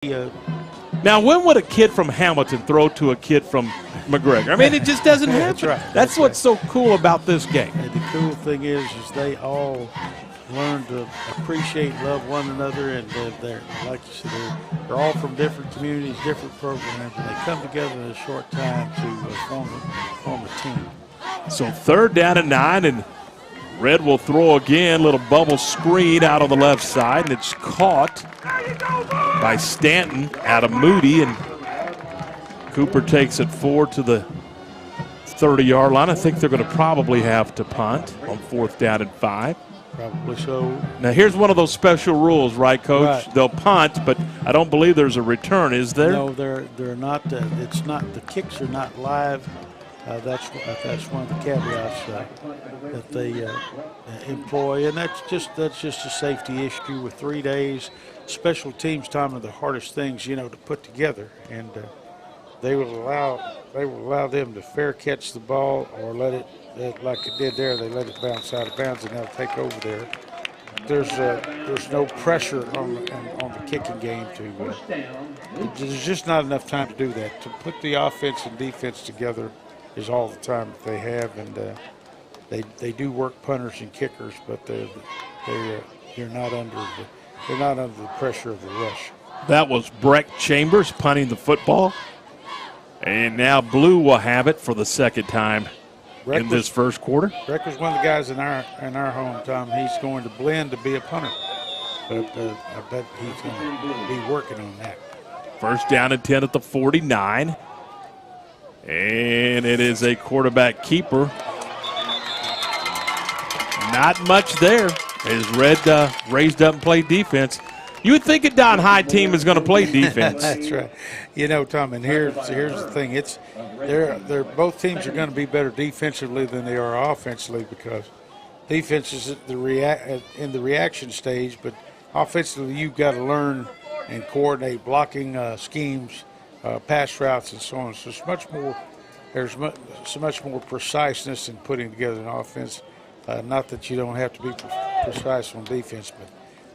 Now, when would a kid from Hamilton throw to a kid from McGregor? I mean, it just doesn't happen. That's right. That's what's so cool about this game. And the cool thing is they all learn to appreciate and love one another, and they're like you said, they're all from different communities, different programs, and they come together in a short time to form a team. So 3rd down and 9, and Red will throw again. Little bubble screen out on the left side, and it's caught by Stanton out of Moody, and Cooper takes it 4 to the 30-yard line. I think they're going to probably have to punt on 4th down and 5. Probably so. Now, here's one of those special rules, right, Coach? Right. They'll punt, but I don't believe there's a return, is there? No, they're not. It's not. The kicks are not live. That's one of the caveats that they employ, and that's just a safety issue. With 3 days, special teams time are the hardest things to put together, and they will allow them to fair catch the ball or let it like it did there. They let it bounce out of bounds and they'll take over there. There's no pressure on the kicking game to. There's just not enough time to do that. To put the offense and defense together is all the time that they have, and they do work punters and kickers, but they're not under the pressure of the rush. That was Breck Chambers punting the football, and now Blue will have it for the second time in this first quarter. Breck was one of the guys in our hometown. He's going to blend to be a punter, but I bet he's going to be working on that. 1st down and 10 at the 49. And it is a quarterback keeper. Not much there as Red raised up and played defense. You would think a Don High team is going to play defense. That's right. Tom, and here's the thing. They're both teams are going to be better defensively than they are offensively, because defense is in the reaction stage, but offensively you've got to learn and coordinate blocking schemes, pass routes, and so on. So there's so much more preciseness in putting together an offense. Not that you don't have to be precise on defense, but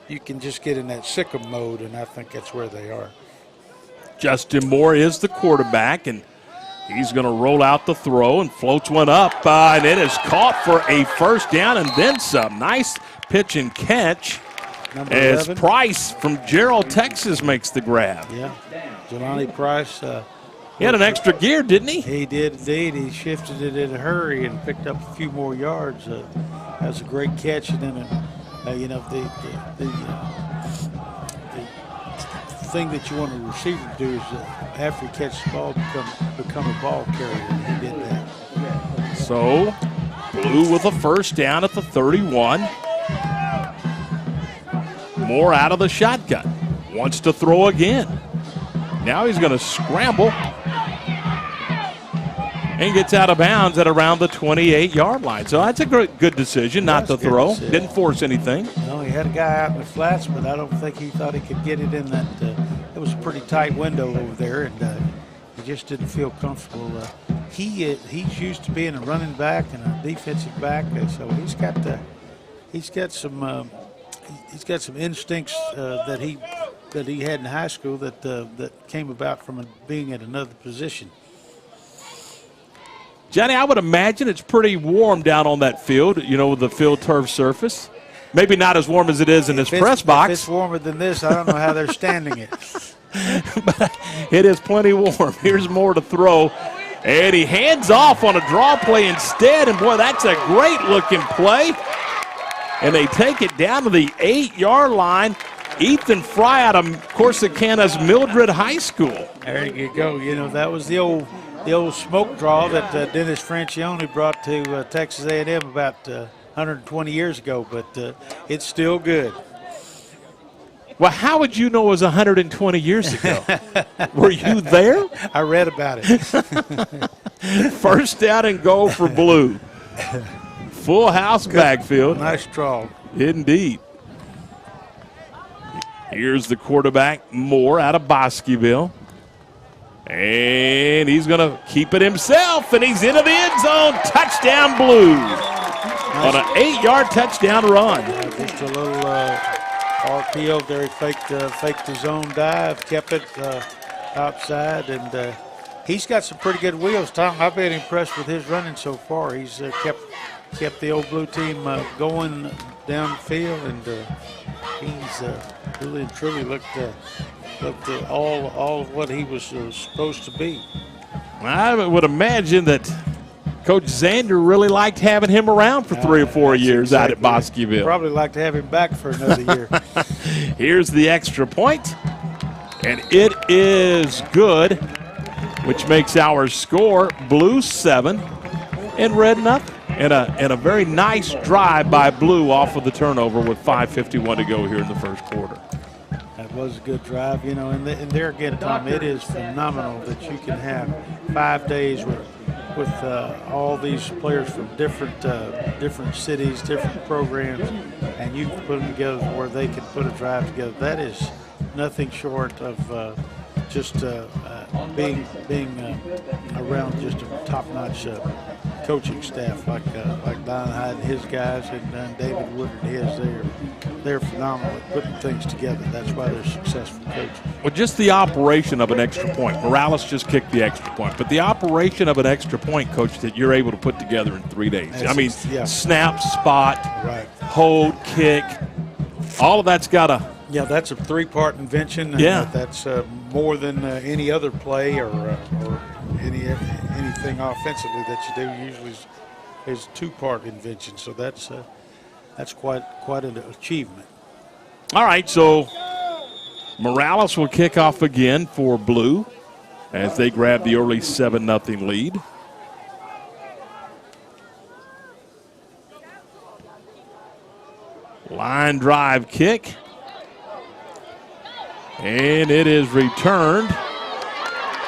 you can just get in that sick'em mode, and I think that's where they are. Justin Moore is the quarterback, and he's going to roll out the throw and floats one up, and it is caught for a 1st down and then some. Nice pitch and catch as Price from Gerald, Texas makes the grab. Yeah, Jelani Price. He had an extra gear, didn't he? He did indeed. He shifted it in a hurry and picked up a few more yards. That's a great catch, and then the thing that you want a receiver to do is after he catches the ball, become a ball carrier. And he did that. So Blue with a 1st down at the 31. Moore out of the shotgun. Wants to throw again. Now he's going to scramble and gets out of bounds at around the 28-yard line. So that's a good decision not to throw. Didn't force anything. No, he had a guy out in the flats, but I don't think he thought he could get it in that. It was a pretty tight window over there, and he just didn't feel comfortable. He's used to being a running back and a defensive back, so he's got some instincts that he had in high school that came about from being at another position. Johnny, I would imagine it's pretty warm down on that field, with the field turf surface. Maybe not as warm as it is in this press box. If it's warmer than this, I don't know how they're standing it. But it is plenty warm. Here's Moore to throw. And he hands off on a draw play instead. And, boy, that's a great-looking play. And they take it down to the 8-yard line. Ethan Fry out of Corsicana's Mildred High School. There you go. That was the old smoke draw that Dennis Francione brought to Texas A&M about 120 years ago, but it's still good. Well, how would you know it was 120 years ago? Were you there? I read about it. 1st down and goal for Blue. Full house backfield. Nice draw. Indeed. Here's the quarterback, Moore, out of Bosqueville. And he's going to keep it himself, and he's into the end zone. Touchdown, Blue. On an 8-yard touchdown run. Just a little RPO there. He faked his own dive, kept it outside, and he's got some pretty good wheels, Tom. I've been impressed with his running so far. He's kept the old blue team going downfield, and he's really and truly looked all of what he was supposed to be. I would imagine that Coach Zander really liked having him around for 3 or 4 years out at Bosqueville. Probably like to have him back for another year. Here's the extra point, and it is good, which makes our score Blue 7 and Red nothing. And a very nice drive by Blue off of the turnover with 5:51 to go here in the first quarter. That was a good drive, and there again, Tom, it is phenomenal that you can have 5 days with all these players from different cities, different programs, and you can put them together where they can put a drive together. That is nothing short of just being around just a top-notch coaching staff like Don Hyde and his guys, and David Woodard and his. They're phenomenal at putting things together. That's why they're successful coaches. Well, just the operation of an extra point. Morales just kicked the extra point, but the operation of an extra point, Coach, that you're able to put together in 3 days. Snap, spot, right, hold, kick, all of that's got to. Yeah, that's a 3-part invention. And that's more than any other play or anything offensively that you do. Usually is 2-part invention. So that's quite an achievement. All right, so Morales will kick off again for Blue as they grab the early 7-0 lead. Line drive kick. And it is returned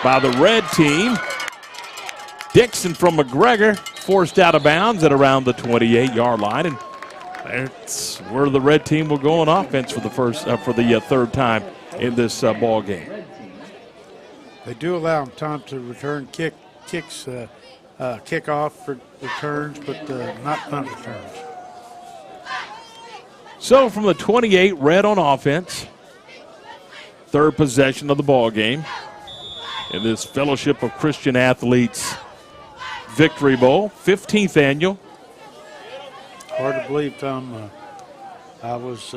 by the red team. Dixon from McGregor forced out of bounds at around the 28-yard line, and that's where the red team will go on offense for the third time in this ball game. They do allow them time to return kickoff returns, but not punt returns. So from the 28, red on offense. Third possession of the ball game in this Fellowship of Christian Athletes Victory Bowl, 15th annual. Hard to believe, Tom. I was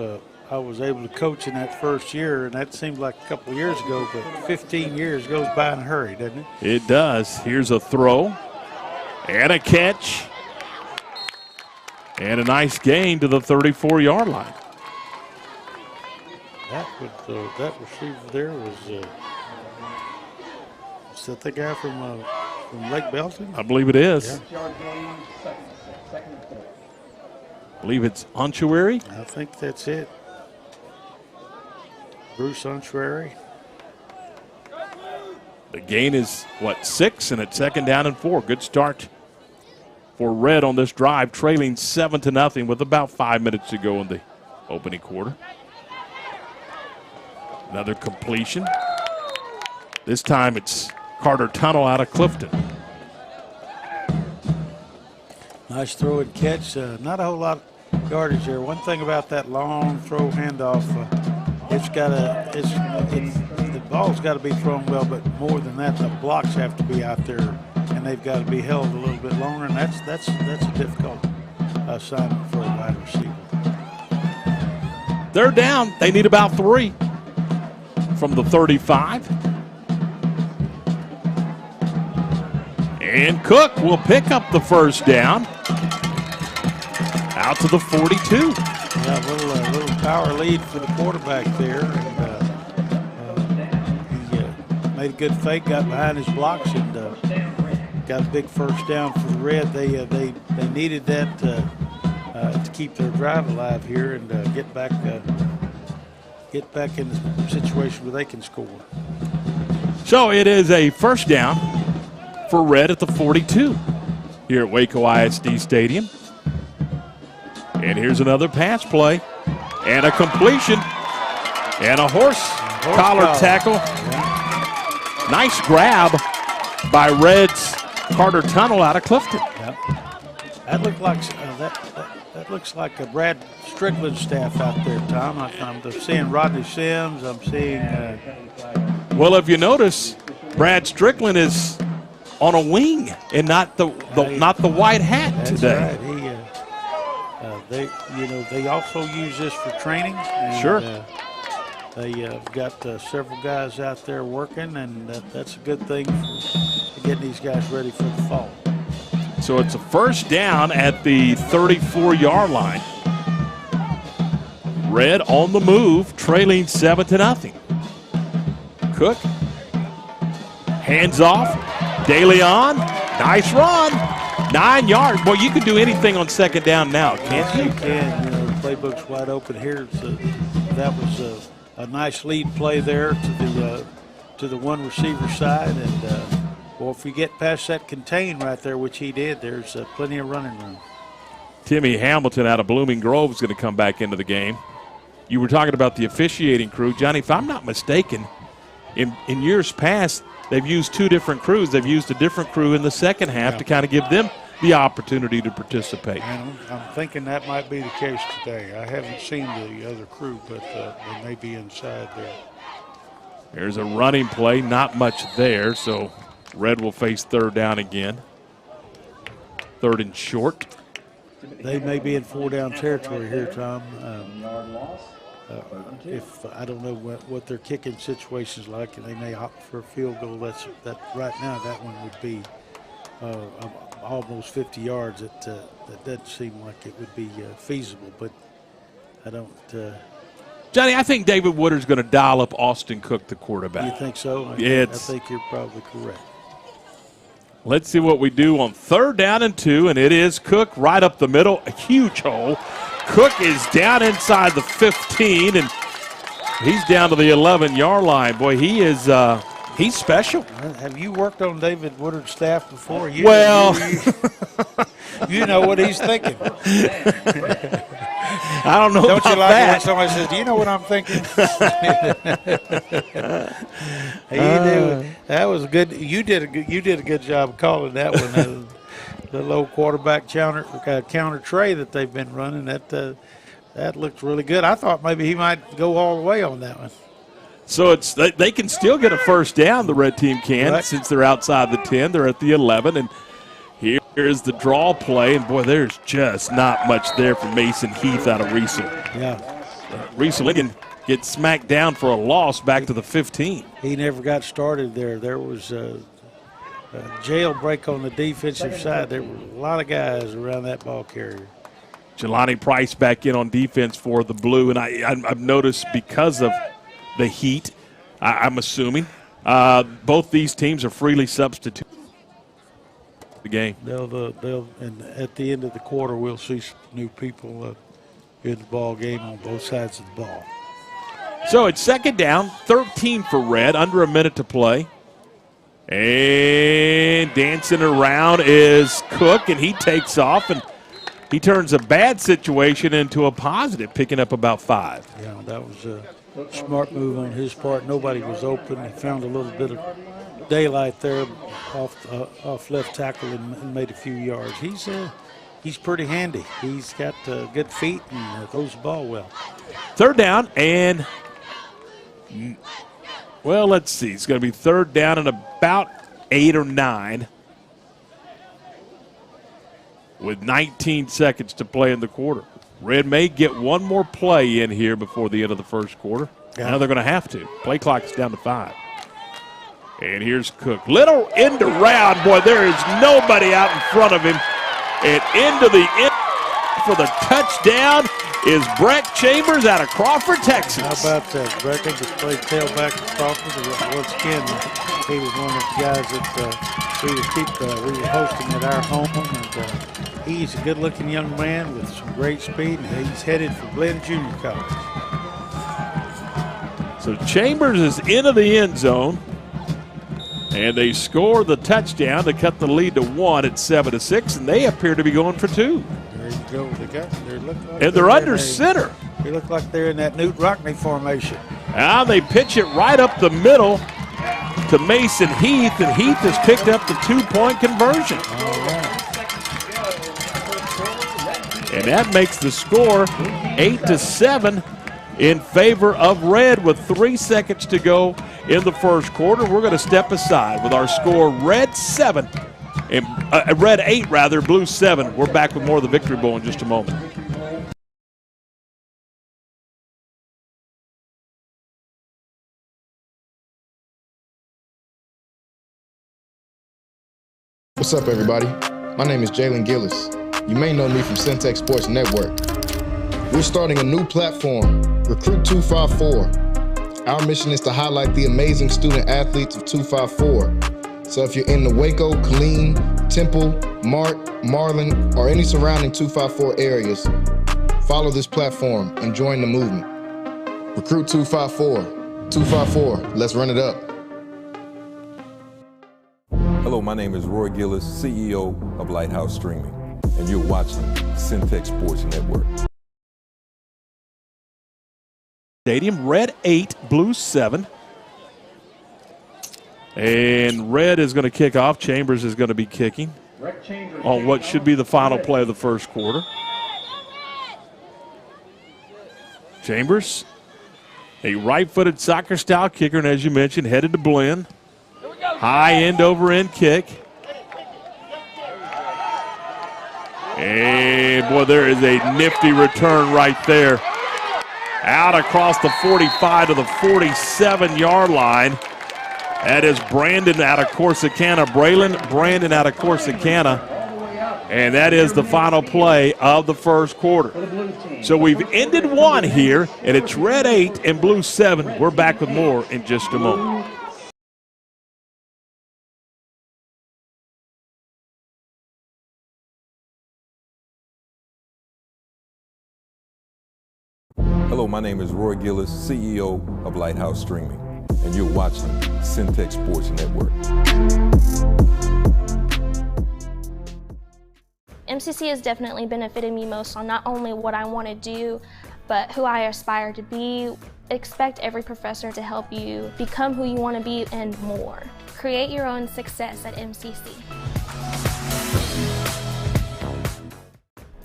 able to coach in that first year, and that seemed like a couple of years ago, but 15 years goes by in a hurry, doesn't it? It does. Here's a throw and a catch and a nice gain to the 34-yard line. That receiver there was that the guy from Lake Belton? I believe it is. Yeah. I believe it's Onchuary. I think that's it. Bruce Onchuary. The gain is, 6, and it's 2nd down and 4. Good start for Red on this drive, trailing 7-0 with about 5 minutes to go in the opening quarter. Another completion. This time it's Carter Tunnel out of Clifton. Nice throw and catch. Not a whole lot of yardage there. One thing about that long throw handoff, the ball's got to be thrown well, but more than that, the blocks have to be out there, and they've got to be held a little bit longer, and that's a difficult assignment for a wide receiver. They're down. They need about 3. From the 35. And Cook will pick up the first down. Out to the 42. Yeah, a little power lead for the quarterback there. And he made a good fake, got behind his blocks, and got a big first down for the Red. They needed that to keep their drive alive here and get back in the situation where they can score. So it is a first down for Red at the 42 here at Waco ISD Stadium. And here's another pass play and a completion and a horse collar tackle. Yeah. Nice grab by Red's Carter Tunnel out of Clifton. Yep. That looked like that looks like a Brad Strickland staff out there, Tom. I'm seeing Rodney Sims. I'm seeing. Well, if you notice, Brad Strickland is on a wing and not the white hat today. That's right. They also use this for training. And, sure. They've got several guys out there working, and that's a good thing for getting these guys ready for the fall. So it's a first down at the 34-yard line. Red on the move, trailing 7-0. Cook, hands off, DeLeon, nice run, 9 yards. Boy, you can do anything on second down now, can't you? You can. The playbook's wide open here. That was a nice lead play there to the one receiver side, and well, if we get past that contain right there, which he did, there's plenty of running room. Timmy Hamilton out of Blooming Grove is going to come back into the game. You were talking about the officiating crew. Johnny, if I'm not mistaken, in years past, they've used two different crews. They've used a different crew in the second half to kind of give them the opportunity to participate. And I'm thinking that might be the case today. I haven't seen the other crew, but they may be inside there. There's a running play, not much there, so Red will face third down again. Third and short. They may be in four-down territory here, Tom. If I don't know what their kicking situation's like, and they may opt for a field goal. That right now that one would be almost 50 yards. That doesn't seem like it would be feasible, but I don't. Johnny, I think David Woodard's going to dial up Austin Cook, the quarterback. You think so? Yeah, I think you're probably correct. Let's see what we do on 3rd down and 2, and it is Cook right up the middle, a huge hole. Cook is down inside the 15, and he's down to the 11-yard line. Boy, he's special. Have you worked on David Woodard's staff before? You know what he's thinking. I don't know. Don't you like that. it when somebody says, "Do you know what I'm thinking?" That was good. You did a good job of calling that one. The low quarterback counter tray that they've been running. That looked really good. I thought maybe he might go all the way on that one. So they can still get a first down. The red team can, right, since they're outside the 10. They're at the 11, and here's the draw play, and boy, there's just not much there for Mason Heath out of Riesel. Yeah. Riesel Lincoln gets smacked down for a loss back to the 15. He never got started there. There was a jailbreak on the defensive side. There were a lot of guys around that ball carrier. Jelani Price back in on defense for the Blue, and I've noticed because of the heat, I'm assuming, both these teams are freely substituted. The game. And at the end of the quarter, we'll see some new people in the ball game on both sides of the ball. So it's 2nd down, 13 for Red, under a minute to play. And dancing around is Cook, and he takes off, and he turns a bad situation into a positive, picking up about 5. Yeah, that was a smart move on his part. Nobody was open. He found a little bit of daylight there off left tackle and made a few yards. He's pretty handy. He's got good feet and throws the ball well. 3rd down, and well, let's see. It's going to be 3rd down and about 8 or 9 with 19 seconds to play in the quarter. Red may get one more play in here before the end of the first quarter. Yeah. Now they're going to have to. Play clock is down to 5. And here's Cook. Little end around. Boy, there is nobody out in front of him. And into the end for the touchdown is Brett Chambers out of Crawford, Texas. How about that? Brett just played tailback at Crawford. Once again, he was one of the guys that we were hosting at our home. And he's a good-looking young man with some great speed, and he's headed for Glenn Junior College. So Chambers is into the end zone. And they score the touchdown to cut the lead to 1 at 7-6, and they appear to be going for 2. There you go. And they're under center. They look like they're in that Newt Rockney formation. Now they pitch it right up the middle to Mason Heath, and Heath has picked up the 2-point conversion. All right. And that makes the score 8-7 in favor of Red with 3 seconds to go in the first quarter. We're going to step aside with our score Red 7, and Red 8 rather, Blue 7. We're back with more of the Victory Bowl in just a moment. What's up, everybody? My name is Jalen Gillis. You may know me from Centex Sports Network. We're starting a new platform, Recruit 254. Our mission is to highlight the amazing student athletes of 254. So if you're in the Waco, Killeen, Temple, Mart, Marlin, or any surrounding 254 areas, follow this platform and join the movement. Recruit 254. 254, let's run it up. Hello, my name is Roy Gillis, CEO of Lighthouse Streaming, and you're watching Centex Sports Network. Stadium, Red 8, Blue 7. And Red is going to kick off. Chambers is going to be kicking on what should be the final play of the first quarter. Chambers, a right-footed soccer-style kicker, and as you mentioned, headed to blend. High end over end kick. And boy, there is a nifty return right there. Out across the 45 to the 47-yard line. That is Brandon out of Corsicana. Brandon out of Corsicana. And that is the final play of the first quarter. So we've ended one here, and it's Red 8 and Blue 7. We're back with more in just a moment. Hello, my name is Roy Gillis, CEO of Lighthouse Streaming, and you're watching Centex Sports Network. MCC has definitely benefited me most on not only what I want to do, but who I aspire to be. Expect every professor to help you become who you want to be and more. Create your own success at MCC.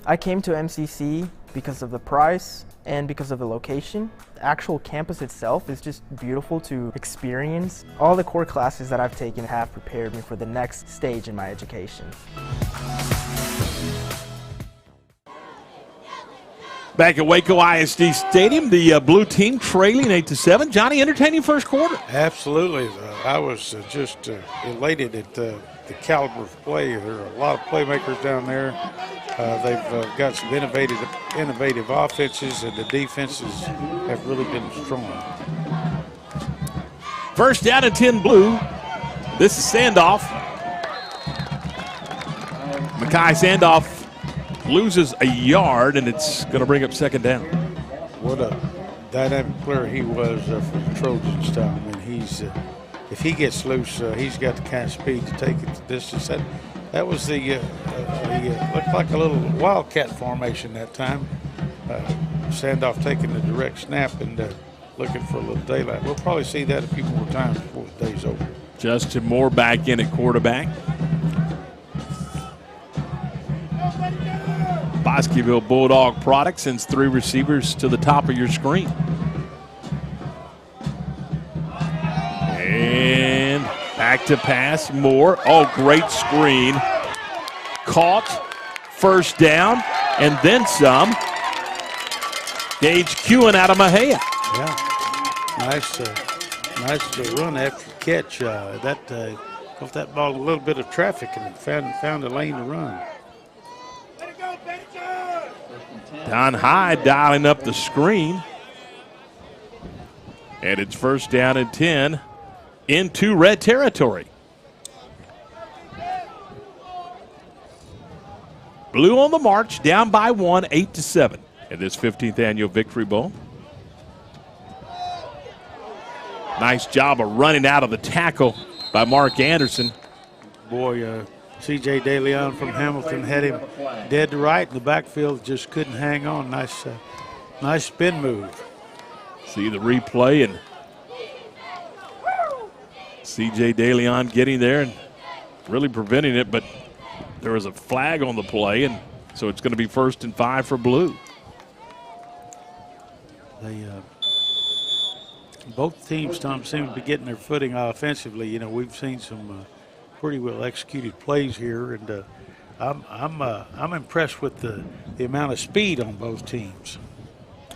I came to MCC because of the price and because of the location. The actual campus itself is just beautiful to experience. All the core classes that I've taken have prepared me for the next stage in my education. Back at Waco ISD Stadium, the blue team trailing 8-7. Johnny, entertaining first quarter. Absolutely. I was just elated at the caliber of play. There are a lot of playmakers down there. They've got some innovative offenses, and the defenses have really been strong. First down and 10 Blue. This is Sandoff. Makai Sandoff loses a yard, and it's going to bring up second down. What a dynamic player he was for the Trojans down. I mean, he's if he gets loose, he's got the kind of speed to take it the distance. That was the looked like a little wildcat formation that time. Sandoff taking the direct snap and looking for a little daylight. We'll probably see that a few more times before the day's over. Justin Moore back in at quarterback. Bosqueville Bulldog product sends 3 receivers to the top of your screen. And back to pass, Moore. Oh, great screen. Caught, first down, and then some. Gage Kewen out of Mejia. Yeah, nice run after catch. Off that ball a little bit of traffic and found a lane to run. Don Hyde dialing up the screen. And it's first down and 10 into Red territory. Blue on the march, down by 1, 8-7 in this 15th annual Victory Bowl. Nice job of running out of the tackle by Mark Anderson. Boy, C.J. DeLeon from Hamilton had him dead to right in the backfield, just couldn't hang on. Nice spin move. See the replay, and C.J. DeLeon getting there and really preventing it, but there was a flag on the play, and So it's going to be 1st and 5 for Blue. They both teams, Tom, seem to be getting their footing offensively. You know, we've seen some pretty well executed plays here, and I'm impressed with the amount of speed on both teams.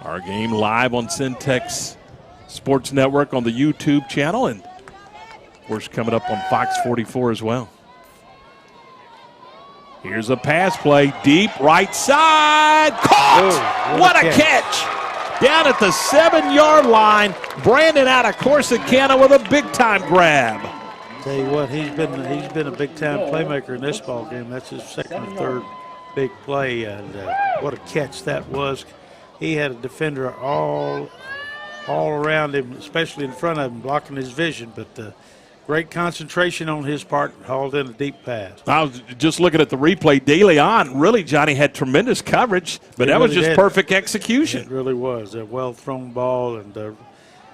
Our game live on Centex Sports Network on the YouTube channel, and of course coming up on Fox 44 as well. Here's a pass play, deep right side, caught! Oh, what a catch! Down at the 7-yard line, Brandon out of Corsicana with a big-time grab. Tell you what, he's been a big-time playmaker in this ball game. That's his second or third big play, and what a catch that was. He had a defender all around him, especially in front of him, blocking his vision, but great concentration on his part, hauled in a deep pass. I was just looking at the replay. De Leon, really, Johnny, had tremendous coverage, but that was just perfect execution. It really was a well-thrown ball, and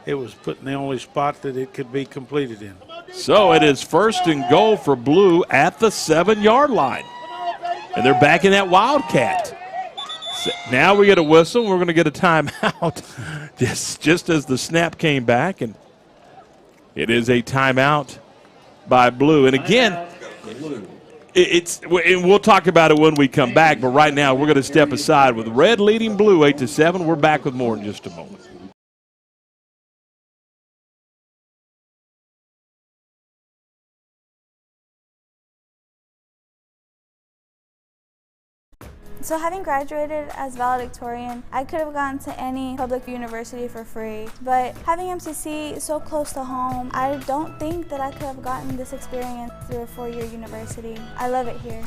it was put in the only spot that it could be completed in. So it is 1st and goal for Blue at the 7-yard line. And they're back in that Wildcat. So now we get a whistle. We're going to get a timeout just as the snap came back. And it is a timeout by Blue. And again, and we'll talk about it when we come back. But right now we're going to step aside with Red leading Blue 8-7. We're back with more in just a moment. So having graduated as valedictorian, I could have gone to any public university for free, but having MCC so close to home, I don't think that I could have gotten this experience through a 4-year university. I love it here.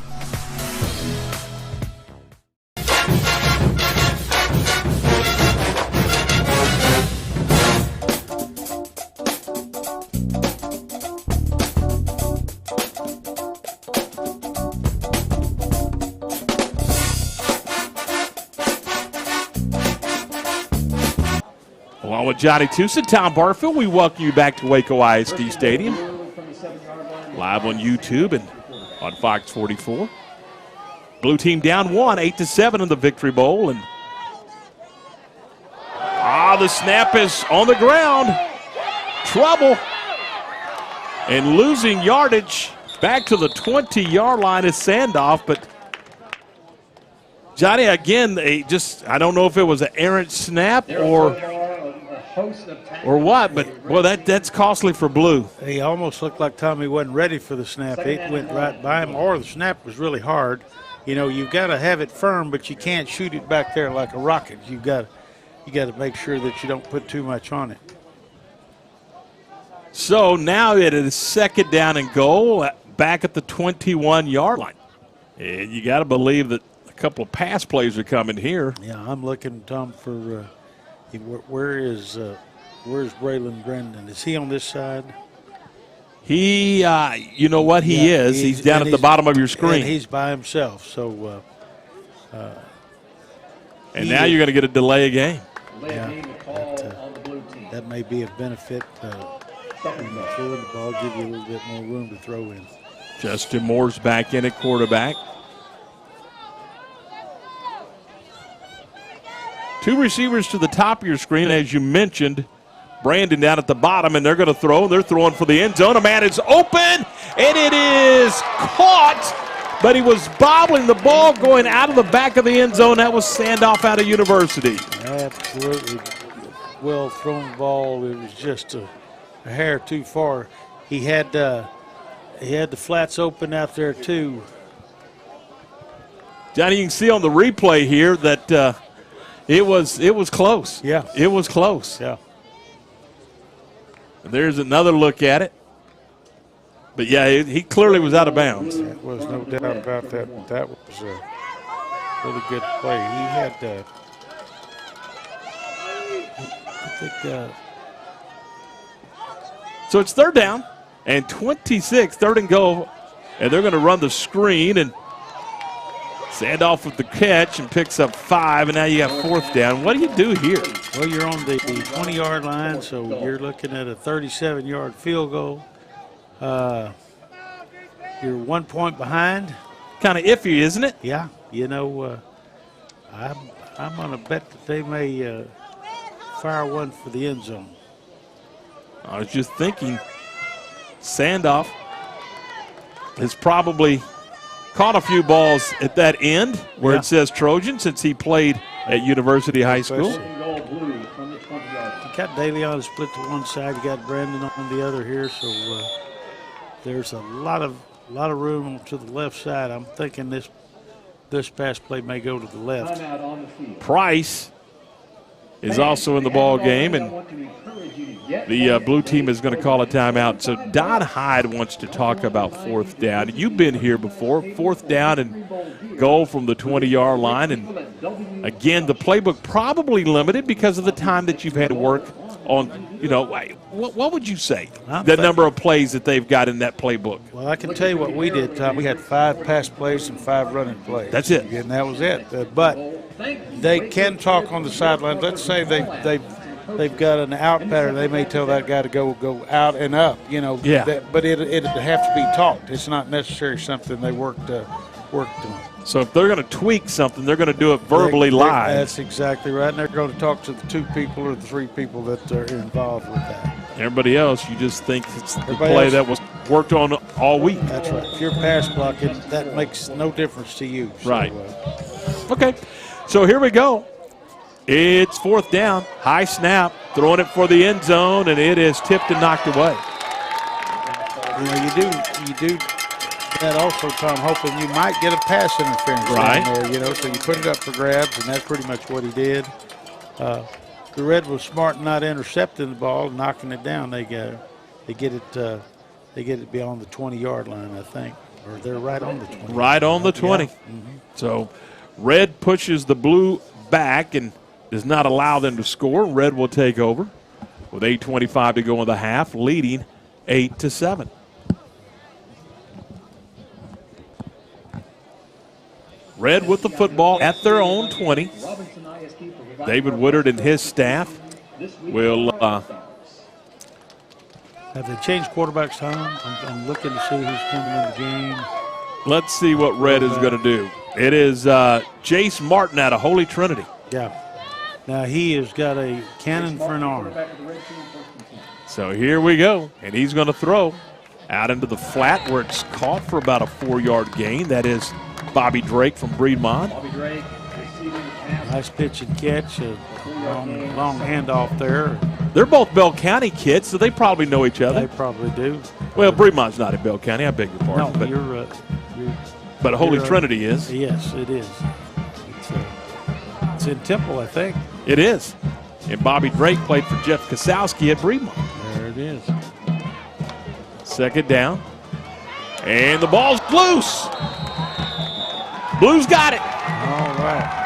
Along with Johnny Tucson, Tom Barfield, we welcome you back to Waco ISD Stadium. Live on YouTube and on Fox 44. Blue team down 1, 8-7 in the Victory Bowl. And the snap is on the ground. Trouble. And losing yardage back to the 20-yard line is Sandoff, but Johnny, again, I don't know if it was an errant snap or what, but well, that's costly for Blue. He almost looked like Tommy wasn't ready for the snap. It went right by him, or the snap was really hard. You know, you've got to have it firm, but you can't shoot it back there like a rocket. You got to make sure that you don't put too much on it. So now it is 2nd down and goal back at the 21-yard line. And you got to believe that a couple of pass plays are coming here. Yeah, I'm looking, Tom, for where's Braylon Brendan? Is he on this side? He, you know what, he is. He's down at the bottom of your screen. And he's by himself. So. And now you're going to get a delay of game. Yeah, that may be a benefit. When you throw the ball, give you a little bit more room to throw in. Justin Moore's back in at quarterback. 2 receivers to the top of your screen, as you mentioned. Brandon down at the bottom, and they're going to throw. They're throwing for the end zone. A man is open, and it is caught, but he was bobbling the ball going out of the back of the end zone. That was Sandoff out of University. Absolutely well-thrown ball. It was just a hair too far. He had the flats open out there, too. Johnny, you can see on the replay here that it was close. Yeah. It was close. Yeah. There's another look at it. But, yeah, he clearly was out of bounds. There was no doubt about that. That was a really good play. He had, So it's 3rd down and 26, 3rd and goal. And they're going to run the screen, and Sandoff with the catch and picks up 5, and now you got 4th down. What do you do here? Well, you're on the 20-yard line, so you're looking at a 37-yard field goal. You're 1 point behind. Kind of iffy, isn't it? Yeah, you know, I'm going to bet that they may fire one for the end zone. I was just thinking Sandoff has probably caught a few balls at that end where it says Trojan since he played at University High School. You got Daly on split to one side. You got Brandon on the other here, so there's a lot of room to the left side. I'm thinking this pass play may go to the left. Price is also in the ball game, and the blue team is going to call a timeout. So Don Hyde wants to talk about fourth down. You've been here before, fourth down and goal from the 20-yard line. And again, the playbook probably limited because of the time that you've had to work on, you know, what would you say, the number of plays that they've got in that playbook? Well, I can tell you what we did, Tom. We had 5 pass plays and 5 running plays. That's it. And that was it. But they can talk on the sideline. Let's say they've got an out pattern. They may tell that guy to go out and up, you know. Yeah. But it'd have to be talked. It's not necessarily something they worked on. So if they're going to tweak something, they're going to do it verbally live. That's exactly right. And they're going to talk to the 2 people or the 3 people that are involved with that. Everybody else, you just think it's the play that was worked on all week. That's right. If you're pass blocking, that makes no difference to you. So, right. Okay. So here we go. It's fourth down. High snap. Throwing it for the end zone, and it is tipped and knocked away. You know, you do that also, Tom, hoping you might get a pass interference right in there, you know, so you put it up for grabs, and that's pretty much what he did. The Red was smart not intercepting the ball, knocking it down. They get it beyond the 20-yard line, I think, or they're right on the 20. Right on the 20. Yeah. Mm-hmm. So Red pushes the blue back and does not allow them to score. Red will take over with 8:25 to go in the half, leading 8-7. Red with the football at their own 20. David Woodard and his staff will. Have they changed quarterbacks, Tom? I'm looking to see who's coming in the game. Let's see what Red is going to do. It is Jace Martin out of Holy Trinity. Yeah. Now he has got a cannon for an arm. So here we go, and he's going to throw out into the flat where it's caught for about a 4-yard gain. That is Bobby Drake from Breedmont. Nice pitch and catch, a long handoff there. They're both Bell County kids, so they probably know each other. They probably do. Well, Breedmont's not in Bell County. I beg your pardon. No, but Holy Trinity is. Yes, it is. It's in Temple, I think. It is. And Bobby Drake played for Jeff Kosowski at Breedmont. There it is. Second down. And the ball's loose. Blues got it. All right.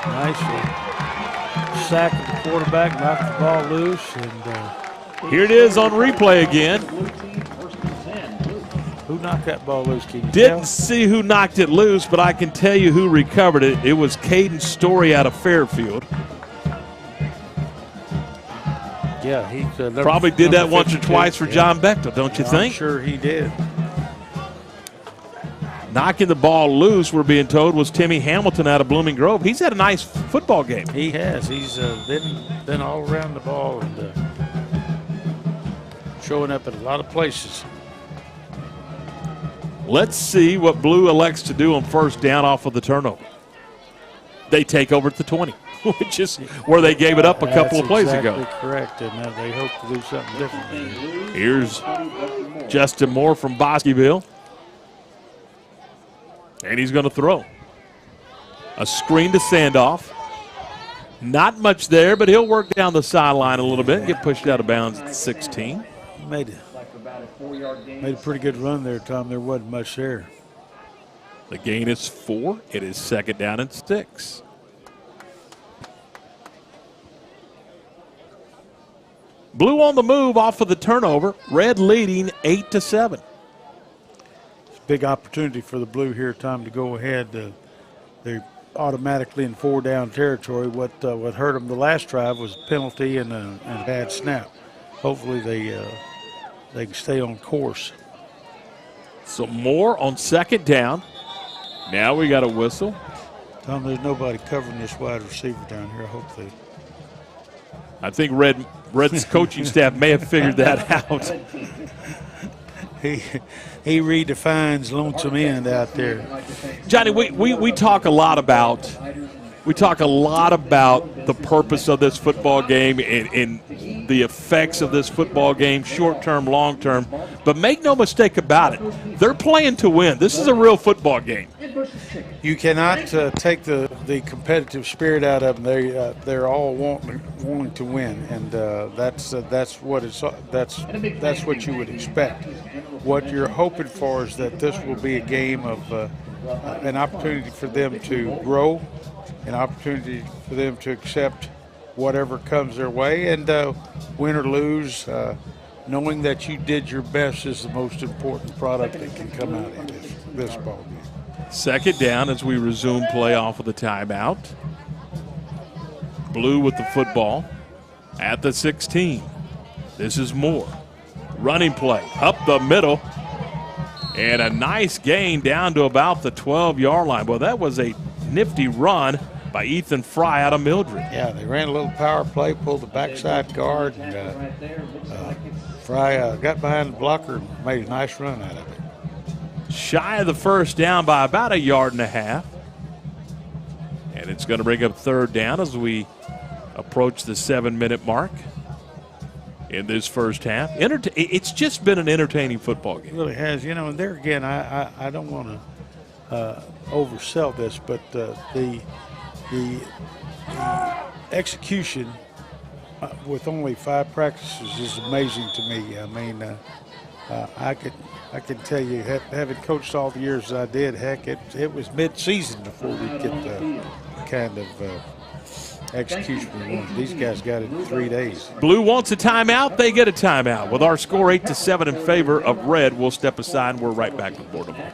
Nice sack of the quarterback, knocked the ball loose. And here it is on replay again. Who knocked that ball loose, Keith? Didn't see who knocked it loose, but I can tell you who recovered it. It was Caden Story out of Fairfield. Yeah, he probably did that once or twice for John Bechtel, don't you think? I'm sure he did. Knocking the ball loose, we're being told, was Timmy Hamilton out of Blooming Grove. He's had a nice football game. He has. He's been all around the ball and showing up at a lot of places. Let's see what Blue elects to do on first down off of the turnover. They take over at the 20, which is where they gave it up a couple of plays ago. That's exactly correct, and they hope to do something different. Here's Justin Moore from Bosqueville. And he's going to throw. A screen to Sandoff. Not much there, but he'll work down the sideline a little bit and get pushed out of bounds at 16. He made a pretty good run there, Tom. There wasn't much there. The gain is 4. It is second down and 6. Blue on the move off of the turnover. Red leading 8-7. Big opportunity for the Blue here, Tom, to go ahead. They're automatically in 4-down territory. What hurt them the last drive was a penalty and a bad snap. Hopefully they can stay on course. So Moore on second down. Now we got a whistle. Tom, there's nobody covering this wide receiver down here. I hope they. I think Red's coaching staff may have figured that out. He redefines lonesome end out there. Johnny, we talk a lot about the purpose of this football game and the effects of this football game, short term, long term. But make no mistake about it, they're playing to win. This is a real football game. You cannot take the competitive spirit out of them. They're all wanting to win, and that's what you would expect. What you're hoping for is that this will be a game of an opportunity for them to grow, an opportunity for them to accept whatever comes their way, and win or lose, knowing that you did your best is the most important product that can come out of this ball game. Second down as we resume play off of the timeout. Blue with the football at the 16. This is Moore. Running play up the middle. And a nice gain down to about the 12-yard line. Well, that was a nifty run by Ethan Fry out of Mildred. Yeah, they ran a little power play, pulled the backside guard, and Fry got behind the blocker and made a nice run out of it. Shy of the first down by about a yard and a half. And it's going to bring up third down as we approach the 7-minute mark in this first half. It's just been an entertaining football game. It really has. You know, and there again, I don't want to oversell this, but the execution with only 5 practices is amazing to me. I mean, I can tell you, having coached all the years I did, heck, it was mid-season before we get the kind of execution we wanted. These guys got it in 3 days. Blue wants a timeout. They get a timeout. With our score 8-7 in favor of Red, we'll step aside and we're right back with Baltimore.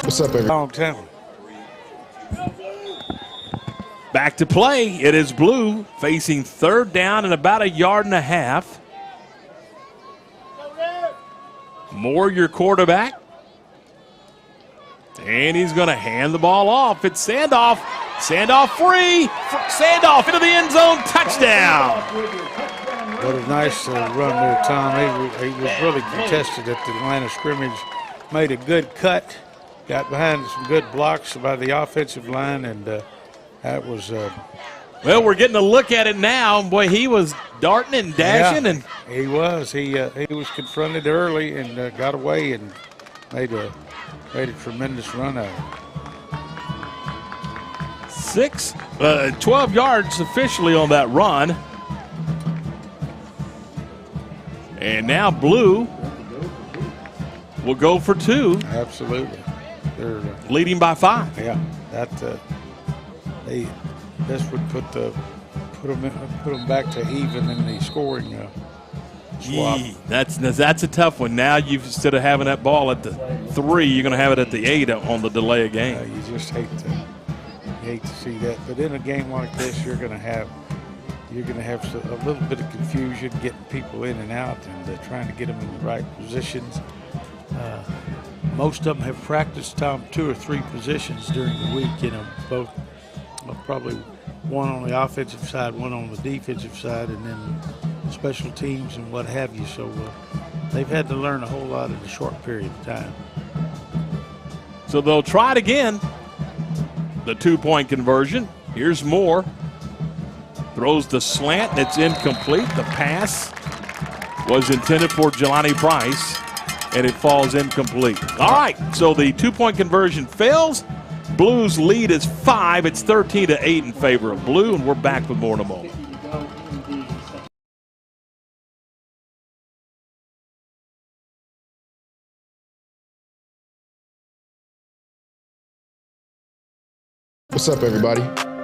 What's up, everybody? Long time. Back to play. It is Blue facing third down and about a yard and a half. Moore, your quarterback. And he's going to hand the ball off. It's Sandoff. Sandoff free. Sandoff into the end zone. Touchdown. What a nice run there, Tom. He was really contested at the line of scrimmage. Made a good cut. Got behind some good blocks by the offensive line, and that was. Well, we're getting a look at it now. Boy, he was darting and dashing, and he was. He was confronted early and got away and made a tremendous run out of it. 12 yards officially on that run, and now Blue will go for 2. Absolutely. They're leading by 5. Yeah, this would put them back to even in the scoring swap. That's a tough one. Now instead of having that ball at the 3, you're going to have it at the 8 on the delay of game. You just hate to see that. But in a game like this, you're going to have a little bit of confusion getting people in and out and trying to get them in the right positions. Most of them have practiced, Tom, 2 or 3 positions during the week, you know, both probably one on the offensive side, one on the defensive side, and then special teams and what have you. So they've had to learn a whole lot in a short period of time. So they'll try it again. The 2-point conversion. Here's Moore. Throws the slant, and it's incomplete. The pass was intended for Jelani Price, and it falls incomplete. All right, so the 2-point conversion fails. Blues lead is 5. It's 13-8 in favor of Blue, and we're back with more in a moment. What's up, everybody?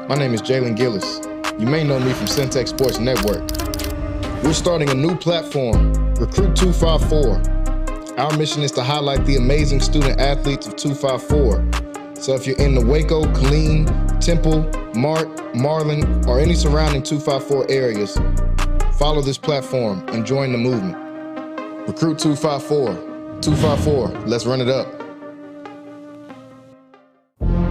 My name is Jalen Gillis. You may know me from Centex Sports Network. We're starting a new platform, Recruit 254. Our mission is to highlight the amazing student athletes of 254. So if you're in the Waco, Killeen, Temple, Mart, Marlin, or any surrounding 254 areas, follow this platform and join the movement. Recruit 254. 254, let's run it up.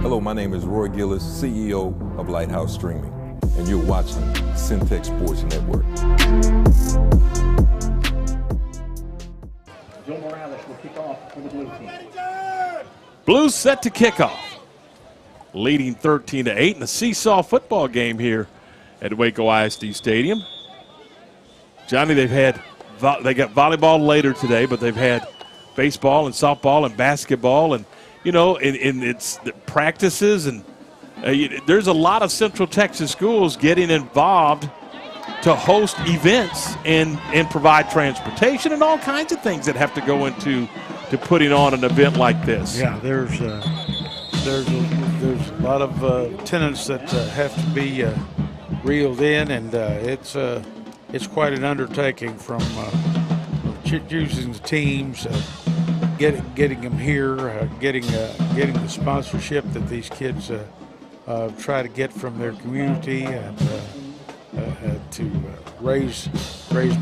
Hello, my name is Roy Gillis, CEO of Lighthouse Streaming, and you're watching Centex Sports Network. Joe Morales will kick off for the blue team. Blues set to kick off, leading 13-8 in a seesaw football game here at Waco ISD Stadium. Johnny, they got volleyball later today, but they've had baseball and softball and basketball, and in its practices, and there's a lot of Central Texas schools getting involved to host events and provide transportation and all kinds of things that have to go into putting on an event like this. Yeah, there's a lot of tenants that have to be reeled in, and it's quite an undertaking from choosing the teams, getting them here, getting the sponsorship that these kids try to get from their community, and to raise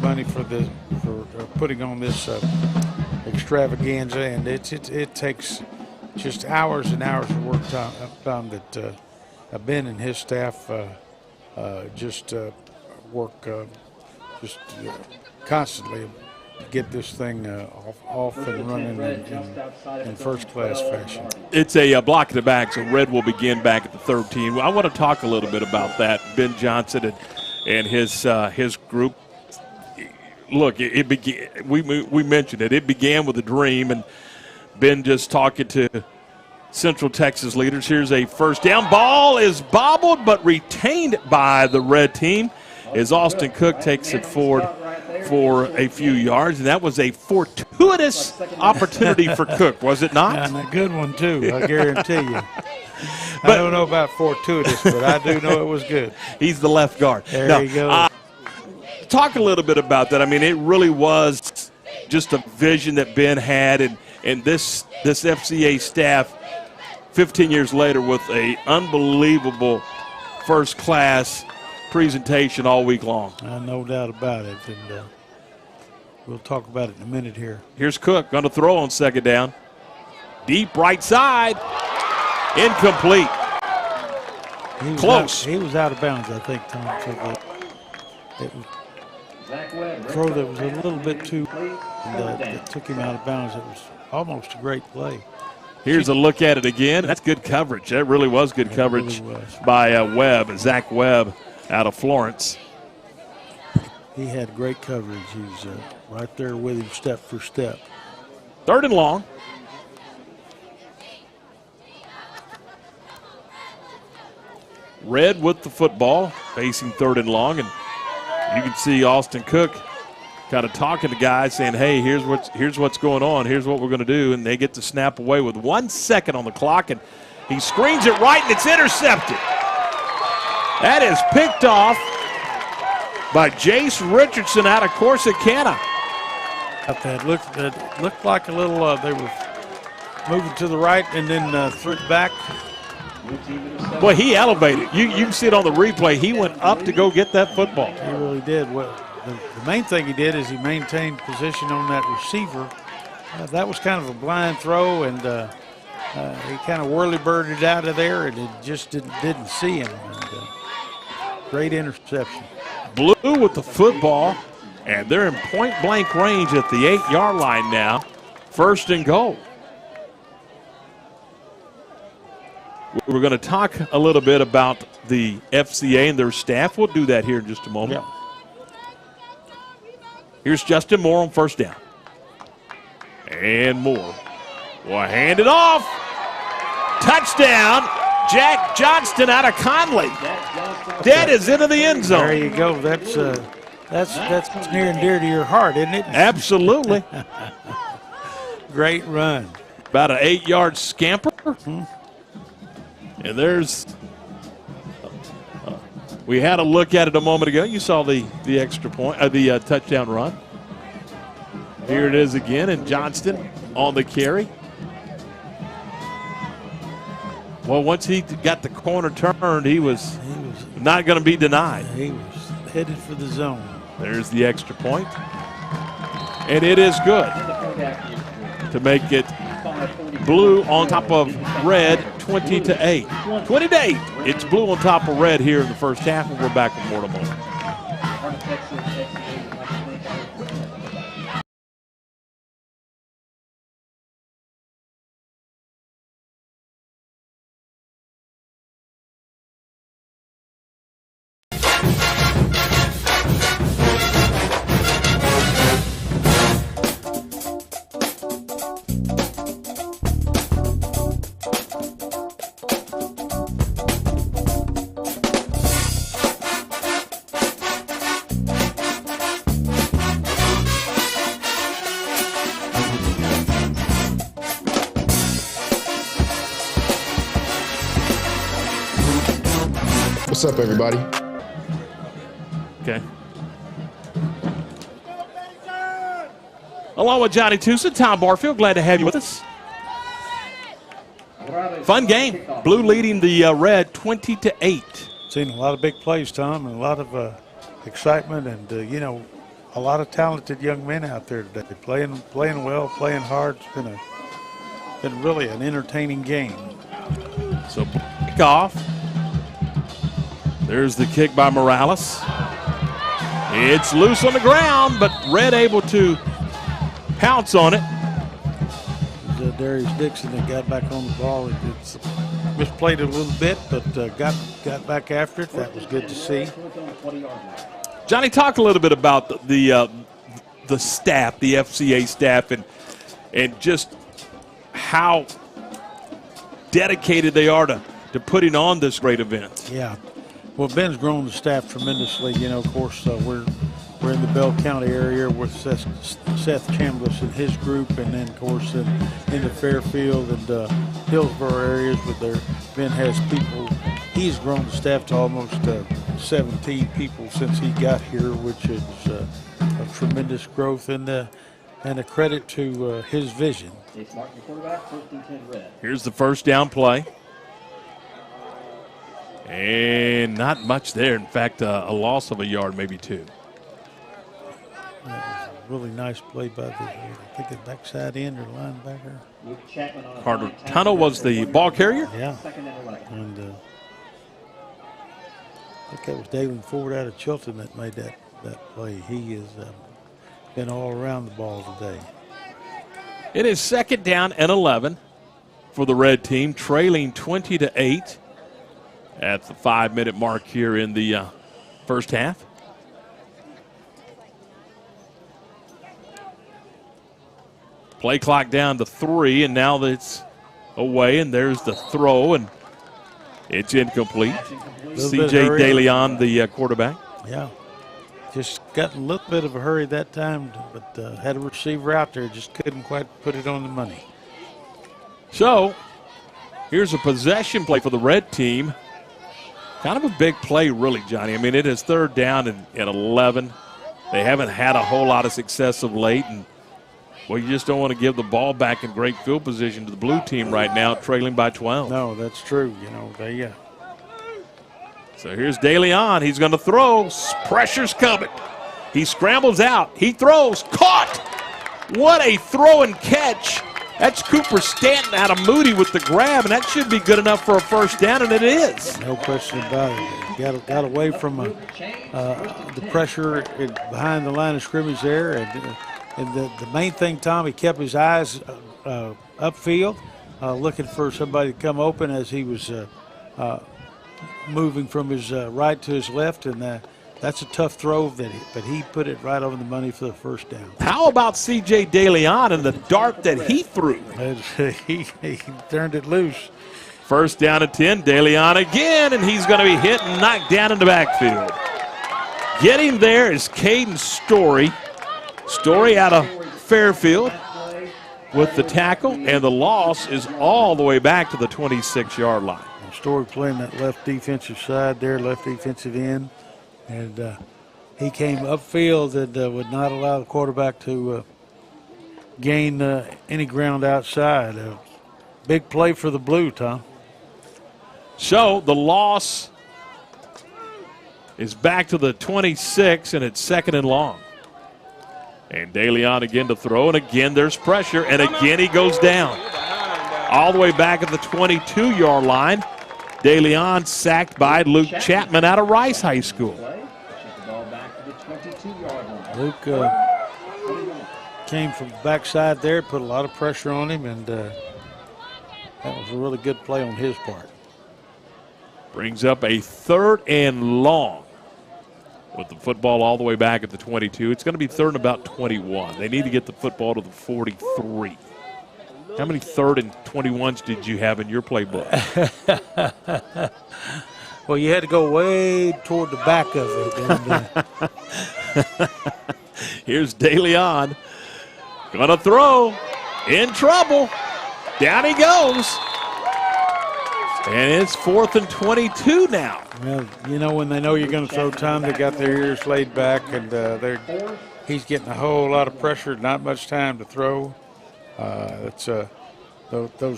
money for putting on this extravaganza. And it takes just hours and hours of work time that Ben and his staff work constantly to get this thing off and running in first-class fashion. It's a block in the back, so Red will begin back at the 13. I want to talk a little bit about that. Ben Johnson and his group. Look, it began. We mentioned it. It began with a dream, and Ben just talking to Central Texas leaders. Here's a first down. Ball is bobbled but retained by the red team as Austin Cook takes it forward for a few yards, and that was a fortuitous opportunity for Cook, was it not? And a good one, too, I guarantee you. I don't know about fortuitous, but I do know it was good. He's the left guard. There you go. Talk a little bit about that. I mean, it really was just a vision that Ben had, and this FCA staff 15 years later with a unbelievable first-class presentation all week long. No doubt about it, and we'll talk about it in a minute here. Here's Cook, going to throw on second down. Deep right side, incomplete. Close. He was out of bounds, I think, Tom. So it was a throw that was a little bit too, that took him out of bounds. It was almost a great play. Here's a look at it again. That's good coverage. That really was good coverage by Webb, Zach Webb, out of Florence. He had great coverage. He's right there with him step for step. Third and long. Red with the football, facing third and long, and you can see Austin Cook kind of talking to guys, saying, hey, here's what's going on, here's what we're going to do, and they get to snap away with 1 second on the clock, and he screens it right, and it's intercepted. That is picked off by Jace Richardson out of Corsicana. It looked like a little, they were moving to the right and then threw it back. Boy, he elevated. You can see it on the replay. He went up to go get that football. He really did. Well, the main thing he did is he maintained position on that receiver. That was kind of a blind throw, and he kind of whirly-birded out of there, and it just didn't see him. And, great interception. Blue with the football, and they're in point-blank range at the 8-yard line now. First and goal. We're going to talk a little bit about the FCA and their staff. We'll do that here in just a moment. Yeah. Here's Justin Moore on first down. And Moore will hand it off. Touchdown, Jack Johnston out of Conley. That is into the end zone. There you go. That's near and dear to your heart, isn't it? Absolutely. Great run. About an 8-yard scamper. And there's We had a look at it a moment ago. You saw the extra point, the touchdown run. Here it is again, and Johnston on the carry. Well, once he got the corner turned, he was not going to be denied. He was headed for the zone. There's the extra point. And it is good to make it blue on top of red, 20-8. 20-8. It's blue on top of red here in the first half, and we're back with more in a moment. What's up, everybody? Okay. Along with Johnny Tusa, Tom Barfield, glad to have you with us. Fun game. Blue leading the red 20-8. Seen a lot of big plays, Tom, and a lot of excitement, and you know, a lot of talented young men out there today, playing well, playing hard. It's been really an entertaining game. So kickoff. There's the kick by Morales. It's loose on the ground, but red able to pounce on it. Darius Dixon that got back on the ball. It's misplayed it a little bit, but got back after it. That was good to see. Johnny, talk a little bit about the staff, the FCA staff, and just how dedicated they are to putting on this great event. Yeah. Well, Ben's grown the staff tremendously. You know, of course, we're in the Bell County area with Seth Chambliss and his group, and then, of course, in the Fairfield and Hillsborough areas, Ben has people. He's grown the staff to almost 17 people since he got here, which is a tremendous growth and a credit to his vision. Here's the first down play. And not much there. In fact, a loss of a yard, maybe two. That was a really nice play by the backside end or linebacker. Carter Tunnel was the ball carrier. Yeah. And I think that was Dalen Ford out of Chilton that made that play. He has been all around the ball today. It is second down and 11 for the red team, trailing 20-8. At the 5-minute mark here in the first half. Play clock down to 3, and now it's away, and there's the throw, and it's incomplete. C.J. DeLeon, the quarterback. Yeah. Just got a little bit of a hurry that time, but had a receiver out there, just couldn't quite put it on the money. So here's a possession play for the red team. Kind of a big play, really, Johnny. I mean, it is third down and 11. They haven't had a whole lot of success of late, and, well, you just don't want to give the ball back in great field position to the blue team right now, trailing by 12. No, that's true. You know, So here's DeLeon. He's going to throw. Pressure's coming. He scrambles out. He throws. Caught! What a throw and catch. That's Cooper Stanton out of Moody with the grab, and that should be good enough for a first down, and it is. No question about it. Got away from the pressure behind the line of scrimmage there, and the main thing, Tom, he kept his eyes upfield, looking for somebody to come open as he was moving from his right to his left, and that's a tough throw, but he put it right on the money for the first down. How about C.J. DeLeon and the dart that he threw? He turned it loose. First down at 10, DeLeon again, and he's going to be hit and knocked down in the backfield. Getting there is Caden Story. Story out of Fairfield with the tackle, and the loss is all the way back to the 26-yard line. Story playing that left defensive side there, left defensive end. And he came upfield and would not allow the quarterback to gain any ground outside. Big play for the Blue, Tom. So the loss is back to the 26, and it's 2nd and long. And DeLeon again to throw, and again there's pressure, and again he goes down. All the way back at the 22-yard line. DeLeon sacked by Luke Chapman out of Rice High School. Luke came from the backside there, put a lot of pressure on him, and that was a really good play on his part. Brings up a 3rd and long with the football all the way back at the 22. It's going to be 3rd and about 21. They need to get the football to the 43. How many 3rd and 21s did you have in your playbook? Well, you had to go way toward the back of it. And, Here's DeLeon. Gonna throw. In trouble. Down he goes. And it's 4th and 22 now. well, you know, when they know you're going to throw time, they got their ears laid back, and he's getting a whole lot of pressure, not much time to throw. Those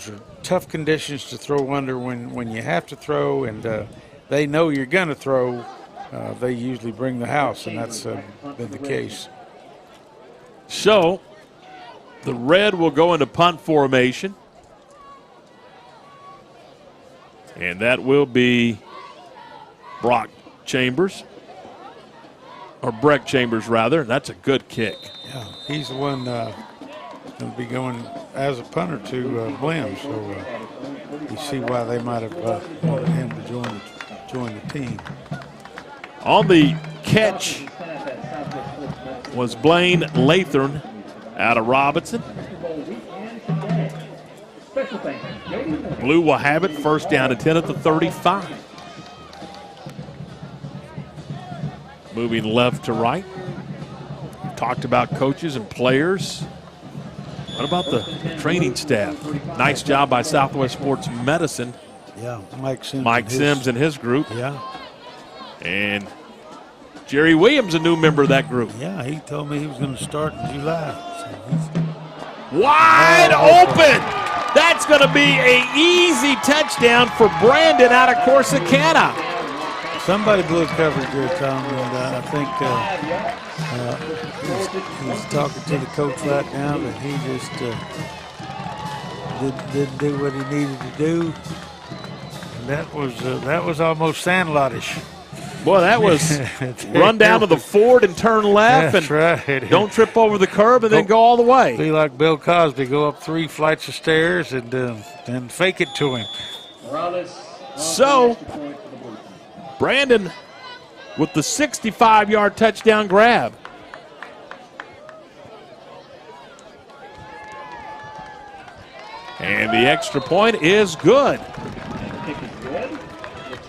are tough conditions to throw under when you have to throw, and they know you're going to throw. They usually bring the house, and that's been the case. So the Red will go into punt formation. And that will be Brock Chambers, or Breck Chambers, rather. That's a good kick. Yeah, he's the one going to be going as a punter to Blim, so you see why they might have wanted him to join the team. On the catch was Blaine Lathern out of Robinson. Blue will have it, 1st down and 10 at the 35. Moving left to right. Talked about coaches and players. What about the training staff? Nice job by Southwest Sports Medicine. Yeah, Mike Sims and his group. Yeah. And Jerry Williams, a new member of that group. Yeah, he told me he was going to start in July. So wide open. That's going to be an easy touchdown for Brandon out of Corsicana. Somebody blew coverage there, Tom, and I think he's talking to the coach right now, but he just didn't do what he needed to do. And that was almost Sandlot-ish. Boy, that was run down to the Ford and turn left. That's right. Don't trip over the curb and then go all the way. Be like Bill Cosby, go up 3 flights of stairs and fake it to him. So, Brandon with the 65-yard touchdown grab. And the extra point is good.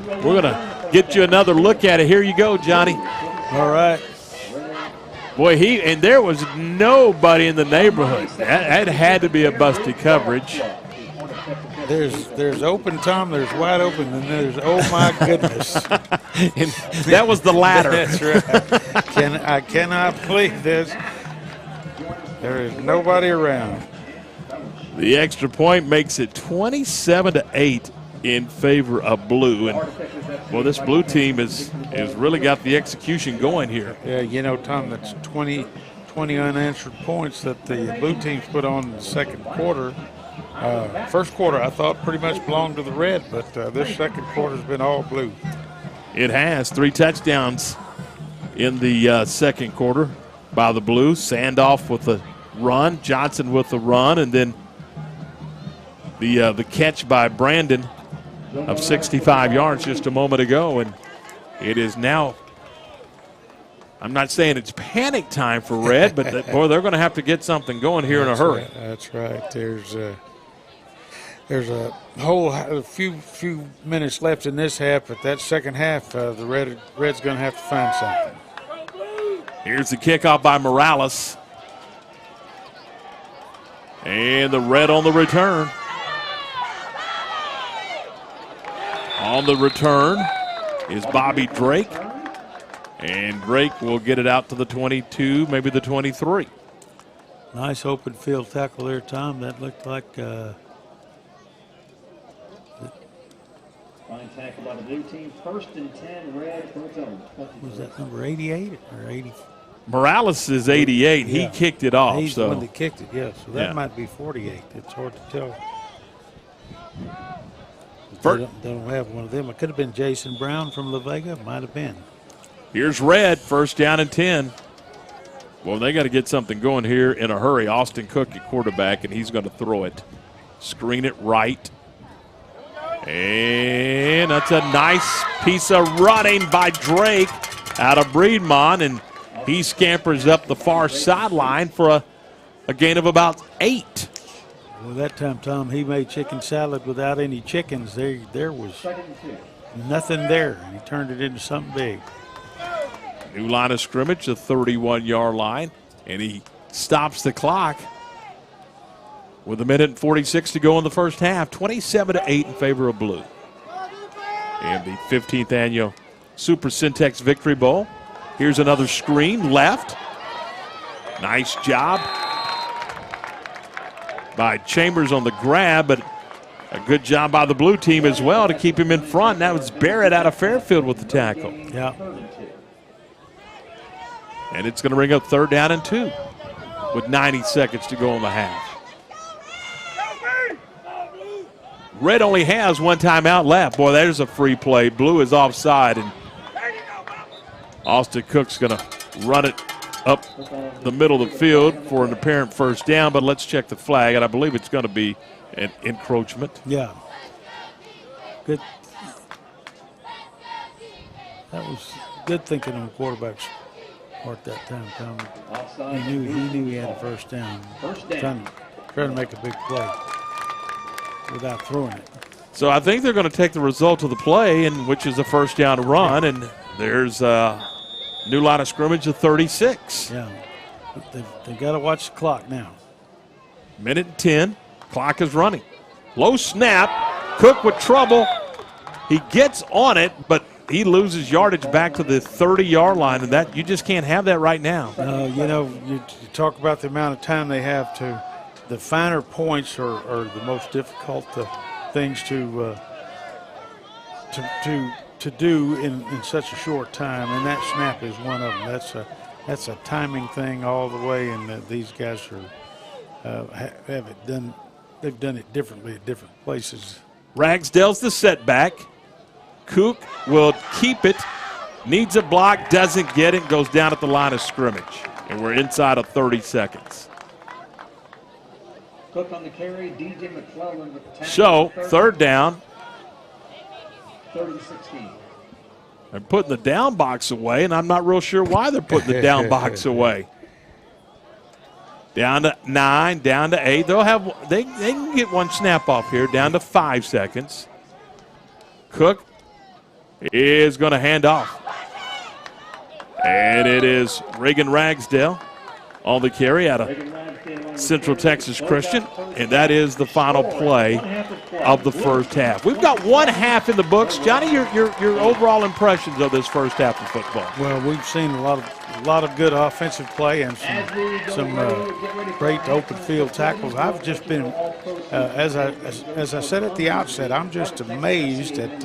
We're going to get you another look at it. Here you go, Johnny. All right. Boy, and there was nobody in the neighborhood. That had to be a busted coverage. There's open, Tom. There's wide open, and there's oh my goodness. And that was the latter. That's right. I cannot believe this. There is nobody around. The extra point makes it 27-8 in favor of Blue. And, well, this Blue team has really got the execution going here. Yeah, you know, Tom, that's 20 unanswered points that the Blue team's put on in the second quarter. First quarter, I thought, pretty much belonged to the Red, but this second quarter's been all Blue. It has 3 touchdowns in the second quarter by the Blue. Sandoff with the run, Johnson with the run, and then the catch by Brandon of 65 yards just a moment ago. And it is now, I'm not saying it's panic time for Red, but boy, they're going to have to get something going here in a hurry. Right. That's right. There's a few minutes left in this half, but that second half, the Red's going to have to find something. Here's the kickoff by Morales. And the Red on the return. On the return is Bobby Drake. And Drake will get it out to the 22, maybe the 23. Nice open field tackle there, Tom. That looked like Fine tackle by the blue team. 1st and 10, red for its own. was that number 88 or 80? Morales is 88. Yeah. He kicked it off. He's so the one that kicked it, yeah. So that Yeah. might be 48. It's hard to tell. Fir- They don't have one of them. It could have been Jason Brown from La Vega. Might have been. Here's Red, 1st down and 10. Well, they got to get something going here in a hurry. Austin Cook at quarterback, and he's going to throw it. Screen it right. And that's a nice piece of running by Drake out of Breedmont, and he scampers up the far sideline for a gain of about 8. Well, that time, Tom, he made chicken salad without any chickens. There was 2nd and 2. nothing there, and he turned it into something big. New line of scrimmage, the 31-yard line, and he stops the clock with 1:46 to go in the first half. 27-8 in favor of blue. And the 15th annual Super Centex Victory Bowl. Here's another screen left. Nice job by Chambers on the grab, but a good job by the blue team as well to keep him in front. That was Barrett out of Fairfield with the tackle. Yeah. And it's going to bring up 3rd down and 2 with 90 seconds to go in the half. Red only has one timeout left. Boy, there's a free play. Blue is offside, and Austin Cook's going to run it up the middle of the field for an apparent 1st down, but let's check the flag, and I believe it's going to be an encroachment. Yeah. Good. That was good thinking on the quarterback's part that time, Tom. Offside. He knew he had a 1st down. 1st down. Trying to make a big play without throwing it. So I think they're going to take the result of the play, and which is a 1st down run, and there's a new line of scrimmage of 36. Yeah. They've got to watch the clock now. 1:10. Clock is running. Low snap. Cook with trouble. He gets on it, but he loses yardage back to the 30-yard line, and that you just can't have that right now. You talk about the amount of time they have to. The finer points are the most difficult things to do in such a short time, and that snap is one of them. That's a timing thing all the way, and these guys have it done. They've done it differently at different places. Ragsdale's the setback. Cook will keep it. Needs a block, doesn't get it, goes down at the line of scrimmage. And we're inside of 30 seconds. Cook on the carry, DJ McClellan with the tackle. So, 3rd down. 30-16. They're putting the down box away, and I'm not real sure why they're putting the down box away. Down to 9, down to 8. They can get one snap off here, down to 5 seconds. Cook is going to hand off. And it is Reagan Ragsdale on the carry out of Central Texas Christian. And that is the final play of the first half. We've got one half in the books. Johnny, your overall impressions of this first half of football? Well, we've seen a lot of good offensive play and some great open field tackles. I've just been, as I said at the outset, I'm just amazed at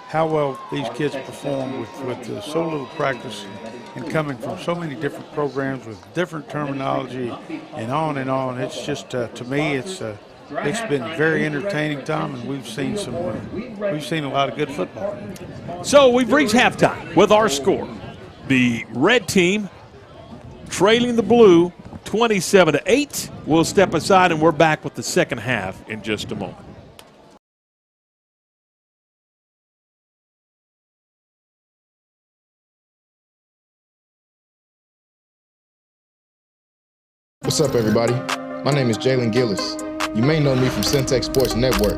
how well these kids perform with so little practice and coming from so many different programs with different terminology and on and on. It's just to me, it's been very entertaining, Tom, and we've seen a lot of good football. So we've reached halftime with our score. The red team trailing the blue 27-8. We'll step aside and we're back with the second half in just a moment. What's up, everybody? My name is Jalen Gillis. You may know me from Centex Sports Network.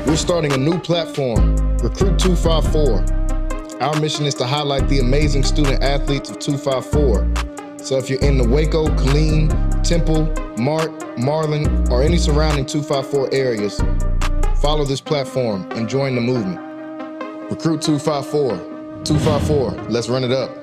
We're starting a new platform, Recruit 254. Our mission is to highlight the amazing student athletes of 254. So if you're in the Waco, Killeen, Temple, Mart, Marlin, or any surrounding 254 areas, follow this platform and join the movement. Recruit 254. 254, let's run it up.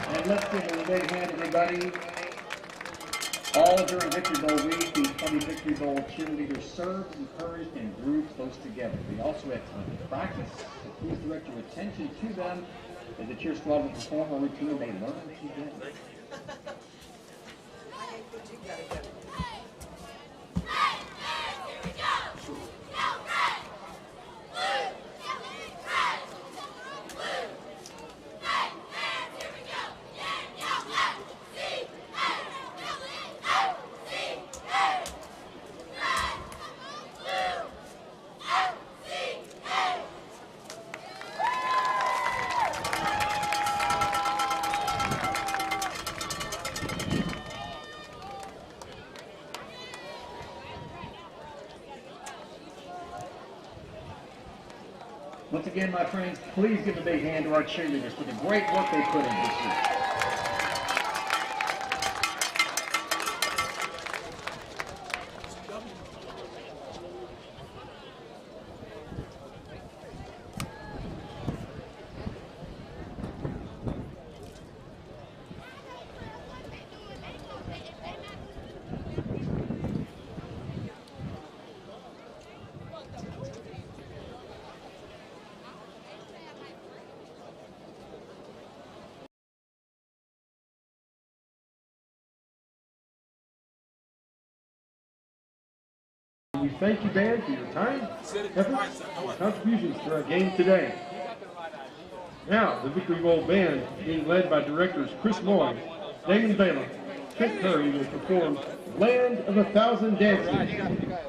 And let's give a big hand, everybody. All during Victory Bowl week, the 20 Victory Bowl cheerleaders served, encouraged, and grew close together. They also had time to practice, so please direct your attention to them as the cheer squad will perform a routine they learned together. Once again, my friends, please give a big hand to our cheerleaders for the great work they put in this week. We thank you, band, for your time, efforts, and contributions to our game today. Now, the Victory Bowl band, being led by directors Chris Moy, Damon Baylor, Kent Curry, will perform Land of 1,000 Dances.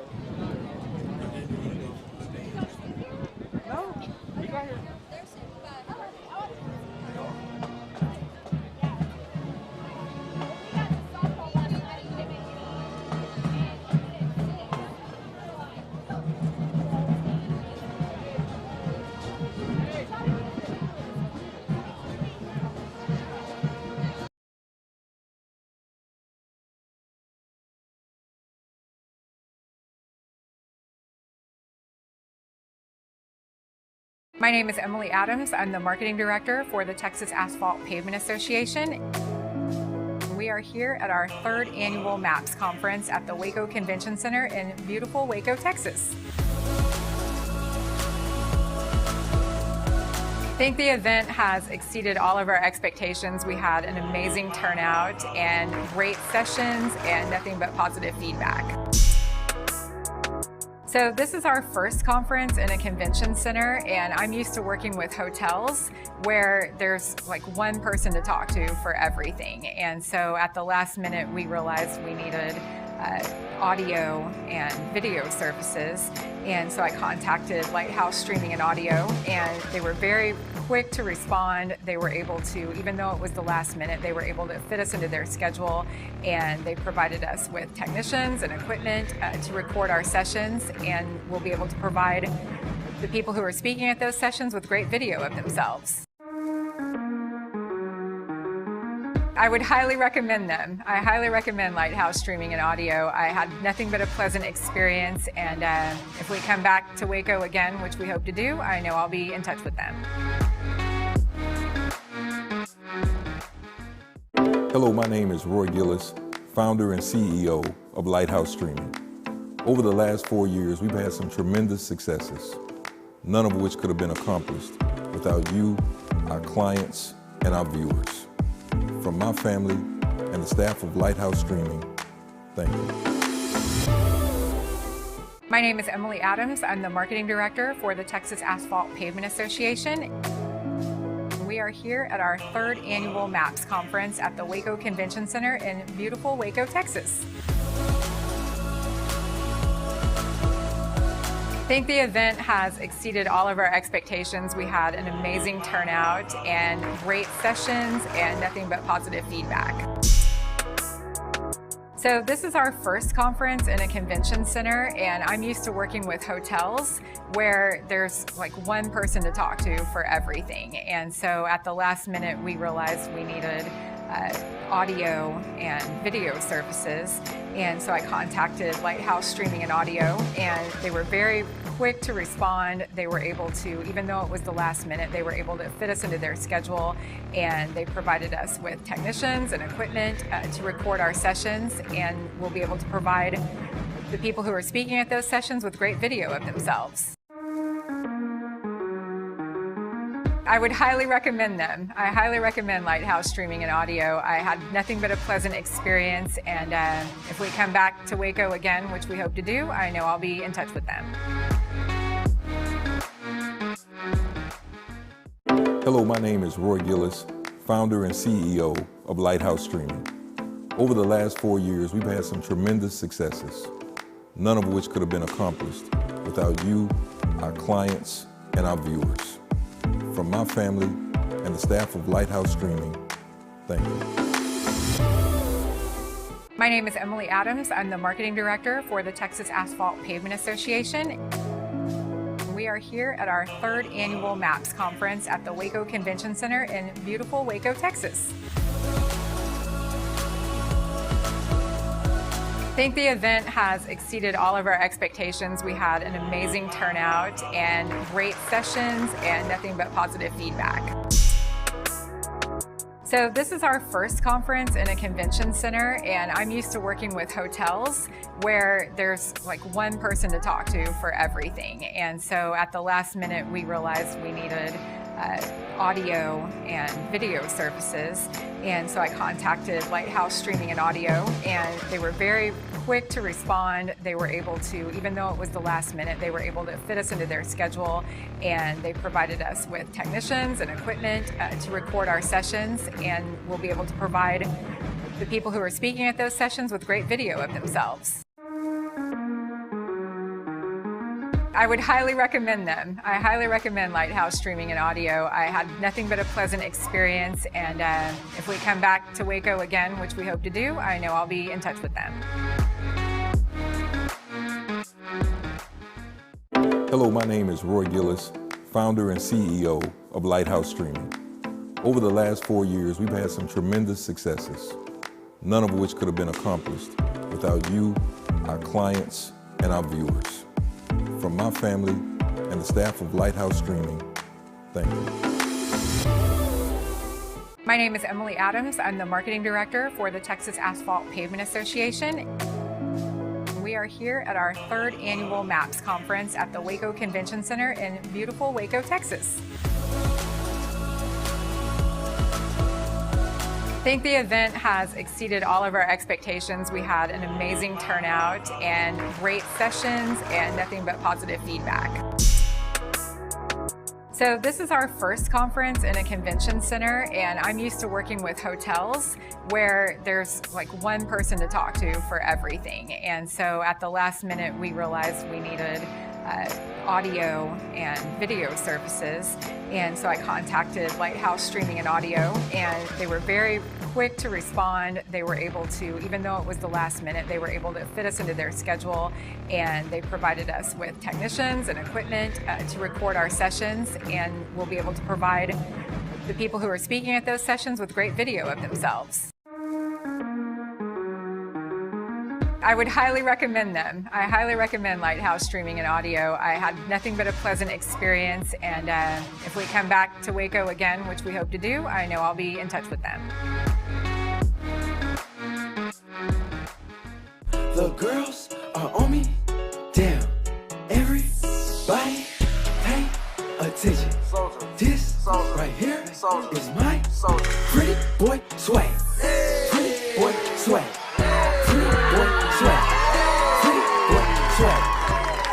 My name is Emily Adams. I'm the Marketing Director for the Texas Asphalt Pavement Association. We are here at our 3rd annual MAPS conference at the Waco Convention Center in beautiful Waco, Texas. I think the event has exceeded all of our expectations. We had an amazing turnout and great sessions and nothing but positive feedback. So this is our first conference in a convention center, and I'm used to working with hotels where there's like one person to talk to for everything. And so at the last minute, we realized we needed audio and video services. And so I contacted Lighthouse Streaming and Audio, and they were very quick to respond. They were able to, even though it was the last minute, they were able to fit us into their schedule, and they provided us with technicians and equipment to record our sessions, and we'll be able to provide the people who are speaking at those sessions with great video of themselves. I would highly recommend them. I highly recommend Lighthouse Streaming and Audio. I had nothing but a pleasant experience, and if we come back to Waco again, which we hope to do, I know I'll be in touch with them. Hello, my name is Roy Gillis, founder and CEO of Lighthouse Streaming. Over the last 4 years, we've had some tremendous successes, none of which could have been accomplished without you, our clients, and our viewers. From my family and the staff of Lighthouse Streaming, thank you. My name is Emily Adams. I'm the marketing director for the Texas Asphalt Pavement Association. We are here at our 3rd annual MAPS conference at the Waco Convention Center in beautiful Waco, Texas. I think the event has exceeded all of our expectations. We had an amazing turnout and great sessions and nothing but positive feedback. So this is our first conference in a convention center, and I'm used to working with hotels where there's like one person to talk to for everything. And so at the last minute, we realized we needed audio and video services. And so I contacted Lighthouse Streaming and Audio, and they were very quick to respond. They were able to, even though it was the last minute, they were able to fit us into their schedule, and they provided us with technicians and equipment to record our sessions, and we'll be able to provide the people who are speaking at those sessions with great video of themselves. I would highly recommend them. I highly recommend Lighthouse Streaming and Audio. I had nothing but a pleasant experience, and if we come back to Waco again, which we hope to do, I know I'll be in touch with them. Hello, my name is Roy Gillis, founder and CEO of Lighthouse Streaming. Over the last 4 years, we've had some tremendous successes, none of which could have been accomplished without you, our clients, and our viewers. From my family and the staff of Lighthouse Streaming, thank you. My name is Emily Adams. I'm the marketing director for the Texas Asphalt Pavement Association. We are here at our 3rd annual MAPS conference at the Waco Convention Center in beautiful Waco, Texas. I think the event has exceeded all of our expectations. We had an amazing turnout and great sessions and nothing but positive feedback. So this is our first conference in a convention center, and I'm used to working with hotels where there's like one person to talk to for everything. And so at the last minute, we realized we needed audio and video services. And so I contacted Lighthouse Streaming and Audio, and they were very quick to respond. They were able to, even though it was the last minute, they were able to fit us into their schedule, and they provided us with technicians and equipment to record our sessions, and we'll be able to provide the people who are speaking at those sessions with great video of themselves. I would highly recommend them. I highly recommend Lighthouse Streaming and Audio. I had nothing but a pleasant experience, and if we come back to Waco again, which we hope to do, I know I'll be in touch with them. Hello, my name is Roy Gillis, founder and CEO of Lighthouse Streaming. Over the last 4 years, we've had some tremendous successes, none of which could have been accomplished without you, our clients, and our viewers. From my family and the staff of Lighthouse Streaming, thank you. My name is Emily Adams. I'm the marketing director for the Texas Asphalt Pavement Association. We are here at our 3rd annual MAPS conference at the Waco Convention Center in beautiful Waco, Texas. I think the event has exceeded all of our expectations. We had an amazing turnout and great sessions and nothing but positive feedback. So this is our first conference in a convention center, and I'm used to working with hotels where there's like one person to talk to for everything. And so at the last minute, we realized we needed audio and video services. And so I contacted Lighthouse Streaming and Audio, and they were very quick to respond. They were able to, even though it was the last minute, they were able to fit us into their schedule, and they provided us with technicians and equipment to record our sessions, and we'll be able to provide the people who are speaking at those sessions with great video of themselves. I would highly recommend them. I highly recommend Lighthouse Streaming and Audio. I had nothing but a pleasant experience, and if we come back to Waco again, which we hope to do, I know I'll be in touch with them. The girls are on me, damn. Everybody pay attention. This right here is my pretty boy swag. Pretty boy swag. Pretty boy swag. Pretty boy swag.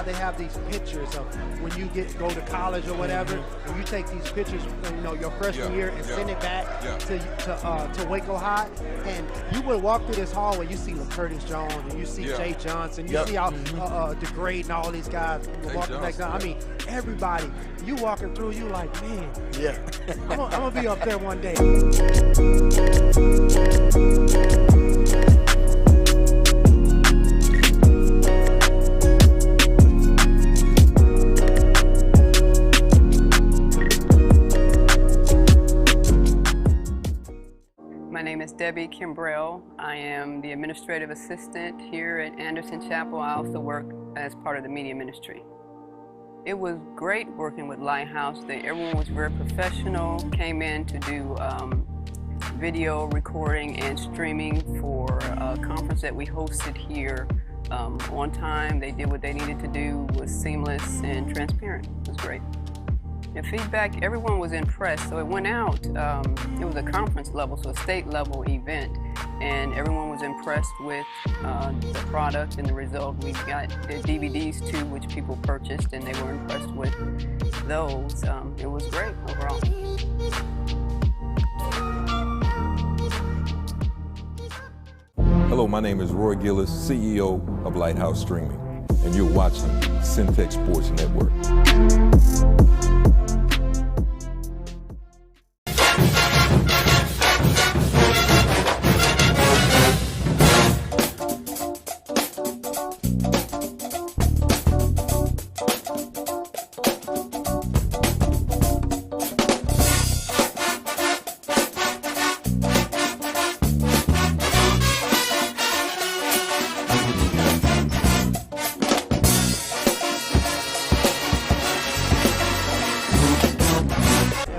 they have these pictures of when you go to college or whatever, and you take these pictures, you know, your freshman year and send it back to Waco High, and you would walk through this hallway, you see Curtis Jones, and you see Jay Johnson, you see how DeGrade and all these guys walking back down. I mean, everybody, you walking through, you like, man, I'm gonna be up there one day. My name is Debbie Kimbrell. I am the administrative assistant here at Anderson Chapel. I also work as part of the media ministry. It was great working with Lighthouse. Everyone was very professional, came in to do video recording and streaming for a conference that we hosted here on time. They did what they needed to do, was seamless and transparent. It was great. And feedback, everyone was impressed. So it went out, it was a conference level, so a state level event, and everyone was impressed with the product and the result. We got the DVDs too, which people purchased, and they were impressed with those. It was great overall. Hello, my name is Roy Gillis, CEO of Lighthouse Streaming, and you're watching Centex Sports Network.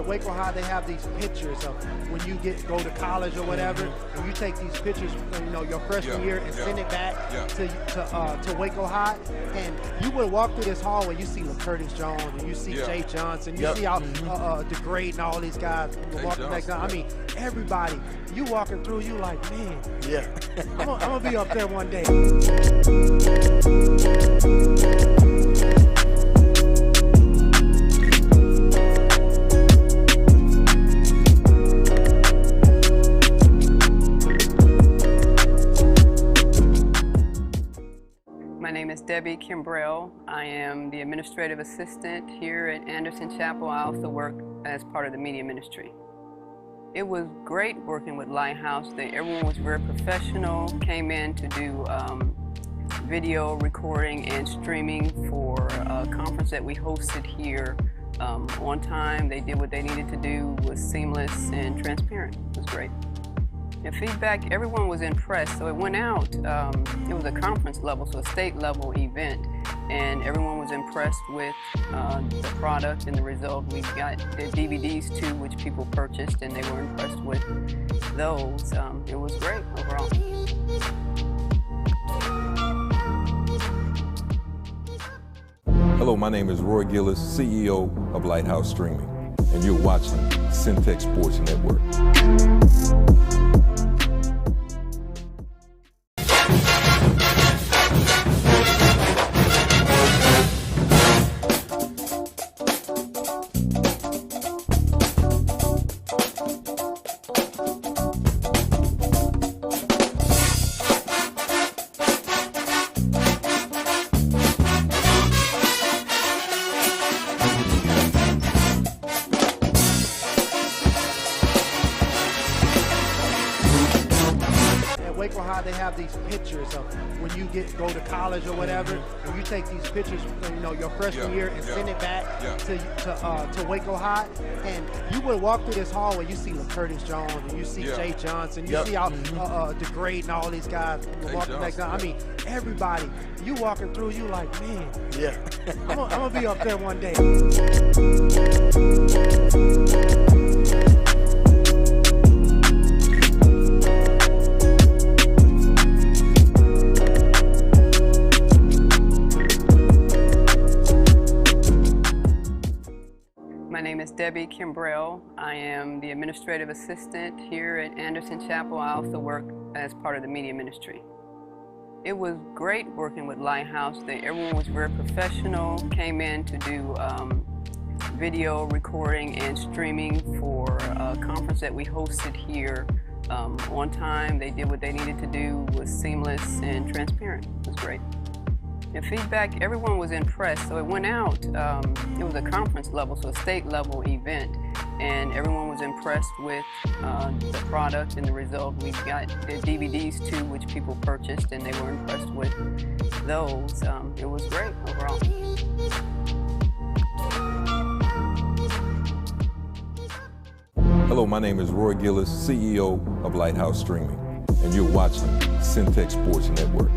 Waco High, they have these pictures of when you go to college or whatever, and you take these pictures, you know, your freshman year and send it back to Waco High, and you would walk through this hallway, you see Curtis Jones, and you see Jay Johnson, you see how DeGrade and all these guys walking back down. I mean, everybody, you walking through, you like, man, I'm gonna be up there one day. My name is Debbie Kimbrell. I am the administrative assistant here at Anderson Chapel. I also work as part of the media ministry. It was great working with Lighthouse. Everyone was very professional, came in to do video recording and streaming for a conference that we hosted here on time. They did what they needed to do, was seamless and transparent. It was great. And feedback, everyone was impressed. So it went out, it was a conference level, so a state level event, and everyone was impressed with the product and the result. We got the DVDs too, which people purchased, and they were impressed with those. It was great overall. Hello, my name is Roy Gillis, CEO of Lighthouse Streaming, and you're watching Centex Sports Network. Waco High, they have these pictures of when you go to college or whatever, and you take these pictures, you know, your freshman year and send it back to Waco High, and you would walk through this hallway, you see Curtis Jones, and you see Jay Johnson, you see how DeGrade and all these guys walking back down. I mean, everybody, you walking through, you like, man, I'm gonna be up there one day. My name is Debbie Kimbrell. I am the administrative assistant here at Anderson Chapel. I also work as part of the media ministry. It was great working with Lighthouse. Everyone was very professional, came in to do video recording and streaming for a conference that we hosted here on time. They did what they needed to do, was seamless and transparent. It was great. And feedback, everyone was impressed. So it went out, it was a conference level, so a state level event, and everyone was impressed with the product and the result. We got the DVDs too, which people purchased, and they were impressed with those. It was great overall. Hello, my name is Roy Gillis, CEO of Lighthouse Streaming, and you're watching Centex Sports Network.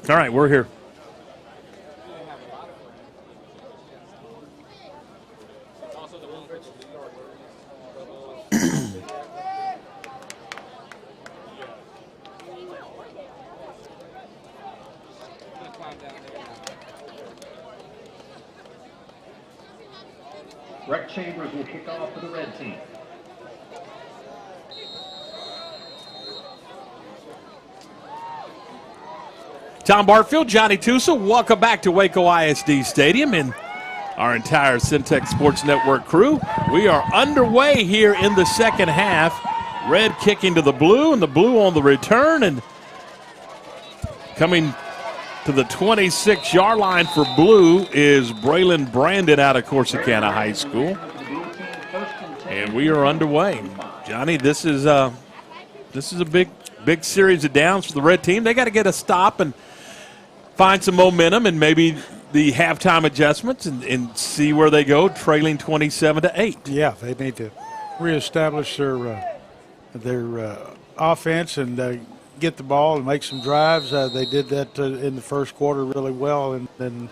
All right, we're here. Rec Chambers will kick off for the red team. Tom Barfield, Johnny Tusa, welcome back to Waco ISD Stadium. And our entire Centex Sports Network crew. We are underway here in the second half. Red kicking to the blue, and the blue on the return, and coming to the 26-yard line for blue is Braylon Brandon out of Corsicana High School. And we are underway. Johnny, this is a big series of downs for the red team. They got to get a stop and find some momentum and maybe the halftime adjustments and see where they go, trailing 27-8. Yeah, they need to reestablish their offense and get the ball and make some drives. They did that in the first quarter really well, and then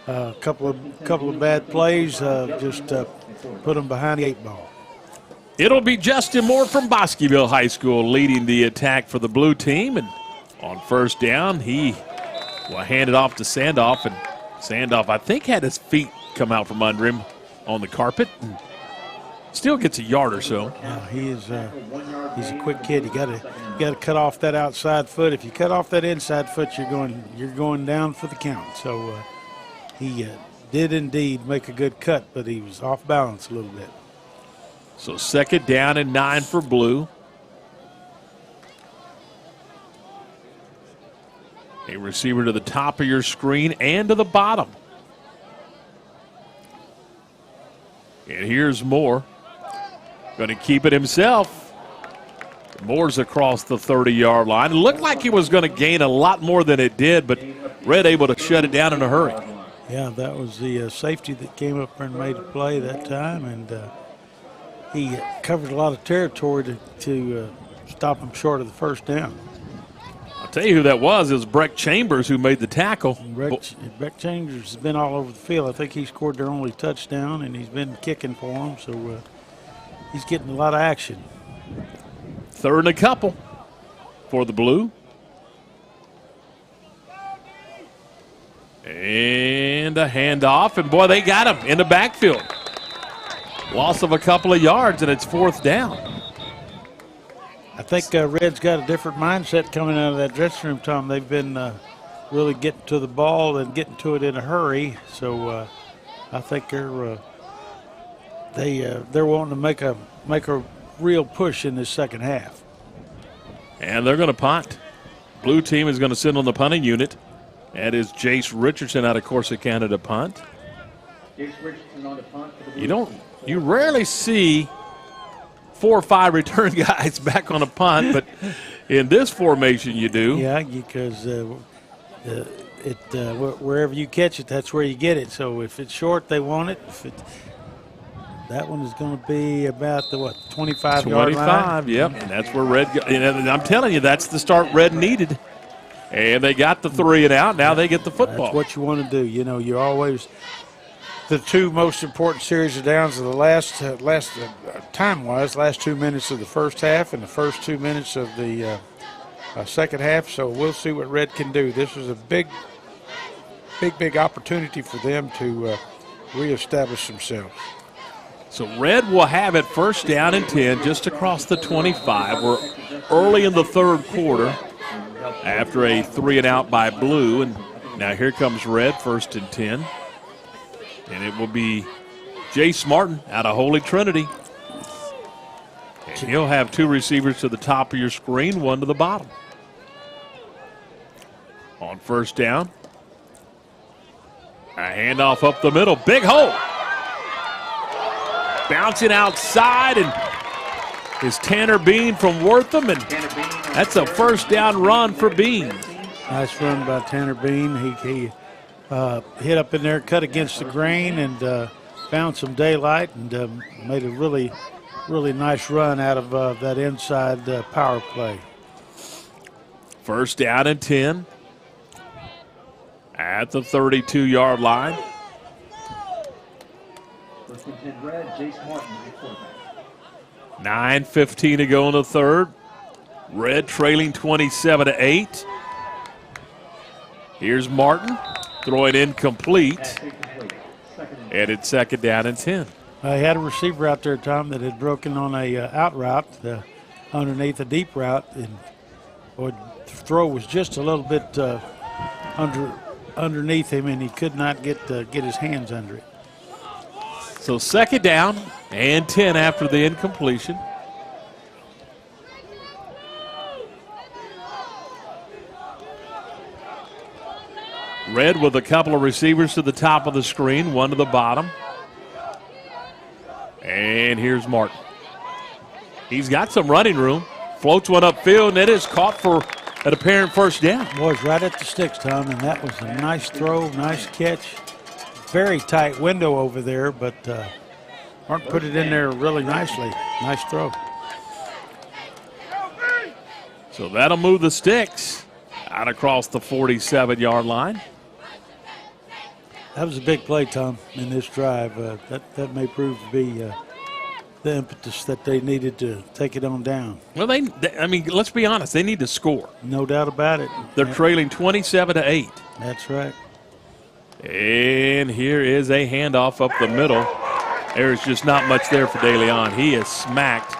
a couple of bad plays just put them behind the 8 ball. It'll be Justin Moore from Bosqueville High School leading the attack for the blue team, and on first down he will hand it off to Sandoff, and Sandoff, I think, had his feet come out from under him on the carpet. And still gets a yard or so. Yeah, he's a quick kid. You got to cut off that outside foot. If you cut off that inside foot, you're going down for the count. So he did indeed make a good cut, but he was off balance a little bit. So second down and 9 for blue. A receiver to the top of your screen and to the bottom. And here's Moore. Going to keep it himself. Moore's across the 30-yard line. It looked like he was going to gain a lot more than it did, but Red able to shut it down in a hurry. Yeah, that was the safety that came up and made a play that time, and he covered a lot of territory to stop him short of the first down. I'll tell you who that was. It was Breck Chambers who made the tackle. Breck Chambers has been all over the field. I think he scored their only touchdown, and he's been kicking for them, so he's getting a lot of action. Third and a couple for the blue. And a handoff, and boy, they got him in the backfield. Loss of a couple of yards, and it's fourth down. I think Red's got a different mindset coming out of that dressing room, Tom. They've been really getting to the ball and getting to it in a hurry. So I think they're wanting to make a real push in this second half. And they're going to punt. Blue team is going to sit on the punting unit. That is Jace Richardson out of Corsicana to punt. Jace Richardson on the punt for the blue. You rarely see 4 or 5 return guys back on a punt, but in this formation you do. Yeah, because wherever you catch it, that's where you get it. So if it's short, they want it. That one is going to be about the 25-yard line. Yep, and that's where Red. And I'm telling you, that's the start Red needed. And they got the 3 and out. Now they get the football. That's what you want to do. You know, you're always the 2 most important series of downs of the last time-wise, last 2 minutes of the first half and the first 2 minutes of the second half. So we'll see what Red can do. This is a big opportunity for them to reestablish themselves. So Red will have it first down and 10 just across the 25. We're early in the third quarter after a 3 and out by Blue. And now here comes Red, first and 10. And it will be Jace Martin out of Holy Trinity. And he'll have 2 receivers to the top of your screen, 1 to the bottom. On first down, a handoff up the middle, big hole. Bouncing outside, and is Tanner Bean from Wortham, and that's a first down run for Bean. Nice run by Tanner Bean. He hit up in there, cut against the grain, and found some daylight, and made a really, really nice run out of that inside power play. First down and 10 at the 32-yard line. Red, Jace Martin, 9:15 to go in the third. Red trailing 27-8. Here's Martin throwing incomplete. And it's second down and 10. He had a receiver out there, Tom, that had broken on a out route underneath a deep route, and the throw was just a little bit underneath him, and he could not get his hands under it. So 2nd down and 10 after the incompletion. Red with a couple of receivers to the top of the screen, one to the bottom. And here's Martin. He's got some running room. Floats one upfield, and it is caught for an apparent first down. Was right at the sticks, Tom, and that was a nice throw, nice catch. Very tight window over there, but Martin put it in there really nicely. Nice throw. So that'll move the sticks out across the 47-yard line. That was a big play, Tom, in this drive. That may prove to be the impetus that they needed to take it on down. Well, I mean, let's be honest. They need to score. No doubt about it. They're trailing 27-8. That's right. And here is a handoff up the middle. There's just not much there for DeLeon. He is smacked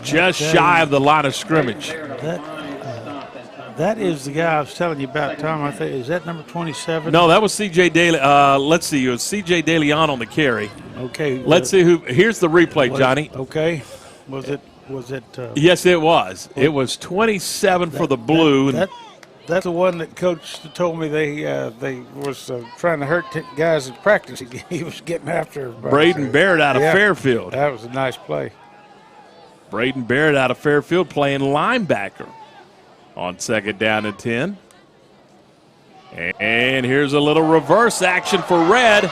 just shy of the line of scrimmage. That is the guy I was telling you about, Tom. I think, is that number 27? No, that was C.J. DeLeon. Let's see. It was C.J. DeLeon on the carry. Okay. Let's see who. Here's the replay, Johnny. Okay. Was it? Yes, it was. It was 27 for the blue. That's the one that Coach told me they was trying to hurt guys in practice. He was getting after Braden Barrett out of Fairfield. That was a nice play. Braden Barrett out of Fairfield playing linebacker on 2nd down and 10. And here's a little reverse action for Red.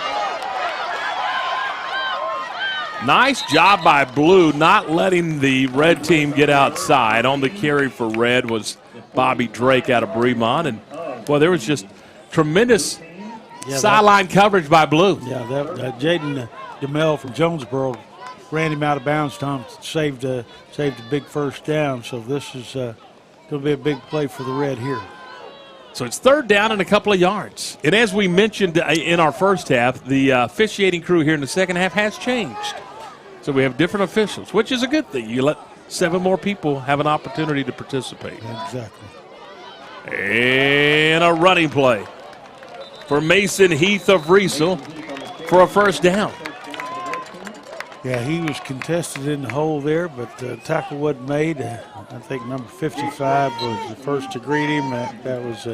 Nice job by Blue not letting the Red team get outside. On the carry for Red was Bobby Drake out of Bremont. And, boy, there was just tremendous sideline coverage by Blue. Yeah, Jaden DeMel from Jonesboro ran him out of bounds, Tom, saved a big first down. So this is going to be a big play for the Red here. So it's 3rd down and a couple of yards. And as we mentioned in our first half, the officiating crew here in the second half has changed. So we have different officials, which is a good thing. You let 7 more people have an opportunity to participate. Exactly. And a running play for Mason Heath of Riesel for a first down. Yeah, he was contested in the hole there, but the tackle wasn't made. I think number 55 was the first to greet him. That was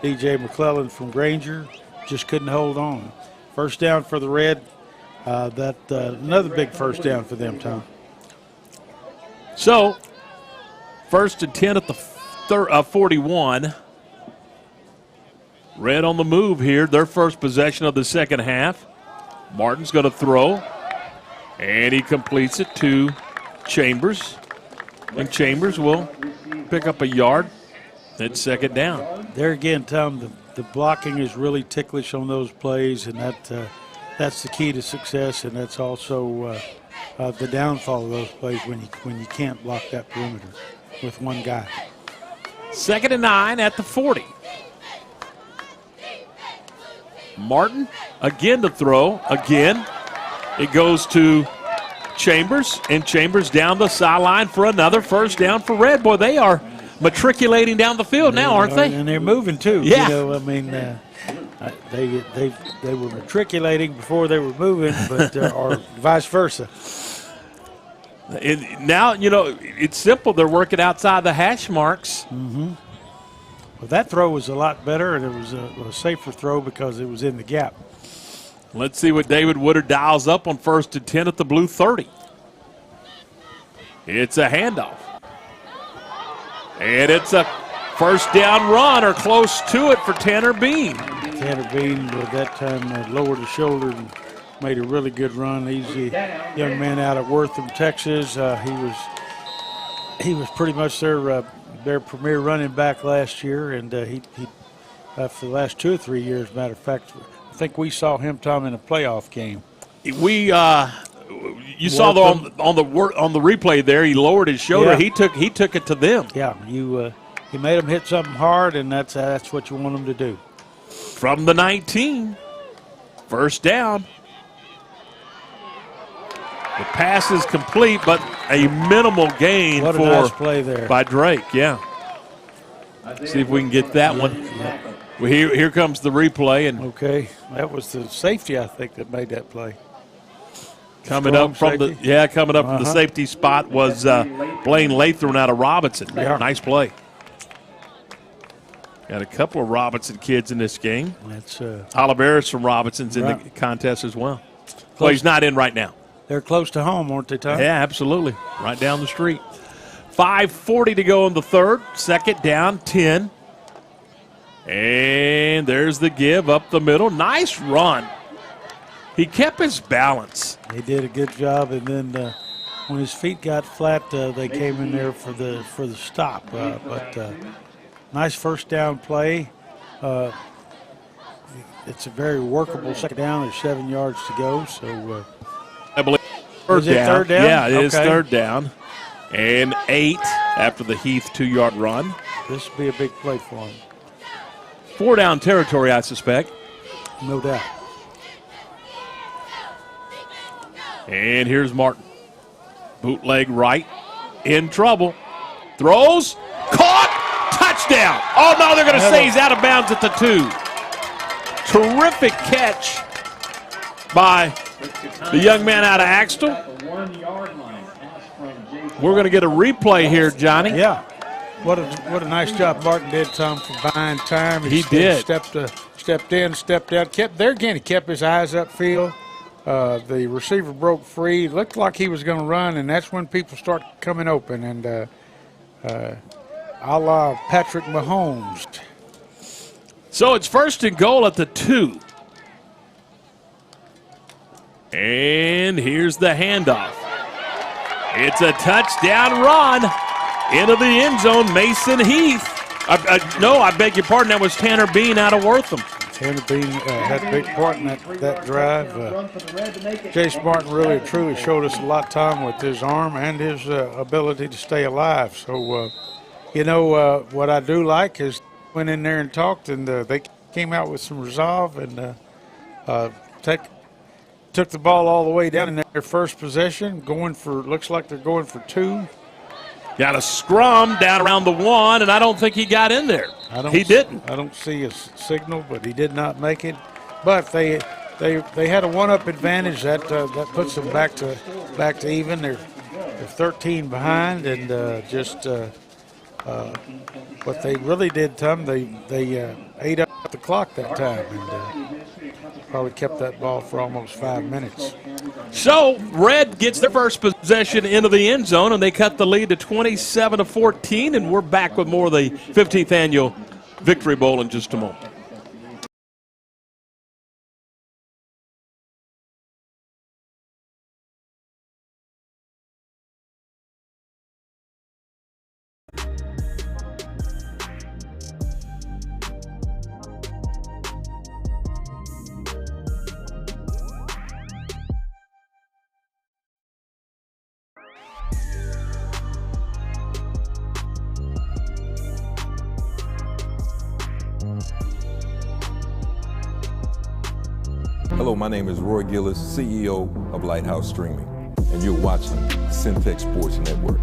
D.J. McClellan from Granger. Just couldn't hold on. First down for the Red. Another big first down for them, Tom. So, 1st and 10 at the 41. Red on the move here. Their first possession of the second half. Martin's going to throw. And he completes it to Chambers. And Chambers will pick up a yard at 2nd down. There again, Tom, the blocking is really ticklish on those plays, and that's the key to success, and that's also the downfall of those plays when you can't block that perimeter with one guy. 2nd and 9 at the 40. Martin again to throw. Again. It goes to Chambers, and Chambers down the sideline for another first down for Red. Boy, they are matriculating down the field now, aren't they? And they're moving too. Yeah. You know, I mean, they were matriculating before they were moving, but or vice versa. Now, you know, it's simple. They're working outside the hash marks. Mm-hmm. Well, that throw was a lot better, and it was a safer throw because it was in the gap. Let's see what David Woodard dials up on 1st and 10 at the blue 30. It's a handoff. And it's a first down run or close to it for Tanner Bean. Tanner Bean at that time lowered his shoulder and made a really good run. He's a young man out of Wortham, Texas. He was pretty much their premier running back last year, and he for the last 2 or 3 years, matter of fact, I think we saw him, Tom, in a playoff game. You saw on the replay there. He lowered his shoulder. Yeah. He took it to them. Yeah, you made them hit something hard, and that's what you want them to do. From the 19, first down. The pass is complete, but a minimal gain nice play there by Drake. Yeah. See if we can get that one. Well, here comes the replay, and Okay, that was the safety, I think, that made that play. coming Strong up from safety. from the safety spot was Blaine Lathron out of Robinson. Yeah. Nice play. Got a couple of Robinson kids in this game. That's Oliveris from Robinson's in Right. the contest as well. Well, he's not in right now. they're close to home, aren't they, Tom? Yeah, absolutely. Right down the street. 5:40 to go in the third. Second down, 10. And there's the give up the middle. Nice run. He kept his balance. He did a good job, and then when his feet got flat, they came in there for the stop. But nice first down play. It's a very workable second down. There's 7 yards to go. So I believe Is it third down? Yeah, it is Okay. third down. And 8 after the Heath 2-yard run. this will be a big play for him, 4 down territory, I suspect. no doubt. And here's Martin. Bootleg right. In trouble. Throws. Caught. Touchdown. Oh, no, they're going to say he's out of bounds at the 2. Terrific catch by the young man out of Axtell. We're going to get a replay here, Johnny. Yeah. What a nice job Martin did, Tom, for buying time. He did. Stepped in, stepped out. He kept his eyes upfield. The receiver broke free. Looked like he was going to run, and that's when people start coming open. And a la Patrick Mahomes. So it's first and goal at the 2. And here's the handoff. It's a touchdown run into the end zone. Mason Heath. No, I beg your pardon. That was Tanner Bean out of Wortham. Tanner Bean had a big part in that drive. Jace Martin really truly showed us a lot, Tom, with his arm and his ability to stay alive. So, what I do like is went in there and talked, and they came out with some resolve and took the ball all the way down in their first possession, looks like they're going for 2. Got a scrum down around the 1, and I don't think he got in there. He didn't. I don't see a signal, but he did not make it. But they had a 1-up advantage that puts them back to even. They're 13 behind, and what they really did, Tom, they ate up the clock that time, and probably kept that ball for almost 5 minutes. So Red gets their first possession into the end zone, and they cut the lead to 27-14, and we're back with more of the 15th annual Victory Bowl in just a moment. Hello, my name is Roy Gillis, CEO of Lighthouse Streaming, and you're watching Centex Sports Network.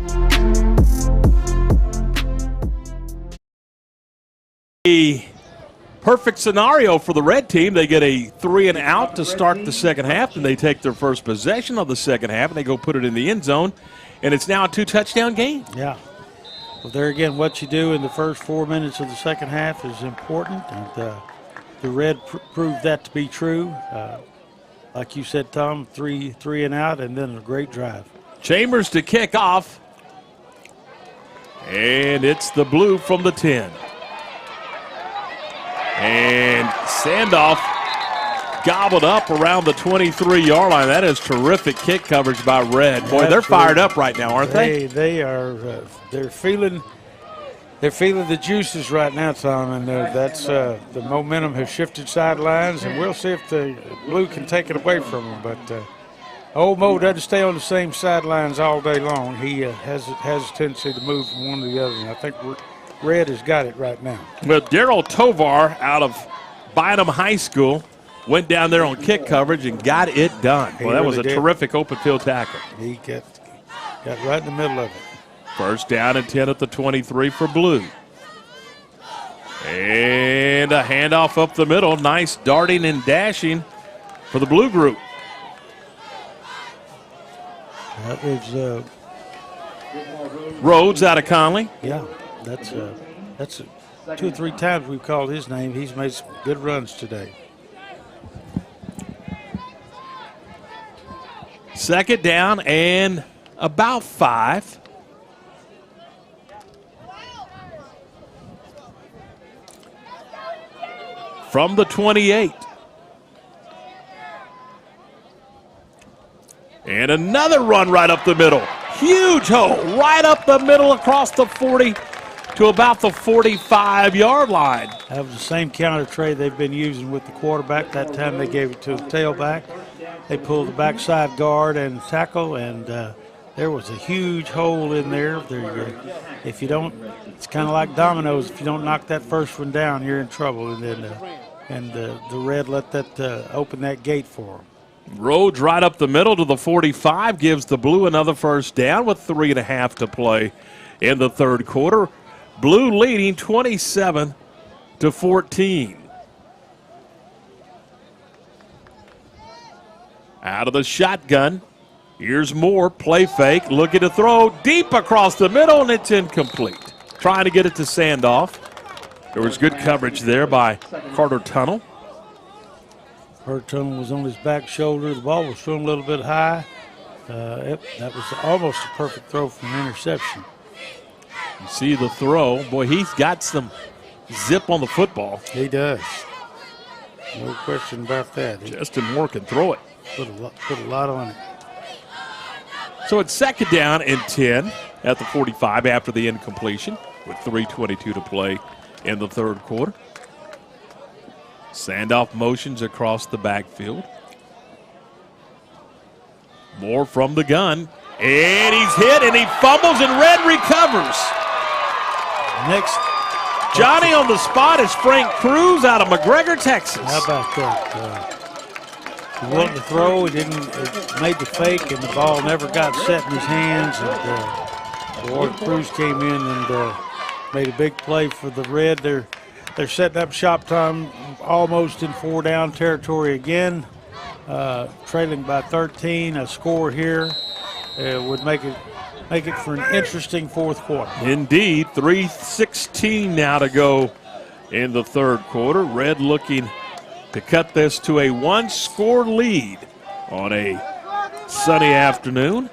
A perfect scenario for the red team. They get a 3 and out to start the second half, and they take their first possession of the second half, and they go put it in the end zone, and it's now a 2-touchdown game. Yeah. Well, there again, what you do in the first 4 minutes of the second half is important, and the Red proved that to be true. Like you said, Tom, three and out, and then a great drive. Chambers to kick off, and it's the blue from the 10. And Sandoff gobbled up around the 23-yard line. That is terrific kick coverage by Red. Boy, Absolutely. They're fired up right now, aren't they? They are. They're feeling the juices right now, Tom, and that's the momentum has shifted sidelines, and we'll see if the blue can take it away from them. But old Mo doesn't stay on the same sidelines all day long. He has a tendency to move from one to the other, and I think Red has got it right now. Well, Daryl Tovar out of Bynum High School went down there on kick coverage and got it done. Well, that was a terrific open field tackle. He got right in the middle of it. First down and 10 at the 23 for Blue. And a handoff up the middle. Nice darting and dashing for the blue group. That was Rhodes out of Conley. yeah. That's 2 or 3 times we've called his name. He's made some good runs today. Second down and about 5. From the 28. And another run right up the middle. Huge hole right up the middle across the 40 to about the 45-yard line. That was the same counter trade they've been using with the quarterback. That time they gave it to the tailback. They pulled the backside guard and tackle, and there was a huge hole in there. If you don't, it's kind of like dominoes. If you don't knock that first one down, you're in trouble. And the red let that open that gate for them. Rhodes right up the middle to the 45, gives the blue another first down with 3.5 to play in the third quarter. Blue leading 27-14. Out of the shotgun. Here's Moore, play fake, looking to throw deep across the middle, and it's incomplete. Trying to get it to Sandoff. There was good coverage there by Carter Tunnel. Carter Tunnel was on his back shoulder. The ball was thrown a little bit high. That was almost a perfect throw for an interception. You see the throw. Boy, he's got some zip on the football. He does. No question about that. Justin Moore can throw it. Put a lot on it. So it's second down and 10 at the 45 after the incompletion with 3:22 to play in the third quarter. Sandoff motions across the backfield. Moore from the gun. And he's hit and he fumbles and Red recovers. Next. Johnny on the spot is Frank Cruz out of McGregor, Texas. How about that? He wanted to throw, he made the fake, and the ball never got set in his hands. And Ward Cruz came in and made a big play for the Red. They're setting up shop time almost in 4-down territory again, trailing by 13. A score here would make it for an interesting fourth quarter. Indeed, 3:16 now to go in the third quarter. Red looking to cut this to a 1-score lead on a sunny afternoon.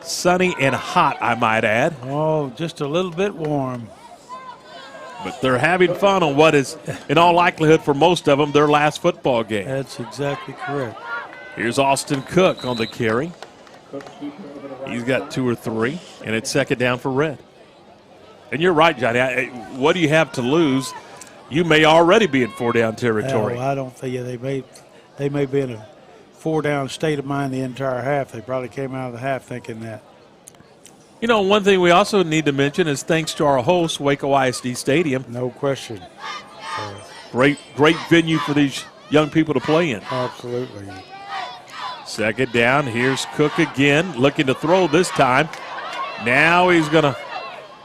Sunny and hot, I might add. Oh, just a little bit warm. But they're having fun on what is, in all likelihood for most of them, their last football game. That's exactly correct. Here's Austin Cook on the carry. He's got 2 or 3, and it's second down for Red. And you're right, Johnny. What do you have to lose? You may already be in 4-down territory. I don't think they may be in a 4-down state of mind the entire half. They probably came out of the half thinking that. You know, one thing we also need to mention is thanks to our host, Waco ISD Stadium. No question. Great venue for these young people to play in. Absolutely. Second down. Here's Cook again, looking to throw this time. Now he's going to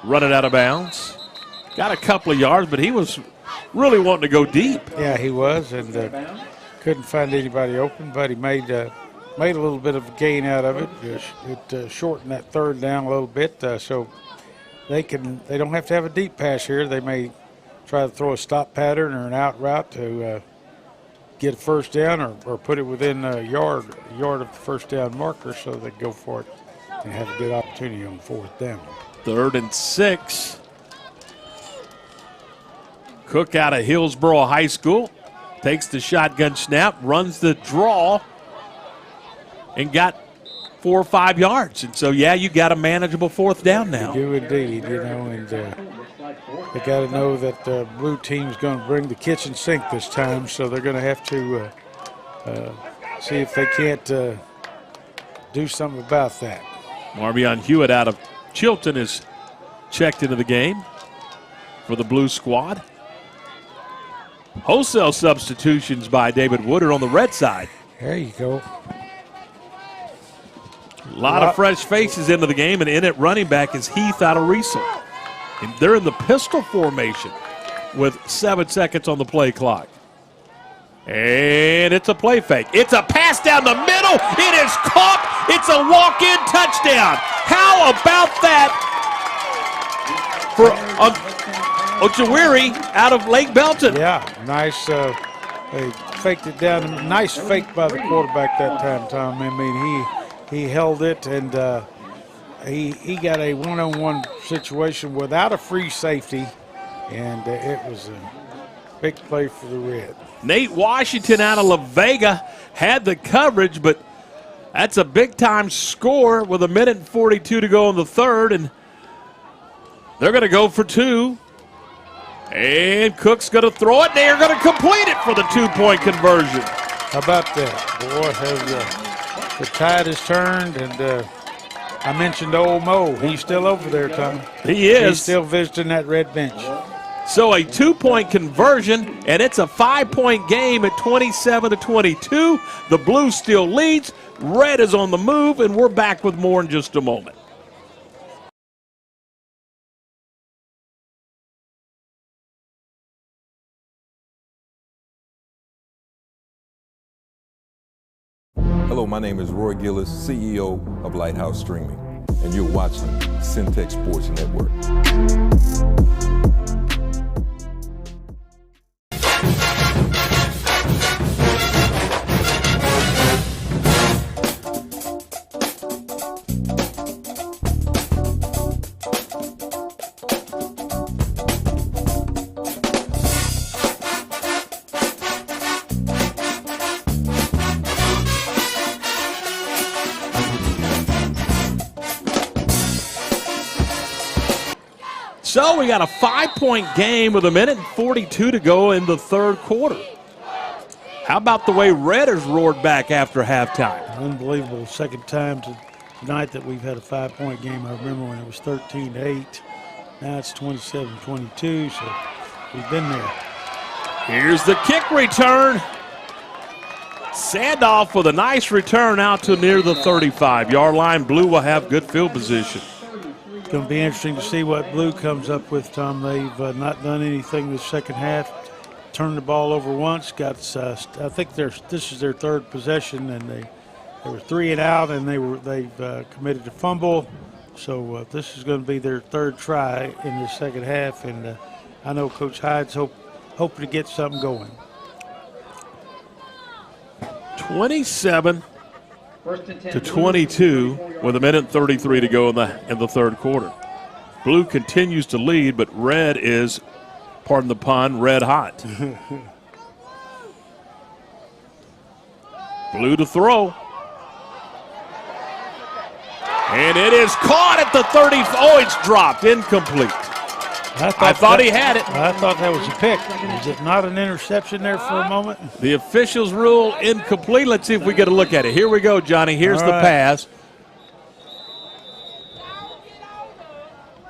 run it out of bounds. Got a couple of yards, but he was really wanting to go deep. Yeah, he was, and couldn't find anybody open, but he made a little bit of a gain out of it. It shortened that third down a little bit, so they don't have to have a deep pass here. They may try to throw a stop pattern or an out route to get a first down or put it within a yard of the first down marker so they go for it and have a good opportunity on fourth down. 3rd and 6. Cook out of Hillsboro High School takes the shotgun snap, runs the draw, and got 4 or 5 yards. And so, yeah, you got a manageable fourth down now. You do indeed, and they got to know that the blue team's going to bring the kitchen sink this time, so they're going to have to see if they can't do something about that. Marvion Hewitt out of Chilton is checked into the game for the blue squad. Wholesale substitutions by David Woodard on the red side. There you go. A lot of fresh faces into the game, and in at running back is Heath out of Riesel. And they're in the pistol formation with 7 seconds on the play clock. And it's a play fake. It's a pass down the middle. It is caught. It's a walk-in touchdown. How about that for Ochewiri out of Lake Belton? Yeah, nice. They faked it down. Nice fake by the quarterback that time, Tom. I mean, he held it, and he got a one-on-one situation without a free safety, and it was a big play for the Red. Nate Washington out of La Vega had the coverage, but that's a big-time score with 1:42 to go in the third, and they're going to go for 2. And Cook's going to throw it. They are going to complete it for the 2-point conversion. How about that? Boy, the tide has turned, and I mentioned old Mo. He's still over there, Tom. He is. He's still visiting that red bench. So a 2-point conversion, and it's a 5-point game at 27-22. The Blue still leads. Red is on the move, and we're back with more in just a moment. Hello, my name is Roy Gillis, CEO of Lighthouse Streaming, and you're watching Centex Sports Network. So we got a 5-point game with 1:42 to go in the third quarter. How about the way Red has roared back after halftime? Unbelievable. Second time tonight that we've had a 5-point game. I remember when it was 13-8. Now it's 27-22, so we've been there. Here's the kick return. Sandoff with a nice return out to near the 35-yard line. Blue will have good field position. It's going to be interesting to see what Blue comes up with, Tom. They've not done anything this second half. Turned the ball over once. I think this is their third possession, and they were 3 and out, and they've committed a fumble. So this is going to be their third try in the second half, and I know Coach Hyde's hoping to get something going. 27-22 with 1:33 to go in the third quarter. Blue continues to lead, but Red is, pardon the pun, red hot. Blue to throw. And it is caught at the 30. Oh, it's dropped. Incomplete. I thought he had it. I thought that was a pick. Is it not an interception there for a moment? The officials rule incomplete. Let's see if we get a look at it. Here we go, Johnny. Here's the pass.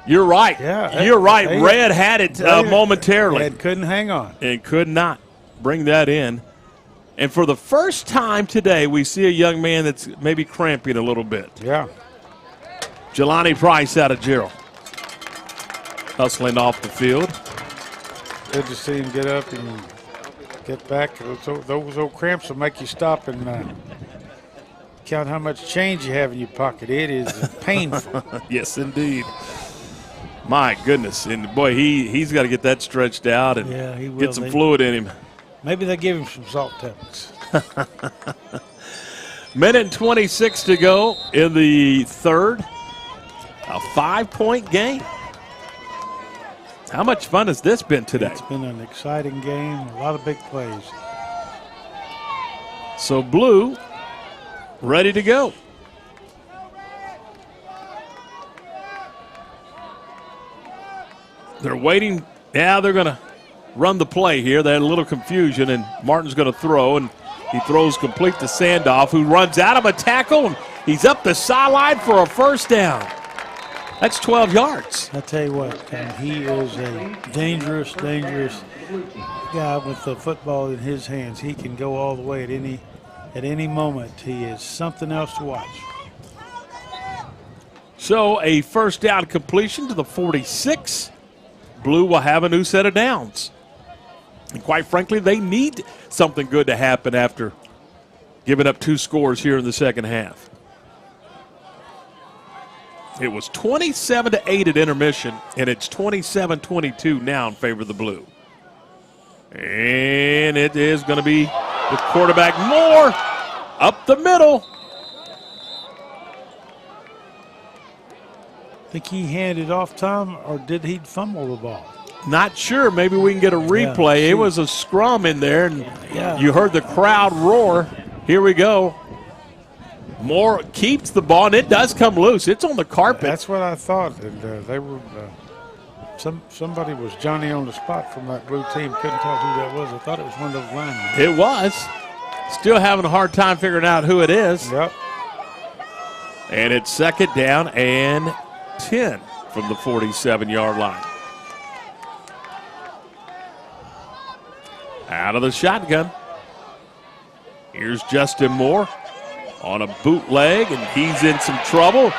You're right. Yeah, you're right. Red had it momentarily. Red couldn't hang on. And could not bring that in. And for the first time today, we see a young man that's maybe cramping a little bit. Yeah. Jelani Price out of Gerald. Hustling off the field. Good to see him get up and get back. Those old cramps will make you stop and count how much change you have in your pocket. It is painful. Yes, indeed. My goodness. And, boy, he's got to get that stretched out and he will. Get some fluid in him. Maybe they give him some salt tablets. 1:26 to go in the third. A 5-point game. How much fun has this been today? It's been an exciting game, a lot of big plays. So Blue ready to go. They're waiting. Yeah, they're going to run the play here. They had a little confusion, and Martin's going to throw, and he throws complete to Sandoff, who runs out of a tackle, and he's up the sideline for a first down. That's 12 yards. I tell you what, he is a dangerous guy with the football in his hands. He can go all the way at any moment. He is something else to watch. So a first down completion to the 46. Blue will have a new set of downs. And quite frankly, they need something good to happen after giving up 2 scores here in the second half. It was 27-8 at intermission, and it's 27-22 now in favor of the Blue. And it is going to be the quarterback Moore up the middle. Think he handed off, Tom, or did he fumble the ball? Not sure. Maybe we can get a replay. Yeah, it was a scrum in there, and yeah. You heard the crowd roar. Here we go. Moore keeps the ball, and it does come loose. It's on the carpet. That's what I thought. And they were somebody was Johnny on the spot from that Blue team. Couldn't tell who that was. I thought it was one of those linemen. It was. Still having a hard time figuring out who it is. Yep. And it's second down and 10 from the 47-yard line. Out of the shotgun. Here's Justin Moore on a bootleg, and he's in some trouble.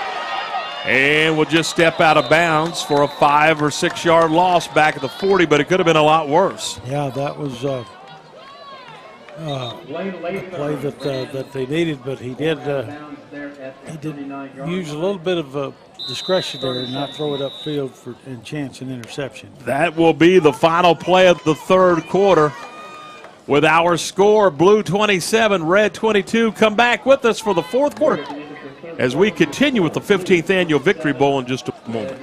And will just step out of bounds for a 5 or 6 yard loss back at the 40, but it could have been a lot worse. Yeah, that was a play that they needed, but he did use a little bit of discretion there and not throw it upfield for and chance an interception. That will be the final play of the third quarter. With our score, Blue 27, Red 22. Come back with us for the fourth quarter as we continue with the 15th Annual Victory Bowl in just a moment.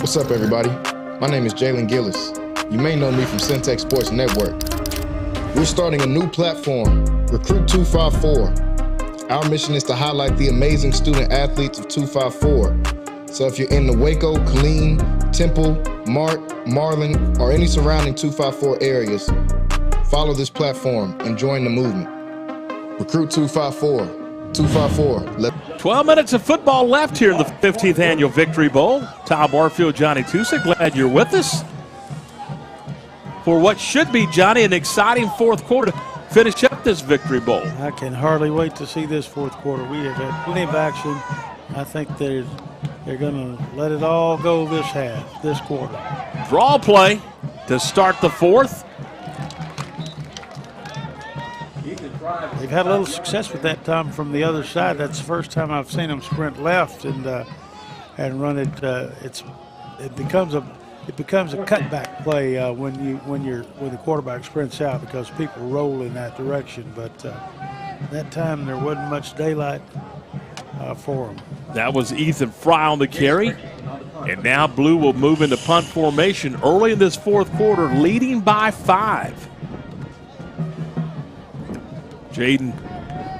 What's up, everybody? My name is Jalen Gillis. You may know me from Centex Sports Network. We're starting a new platform, Recruit 254. Our mission is to highlight the amazing student athletes of 254. So if you're in the Waco, Killeen, Temple, Mart, Marlin, or any surrounding 254 areas, follow this platform and join the movement. Recruit 254. 254. 12 minutes of football left here in the 15th Annual Victory Bowl. Tom Barfield, Johnny Tusick, glad you're with us for what should be, Johnny, an exciting fourth quarter to finish up this Victory Bowl. I can hardly wait to see this fourth quarter. We have had plenty of action. I think they're going to let it all go this quarter. Draw play to start the fourth. They've had a little success with that, Tom, from the other side. That's the first time I've seen them sprint left and run it. It becomes a cutback play when the quarterback sprints out because people roll in that direction. But that time there wasn't much daylight for them. That was Ethan Fry on the carry. And now Blue will move into punt formation early in this fourth quarter, leading by 5. Jaden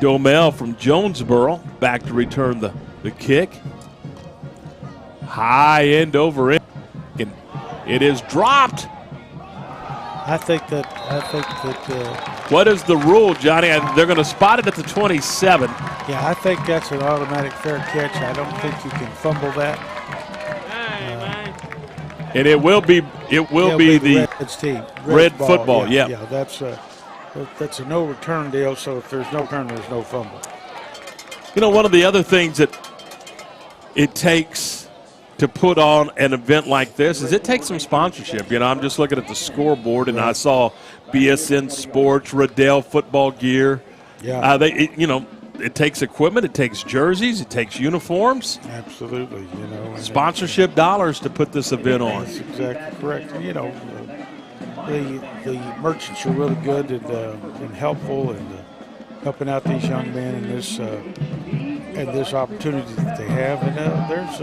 Domel from Jonesboro back to return the kick. High end over in. And it is dropped. I think that. What is the rule, Johnny? They're going to spot it at the 27. Yeah, I think that's an automatic fair catch. I don't think you can fumble that. And it will be the Red's team. Red football. Yeah, that's a no return deal. So if there's no return, there's no fumble. You know, one of the other things that it takes to put on an event like this is it takes some sponsorship. You know, I'm just looking at the scoreboard, and I saw BSN Sports, Riddell Football Gear. Yeah. It takes equipment, it takes jerseys, it takes uniforms. Absolutely, sponsorship dollars to put this event on. That's exactly correct. And, the merchants are really good and helpful and helping out these young men in this opportunity that they have. And there's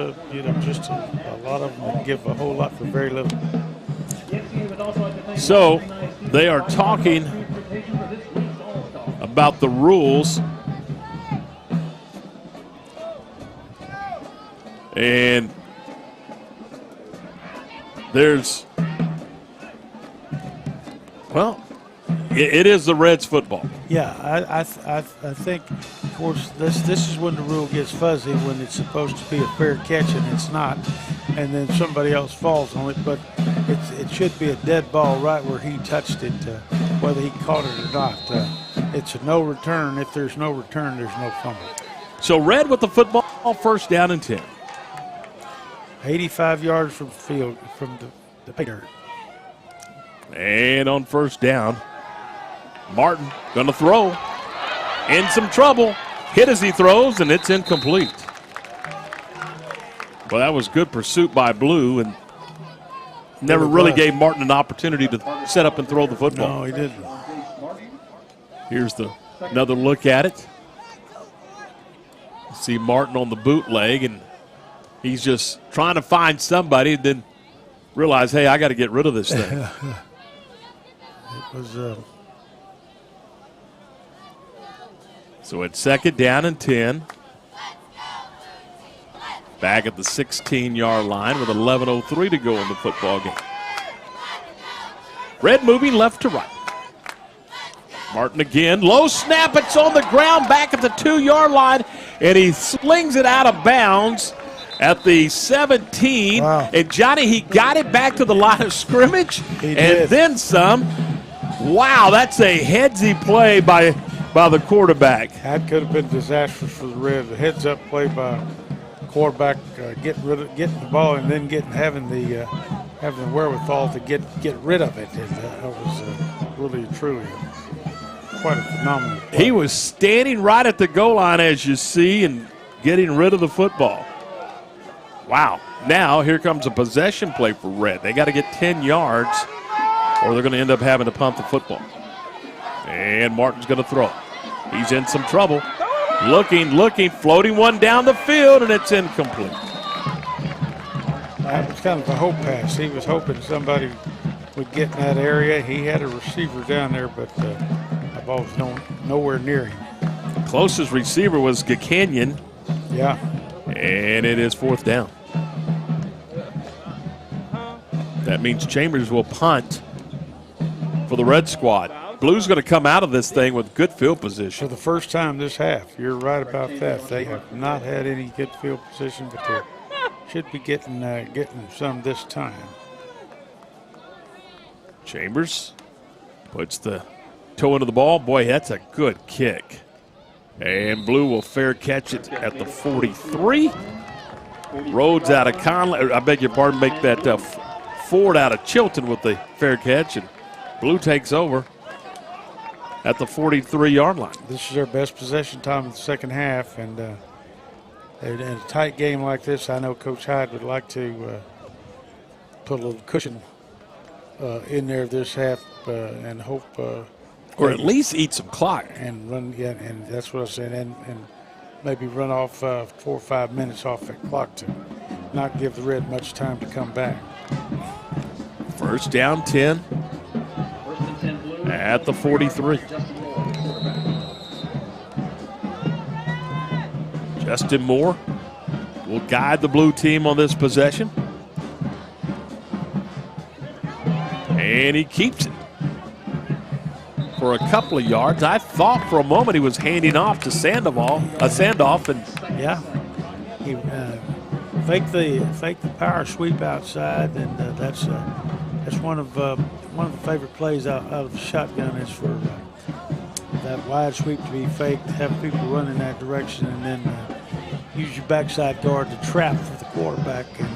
just a lot of them that give a whole lot for very little. So they are talking about the rules. And there's, well, it is the Reds football. Yeah, I think, of course, this is when the rule gets fuzzy, when it's supposed to be a fair catch and it's not, and then somebody else falls on it. But it should be a dead ball right where he touched it, whether he caught it or not. It's a no return. If there's no return, there's no fumble. So Red with the football, first down and 10. 85 yards from the field, from the pay dirt. And on first down, Martin going to throw. In some trouble. Hit as he throws, and it's incomplete. Well, that was good pursuit by Blue, and never really gave Martin an opportunity to set up and throw the football. No, he didn't. Here's another look at it. See Martin on the bootleg, and he's just trying to find somebody, and then realize, hey, I got to get rid of this thing. It was. So it's second down and 10. Back at the 16-yard line with 11:03 to go in the football game. Red moving left to right. Martin again, low snap, it's on the ground back at the 2-yard line, and he slings it out of bounds at the 17. Wow. And Johnny, he got it back to the line of scrimmage and then some. Wow, that's a headsy play by the quarterback. That could have been disastrous for the Reds. The heads-up play by quarterback, getting the ball and then having the wherewithal to get rid of it. And that was really truly quite a phenomenal play. He was standing right at the goal line, as you see, and getting rid of the football. Wow. Now here comes a possession play for Red. They got to get 10 yards or they're going to end up having to punt the football. And Martin's going to throw. He's in some trouble. Looking, floating one down the field, and it's incomplete. That was kind of a hope pass. He was hoping somebody would get in that area. He had a receiver down there, but the ball was nowhere near him. Closest receiver was Gacanyon. Yeah. And it is fourth down. That means Chambers will punt for the Red squad. Blue's going to come out of this thing with good field position. For the first time this half, you're right about that. They have not had any good field position, but they should be getting some this time. Chambers puts the toe into the ball. Boy, that's a good kick. And Blue will fair catch it at the 43. Rhodes out of Conley. I beg your pardon, make that Ford out of Chilton with the fair catch. And Blue takes over at the 43-yard line. This is their best possession time in the second half, and in a tight game like this, I know Coach Hyde would like to put a little cushion in there this half and hope or at least eat some clock. And run, yeah, and that's what I said, and maybe run off 4 or 5 minutes off that clock to not give the Red much time to come back. First down 10 at the 43. Justin Moore will guide the Blue team on this possession. And he keeps it for a couple of yards. I thought for a moment he was handing off to Sandoff, and yeah, he faked the power sweep outside, and that's one of the favorite plays out of the shotgun is for that wide sweep to be faked, have people run in that direction, and then use your backside guard to trap for the quarterback and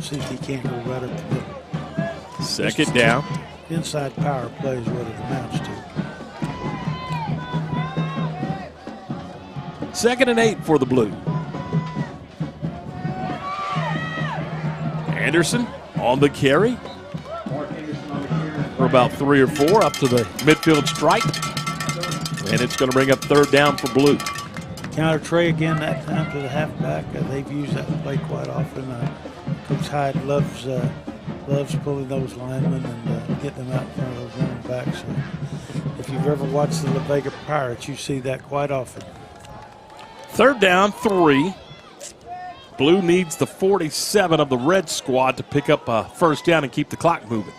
see if he can't go right up the middle. Second down. Inside power play is what it amounts to. Second and 8 for the Blue. Anderson on the carry for about 3 or 4 up to the midfield stripe. And it's going to bring up third down for Blue. Counter tray again that time to the halfback. They've used that play quite often. Coach Hyde loves pulling those linemen and getting them out in front of those running backs. So if you've ever watched the La Vega Pirates, you see that quite often. 3rd down, 3. Blue needs the 47 of the red squad to pick up a first down and keep the clock moving.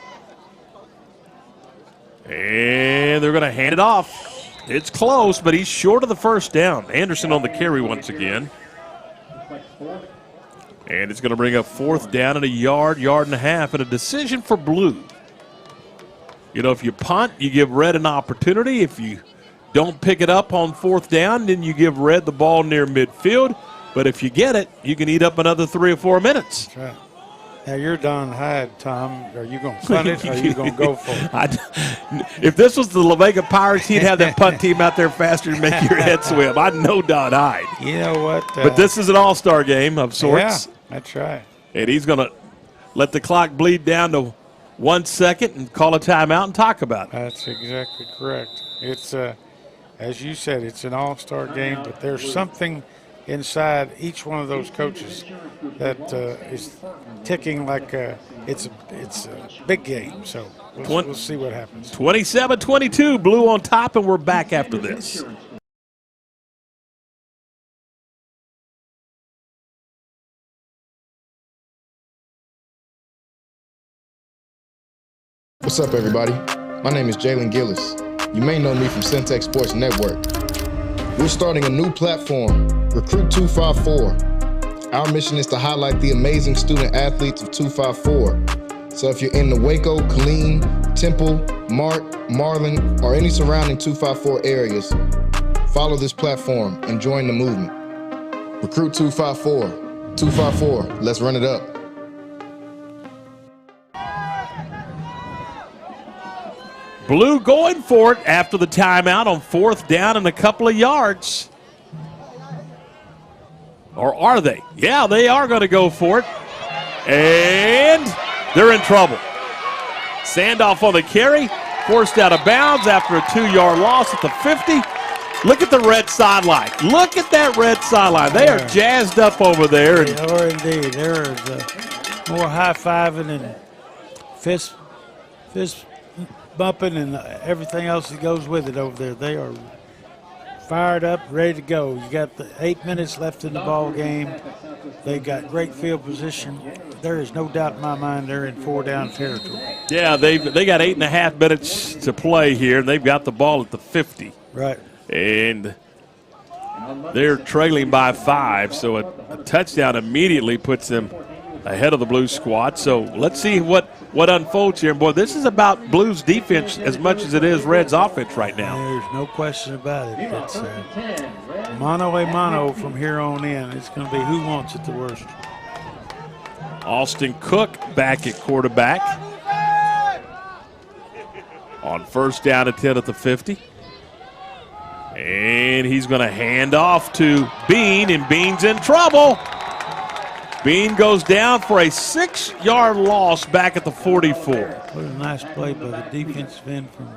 And they're going to hand it off. It's close, but he's short of the first down. Anderson on the carry once again. And it's going to bring up 4th down and a yard and a half, and a decision for Blue. You know, if you punt, you give red an opportunity. If you don't pick it up on 4th down, then you give red the ball near midfield. But if you get it, you can eat up another 3 or 4 minutes. That's right. Now, you're Don Hyde, Tom. Are you going to punt it or are you going to go for it? If this was the La Vega Pirates, he'd have that punt team out there faster to make your head swim. I know Don Hyde. You know what? But this is an all-star game of sorts. Yeah, that's right. And he's going to let the clock bleed down to 1 second and call a timeout and talk about it. That's exactly correct. It's, as you said, it's an all-star game, but there's something inside each one of those coaches that is ticking like it's a big game. So we'll see what happens. 27-22, Blue on top, and we're back after this. What's up, everybody? My name is Jalen Gillis. You may know me from Centex Sports Network. We're starting a new platform, Recruit 254. Our mission is to highlight the amazing student athletes of 254. So if you're in the Waco, Killeen, Temple, Mart, Marlin, or any surrounding 254 areas, follow this platform and join the movement. Recruit 254. 254, let's run it up. Blue going for it after the timeout on 4th down and a couple of yards. Or are they? Yeah, they are going to go for it. And they're in trouble. Sandoff on the carry, forced out of bounds after a 2-yard loss at the 50. Look at the red sideline. Look at that red sideline. They are jazzed up over there. They are indeed. There is more high-fiving and fist bumping and everything else that goes with it over there. They are fired up, ready to go. You got the 8 minutes left in the ball game. They got great field position. There is no doubt in my mind they're in 4-down territory. Yeah, they got 8.5 minutes to play here, and they've got the ball at the 50. Right. And they're trailing by 5, so a touchdown immediately puts them ahead of the Blue squad. So let's see what unfolds here. And boy, this is about Blues defense as much as it is Red's offense right now. There's no question about it. It's mano a mano from here on in. It's going to be who wants it the worst. Austin Cook back at quarterback on 1st down and 10 at the 50. And he's going to hand off to Bean, and Bean's in trouble. Bean goes down for a 6-yard loss back at the 44. What a nice play by the defensive end from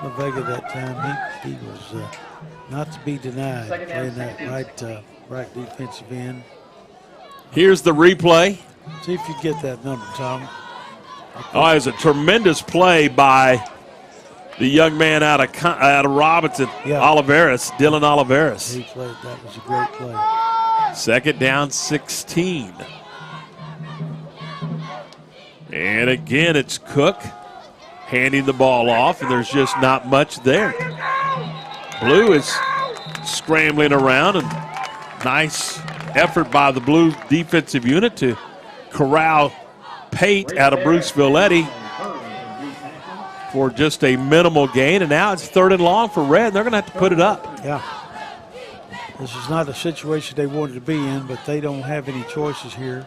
La Vega that time. He was not to be denied playing that right defensive end. Here's the replay. See if you get that number, Tom. Oh, it was a tremendous play by the young man out of Robinson, Oliveras, Dylan Oliveras. He played. That was a great play. 2nd down, 16. And again, it's Cook handing the ball off, and there's just not much there. Blue is scrambling around, and nice effort by the Blue defensive unit to corral Pate out of Bruce Villetti for just a minimal gain, and now it's 3rd and long for Red, and they're going to have to put it up. Yeah. This is not a situation they wanted to be in, but they don't have any choices here.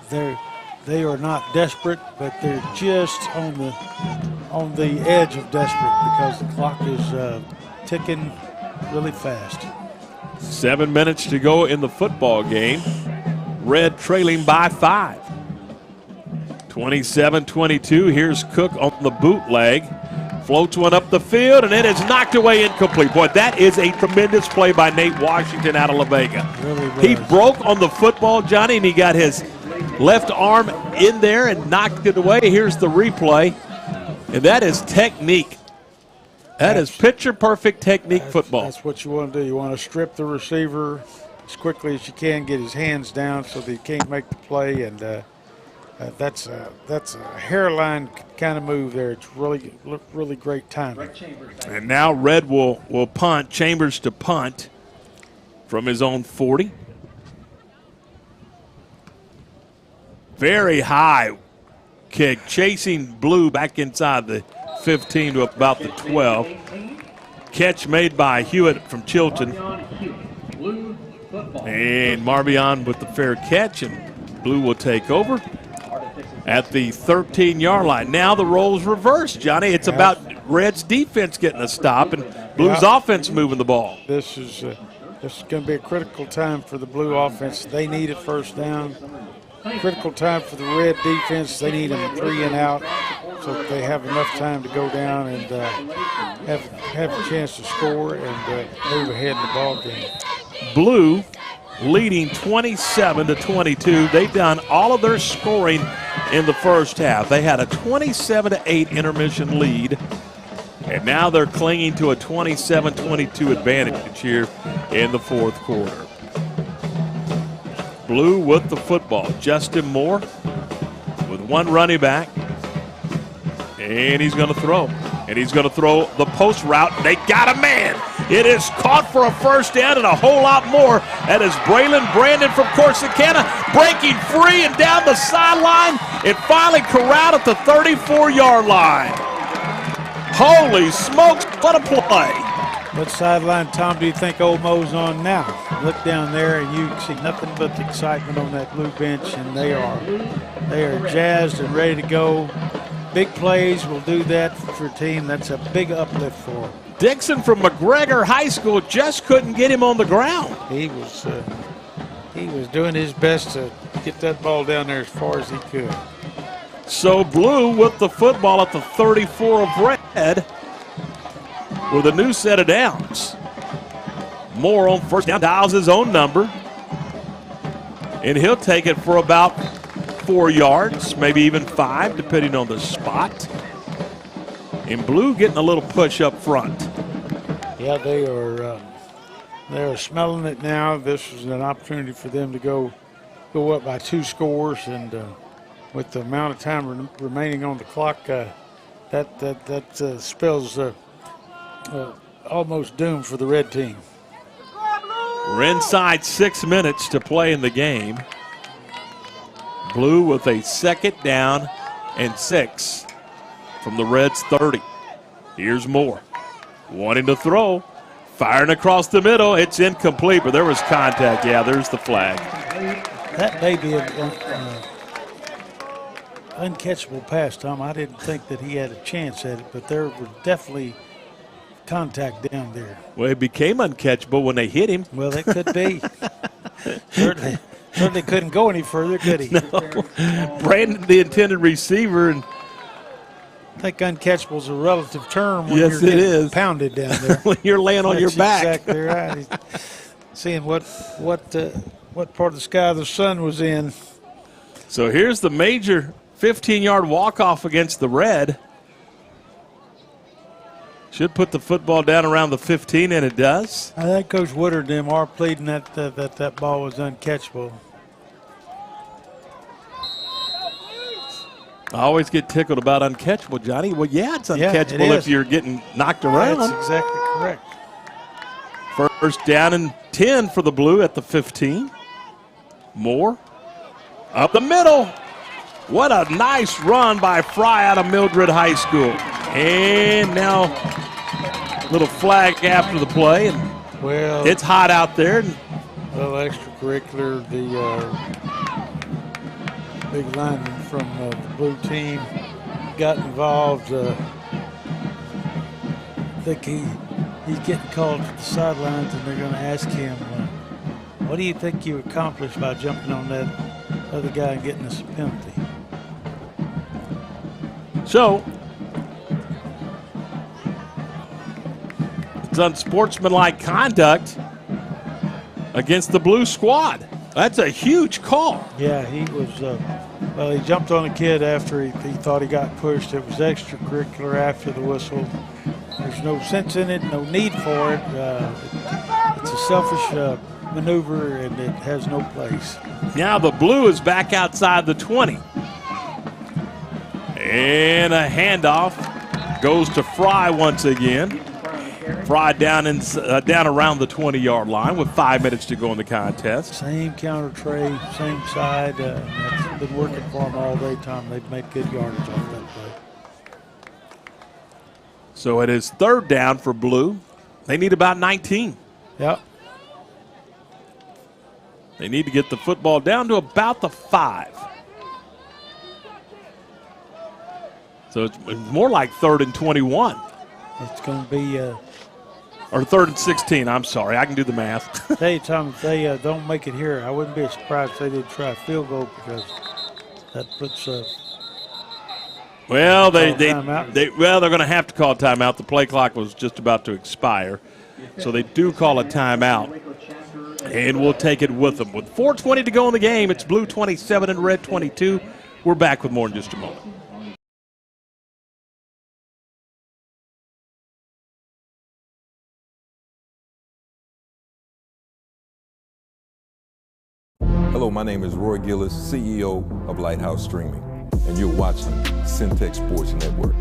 They are not desperate, but they're just on the edge of desperate because the clock is ticking really fast. 7 minutes to go in the football game. Red trailing by 5. 27-22. Here's Cook on the bootleg. Floats one up the field, and it is knocked away incomplete. Boy, that is a tremendous play by Nate Washington out of La Vega. Really he broke on the football, Johnny, and he got his left arm in there and knocked it away. Here's the replay, and that is technique. That is picture-perfect technique football. That's what you want to do. You want to strip the receiver as quickly as you can, get his hands down so that he can't make the play, and that's a hairline kind of move there. It's really great timing. And now Red will punt. Chambers to punt from his own 40. Very high kick, chasing Blue back inside the 15 to about the 12. Catch made by Hewitt from Chilton. And Marbion with the fair catch, and Blue will take over at the 13-yard line. Now the roles reverse, Johnny. It's about Red's defense getting a stop and Blue's offense moving the ball. This is going to be a critical time for the Blue offense. They need a first down. Critical time for the Red defense. They need a 3 and out so that they have enough time to go down and have a chance to score and move ahead in the ball game. Blue leading 27-22. They've done all of their scoring in the first half. They had a 27-8 intermission lead, and now they're clinging to a 27-22 advantage here in the fourth quarter. Blue with the football. Justin Moore with one running back, and he's going to throw. And he's going to throw the post route. They got a man. It is caught for a first down and a whole lot more. That is Braylon Brandon from Corsicana breaking free and down the sideline and finally corralled at the 34-yard line. Holy smokes, what a play. What sideline, Tom, do you think Old Mo's on now? Look down there, and you see nothing but the excitement on that blue bench, and they are jazzed and ready to go. Big plays will do that for a team. That's a big uplift for them. Dixon from McGregor High School just couldn't get him on the ground. He was doing his best to get that ball down there as far as he could. So Blue with the football at the 34 of Red with a new set of downs. Moore on first down dials his own number, and he'll take it for about 4 yards, maybe even 5, depending on the spot. And Blue getting a little push up front. Yeah, they are smelling it now. This is an opportunity for them to go up by 2 scores, and with the amount of time remaining on the clock, that spells almost doom for the Red team. We're inside 6 minutes to play in the game. Blue with a second down and 6 from the Reds' 30. Here's Moore. Wanting to throw. Firing across the middle. It's incomplete, but there was contact. Yeah, there's the flag. That may be an uncatchable pass, Tom. I didn't think that he had a chance at it, but there was definitely contact down there. Well, it became uncatchable when they hit him. Well, it could be. Certainly couldn't go any further, could he? No. Brandon, the intended receiver. And I think uncatchable is a relative term when yes, you're it is. Pounded down there. When you're laying on your back. Exactly right. Seeing what part of the sky the sun was in. So here's the major 15-yard walk-off against the Red. Should put the football down around the 15, and it does. I think Coach Woodard and them are pleading that ball was uncatchable. I always get tickled about uncatchable, Johnny. Well, yeah, it's uncatchable if you're getting knocked around. That's exactly correct. First down and 10 for the Blue at the 15. Moore up the middle. What a nice run by Fry out of Mildred High School. And now little flag after the play. And well, it's hot out there. Well, extracurricular, the big lineman from the Blue team got involved. I think he's getting called to the sidelines, and they're going to ask him, what do you think you accomplished by jumping on that other guy and getting us a penalty? So it's unsportsmanlike conduct against the Blue squad. That's a huge call. Yeah, he was, well, he jumped on a kid after he thought he got pushed. It was extracurricular after the whistle. There's no sense in it, no need for it. It's a selfish maneuver, and it has no place. Now the blue is back outside the 20. And a handoff goes to Fry once again. Fry down around the 20-yard line with 5 minutes to go in the contest. Same counter tray, same side. That's been working for them all day, Tom. They've made good yardage off that play. So it is third down for Blue. They need about 19. Yep. They need to get the football down to about the 5. So it's more like 3rd and 21. It's going to be... or 3rd and 16, I'm sorry. I can do the math. Tell you, Tom, if they don't make it here, I wouldn't be surprised if they did try a field goal, because that puts... well, they're going to have to call a timeout. The play clock was just about to expire. So they do call a timeout. And we'll take it with them. With 4:20 to go in the game, it's Blue 27 and Red 22. We're back with more in just a moment. Hello, my name is Roy Gillis, CEO of Lighthouse Streaming, and you're watching Centex Sports Network.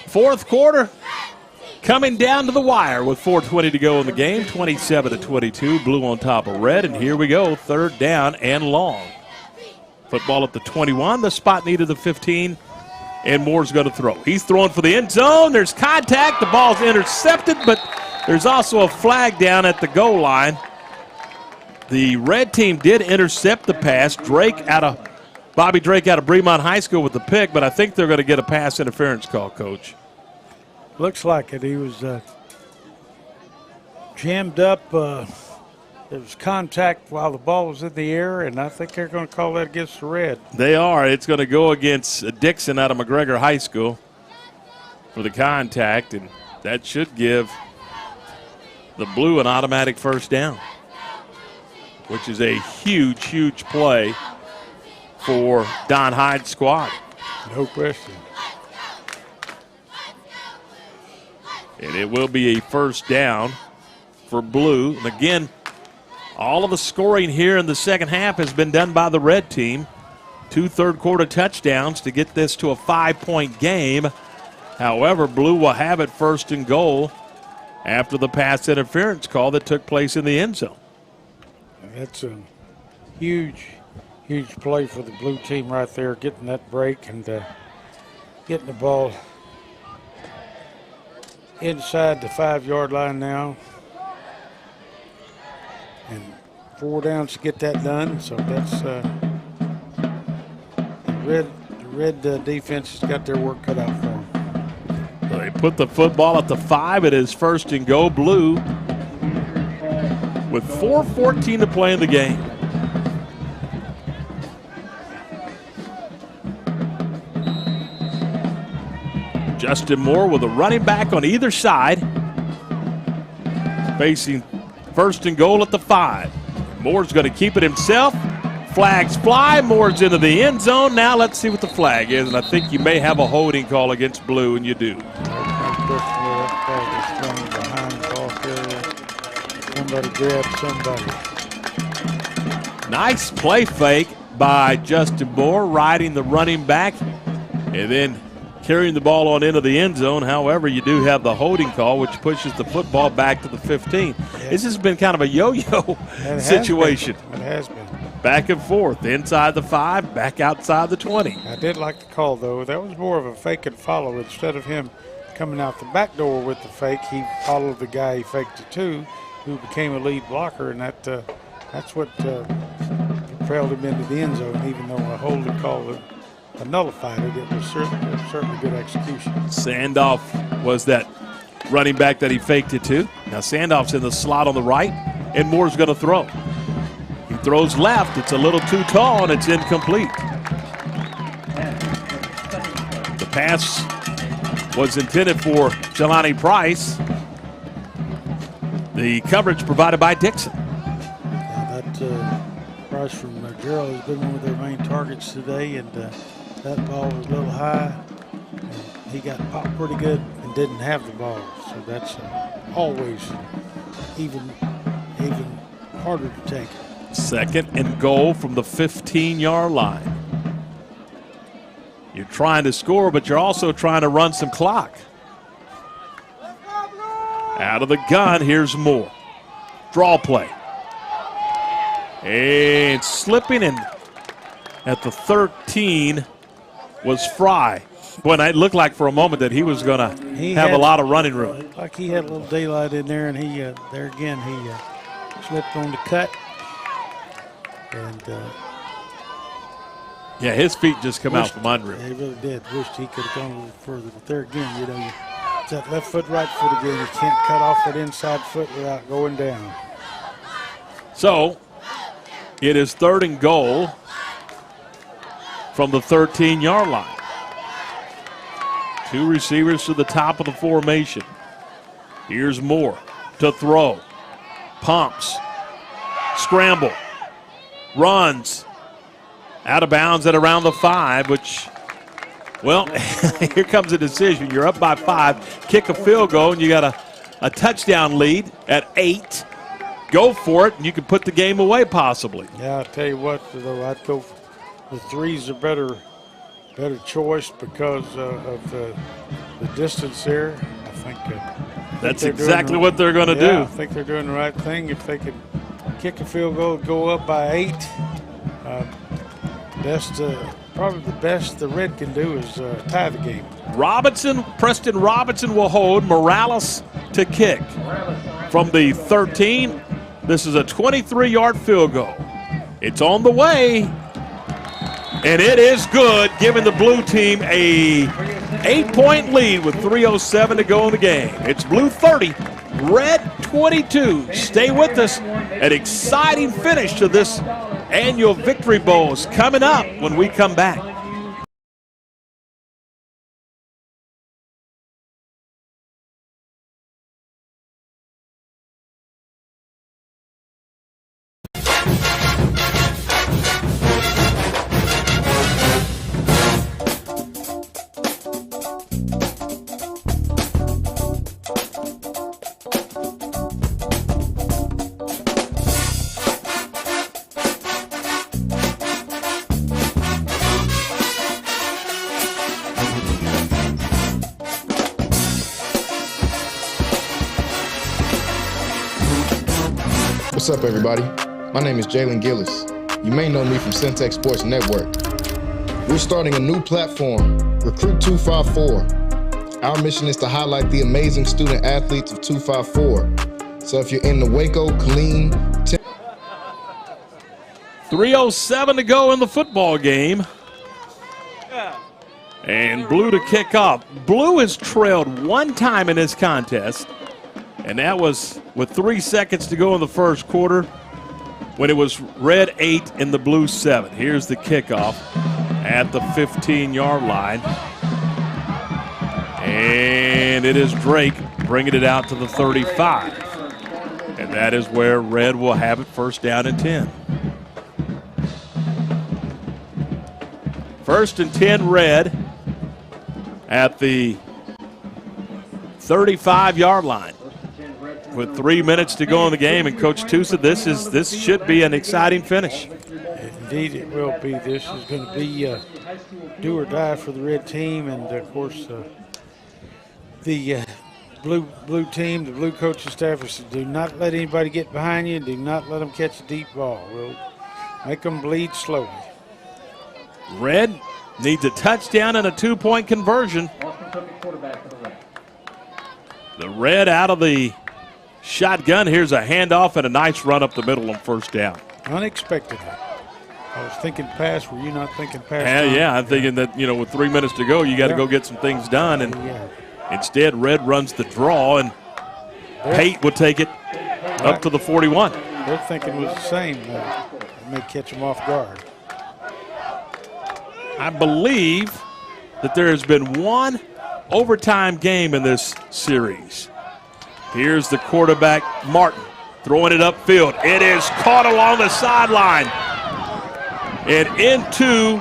Fourth quarter coming down to the wire with 4:20 to go in the game, 27-22, Blue on top of Red, and here we go, third down and long. Football at the 21, the spot needed the 15, and Moore's going to throw. He's throwing for the end zone. There's contact. The ball's intercepted, but there's also a flag down at the goal line. The Red team did intercept the pass. Bobby Drake out of Bremont High School with the pick, but I think they're going to get a pass interference call, Coach. Looks like it. He was jammed up. There was contact while the ball was in the air, and I think they're going to call that against the Red. They are. It's going to go against Dixon out of McGregor High School for the contact, and that should give the Blue an automatic first down, which is a huge, huge play for Don Hyde's squad. No question. And it will be a first down for Blue. And again, all of the scoring here in the second half has been done by the Red team. 2 third-quarter touchdowns to get this to a 5-point game. However, Blue will have it first and goal after the pass interference call that took place in the end zone. That's a huge, huge play for the Blue team right there, getting that break and getting the ball inside the 5-yard line now. And 4 downs to get that done. So that's the red defense has got their work cut out for them. So they put the football at the 5. It is first and goal, Blue, with 4:14 to play in the game. Justin Moore with a running back on either side, facing first and goal at the 5. Moore's going to keep it himself. Flags fly. Moore's into the end zone. Now let's see what the flag is, and I think you may have a holding call against Blue, and you do. Somebody grabbed somebody. Nice play fake by Justin Moore, riding the running back, and then carrying the ball on into the end zone. However, you do have the holding call, which pushes the football back to the 15. This has been kind of a yo-yo situation. It has been. Back and forth, inside the 5, back outside the 20. I did like the call, though. That was more of a fake and follow. Instead of him coming out the back door with the fake, he followed the guy he faked it to, who became a lead blocker, and that's what propelled him into the end zone, even though a holding call nullified it. It was certainly good execution. Sandoff was that running back that he faked it to. Now Sandoff's in the slot on the right, and Moore's going to throw. He throws left. It's a little too tall, and it's incomplete. The Pass was intended for Jelani Price. The coverage provided by Dixon. Yeah, that Price from Gerald has been one of their main targets today, and that ball was a little high. And he got popped pretty good and didn't have the ball, so that's always even harder to take. 2nd and goal from the 15-yard line. You're trying to score, but you're also trying to run some clock. Out of the gun, here's Moore. Draw play. And slipping in at the 13 was Fry. Boy, it looked like for a moment that he was going to have a lot of running room. Like he had a little daylight in there, and he there again he slipped on the cut. And yeah, his feet just come out from under him. He really did. Wished he could have gone a little further. But there again, it's that left foot, right foot again. You can't cut off that inside foot without going down. So it is 3rd and goal from the 13-yard line. 2 receivers to the top of the formation. Here's Moore to throw. Pumps. Scramble. Runs. Out of bounds at around the 5, which, well, here comes a decision. You're up by 5. Kick a field goal, and you got a touchdown lead at 8. Go for it, and you can put the game away possibly. Yeah, I'll tell you what, though, I'd go the 3's a better choice because of the distance there. I think that's exactly what they're going to do. I think they're doing the right thing. If they could kick a field goal, go up by 8. Probably the best the Red can do is tie the game. Preston Robinson will hold. Morales to kick from the 13. This is a 23-yard field goal. It's on the way, and it is good, giving the blue team a 8-point lead with 3:07 to go in the game. It's blue 30, red 22. Stay with us. An exciting finish to this annual Victory Bowl is coming up when we come back. What's up, everybody? My name is Jalen Gillis. You may know me from Centex Sports Network. We're starting a new platform, Recruit 254. Our mission is to highlight the amazing student athletes of 254. So if you're in the Waco, Killeen, 3:07 to go in the football game. And Blue to kick off. Blue has trailed one time in this contest, and that was with 3 seconds to go in the first quarter when it was red 8 and the blue 7. Here's the kickoff at the 15-yard line. And it is Drake bringing it out to the 35. And that is where red will have it, 1st down and 10. 1st and 10 red at the 35-yard line. With 3 minutes to go in the game, and Coach Tusa, this should be an exciting finish. Indeed, it will be. This is going to be do or die for the red team, and of course, the blue team, the blue coaching staff is do not let anybody get behind you. Do not let them catch a deep ball. We'll make them bleed slowly. Red needs a touchdown and a 2-point conversion. The red out of the shotgun. Here's a handoff and a nice run up the middle on 1st down. Unexpected. I was thinking pass. Were you not thinking pass? Yeah, I'm thinking that, with 3 minutes to go, you got to go get some things done. And instead, red runs the draw, and Pate will take it up to the 41. Their thinking was the same. It may catch them off guard. I believe that there has been one overtime game in this series. Here's the quarterback, Martin, throwing it upfield. It is caught along the sideline and into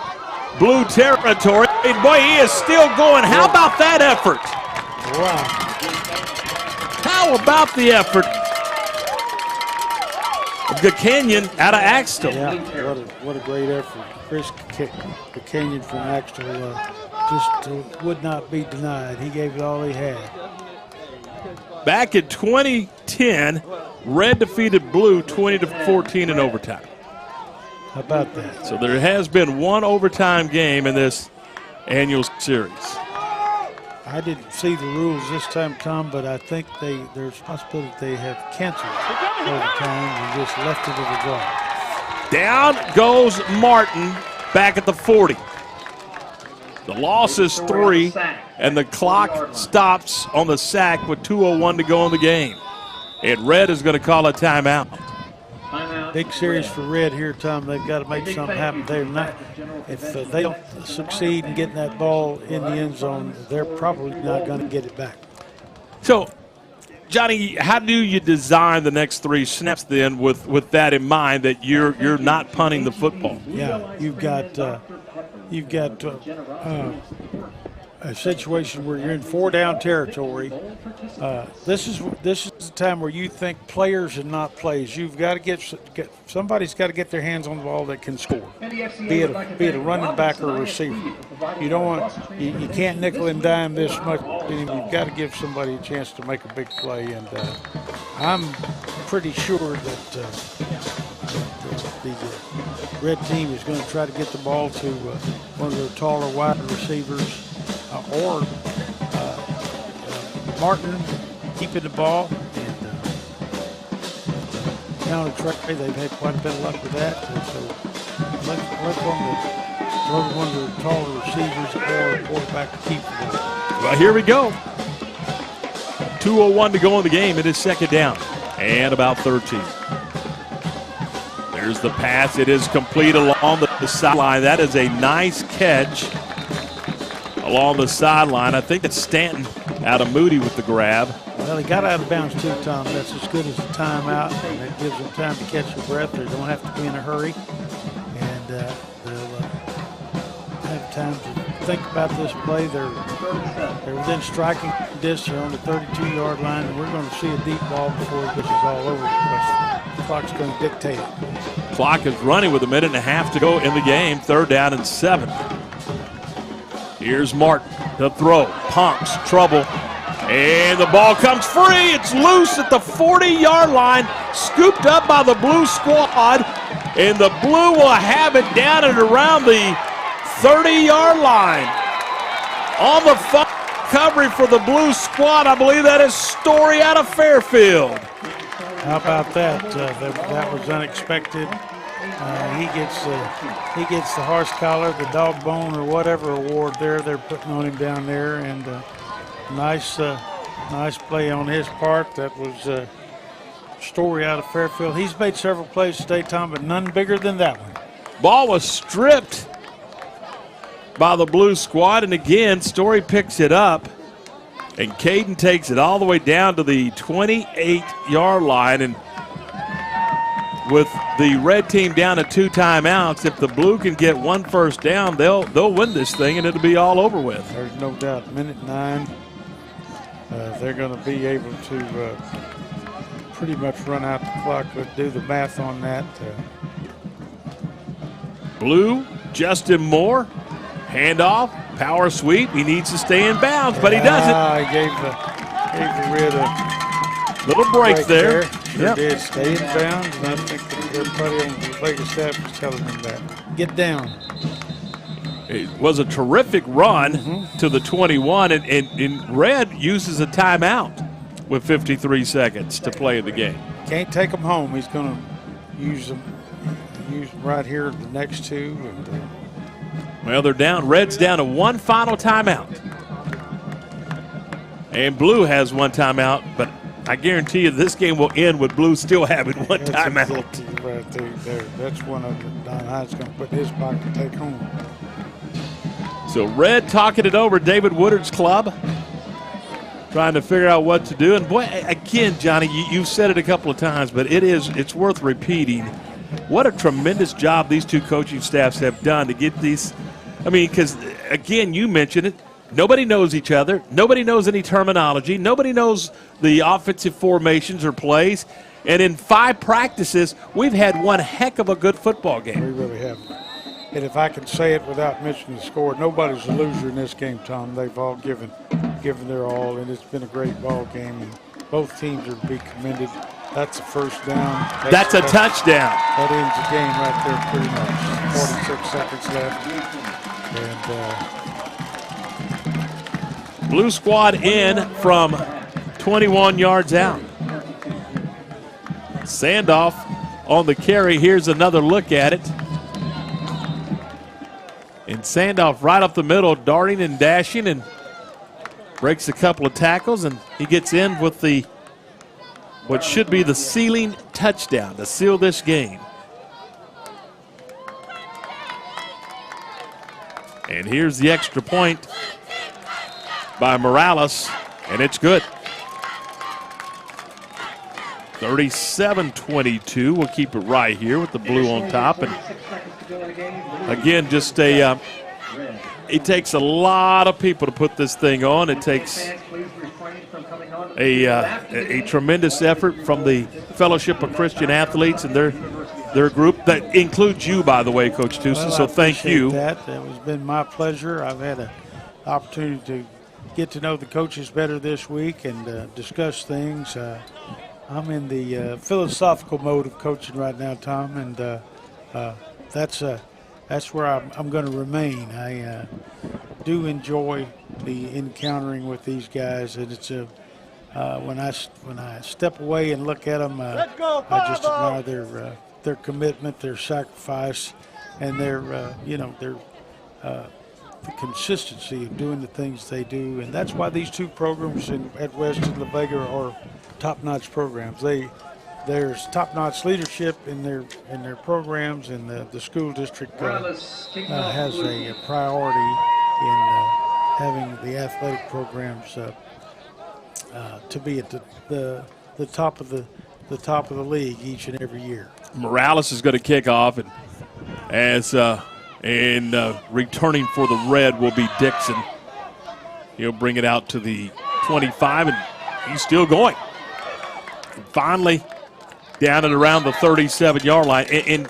blue territory. And boy, he is still going. How about that effort? Wow. How about the effort of Buchanan out of Axtell? Yeah, what a great effort. Chris Buchanan from Axtell just would not be denied. He gave it all he had. Back in 2010, Red defeated Blue 20-14 in overtime. How about that? So there has been one overtime game in this annual series. I didn't see the rules this time, Tom, but I think there's a possibility they have canceled overtime and just left it at a draw. Down goes Martin back at the 40. The loss is 3, and the clock stops on the sack with 2:01 to go in the game. And Red is going to call a timeout. Big series for Red here, Tom. They've got to make something happen. If they don't succeed in getting that ball in the end zone, they're probably not going to get it back. So, Johnny, how do you design the next 3 snaps then with that in mind, that you're not punting the football? Yeah, you've got a situation where you're in 4-down territory. This is the time where you think players and not plays. You've got to get somebody's got to get their hands on the ball that can score. Be it a running back or a receiver. You don't want you can't nickel and dime this much. You've got to give somebody a chance to make a big play. And I'm pretty sure that the Red team is going to try to get the ball to one of their taller wide receivers. Or Martin keeping the ball, and counter Trey, they've had quite a bit of luck with that. So let's one of the taller receivers or a quarterback to keep the ball. Well, here we go. 2:01 to go in the game. It is second down and about 13. There's the pass. It is complete along the sideline. That is a nice catch along the sideline. I think it's Stanton out of Moody with the grab. Well, he got out of bounds too, Tom. That's as good as a timeout, and it gives them time to catch their breath. They don't have to be in a hurry, and they'll have time to think about this play. They're within striking distance on the 32-yard line, and we're going to see a deep ball before this is all over because the clock's going to dictate it. Clock is running with 1.5 minutes to go in the game. 3rd down and 7. Here's Martin to throw. Pumps, trouble, and the ball comes free. It's loose at the 40-yard line, scooped up by the Blue squad, and the Blue will have it down and around the 30-yard line. On the recovery for the Blue squad, I believe that is Story out of Fairfield. How about that? That was unexpected. He gets the horse collar, the dog bone, or whatever award they're putting on him down there, and nice play on his part. That was Story out of Fairfield. He's made several plays today, Tom, but none bigger than that one. Ball was stripped by the Blue squad, and again, Story picks it up, and Caden takes it all the way down to the 28-yard line, and with the Red team down to 2 timeouts, if the Blue can get 1 first down, they'll win this thing and it'll be all over with. There's no doubt. Minute 9, they're going to be able to pretty much run out the clock. Let's do the math on that. Blue, Justin Moore, handoff, power sweep. He needs to stay in bounds, but he doesn't. He gave the Red a little break there. Sure did. Stay in bounds, and I think everybody on the Vegas staff was telling them that. Get down. It was a terrific run to the 21, and Red uses a timeout with 53 seconds to play in the game. Can't take them home. He's going to use them right here the next 2. And, well, they're down. Red's down to 1 final timeout. And Blue has 1 timeout, but I guarantee you this game will end with Blue still having 1 timeout. Right there. That's one of them Don Hyde's going to put in his pocket to take home. So Red talking it over, David Woodard's club, trying to figure out what to do. And boy, again, Johnny, you've said it a couple of times, but it's worth repeating. What a tremendous job these two coaching staffs have done to get these. I mean, because, again, you mentioned it. Nobody knows each other. Nobody knows any terminology. Nobody knows the offensive formations or plays. And in 5 practices, we've had one heck of a good football game. We really have. And if I can say it without mentioning the score, nobody's a loser in this game, Tom. They've all given their all, and it's been a great ball game. And both teams are to be commended. That's a first down. That's a touchdown. That ends the game right there pretty much. 46 seconds left. And Blue squad in from 21 yards out. Sandoff on the carry. Here's another look at it. And Sandoff right up the middle, darting and dashing, and breaks a couple of tackles, and he gets in with the what should be the sealing touchdown to seal this game. And here's the extra point by Morales, and it's good. 37-22. We'll keep it right here with the blue on top. And again, just it takes a lot of people to put this thing on. It takes a tremendous effort from the Fellowship of Christian Athletes and their group. That includes you, by the way, Coach Tucson, well, so thank you. It has been my pleasure. I've had an opportunity to get to know the coaches better this week and discuss things. I'm in the philosophical mode of coaching right now, Tom, and that's where I'm going to remain. I do enjoy the encountering with these guys, and it's when I step away and look at them, I just admire their commitment, their sacrifice, and their the consistency of doing the things they do, and that's why these two programs at West and La Vega are top-notch programs. There's top-notch leadership in their programs, and the school district has a priority in having the athletic programs to be at the top of the league each and every year. Morales is going to kick off, and returning for the Red will be Dixon. He'll bring it out to the 25, and he's still going. And finally, down at around the 37-yard line. And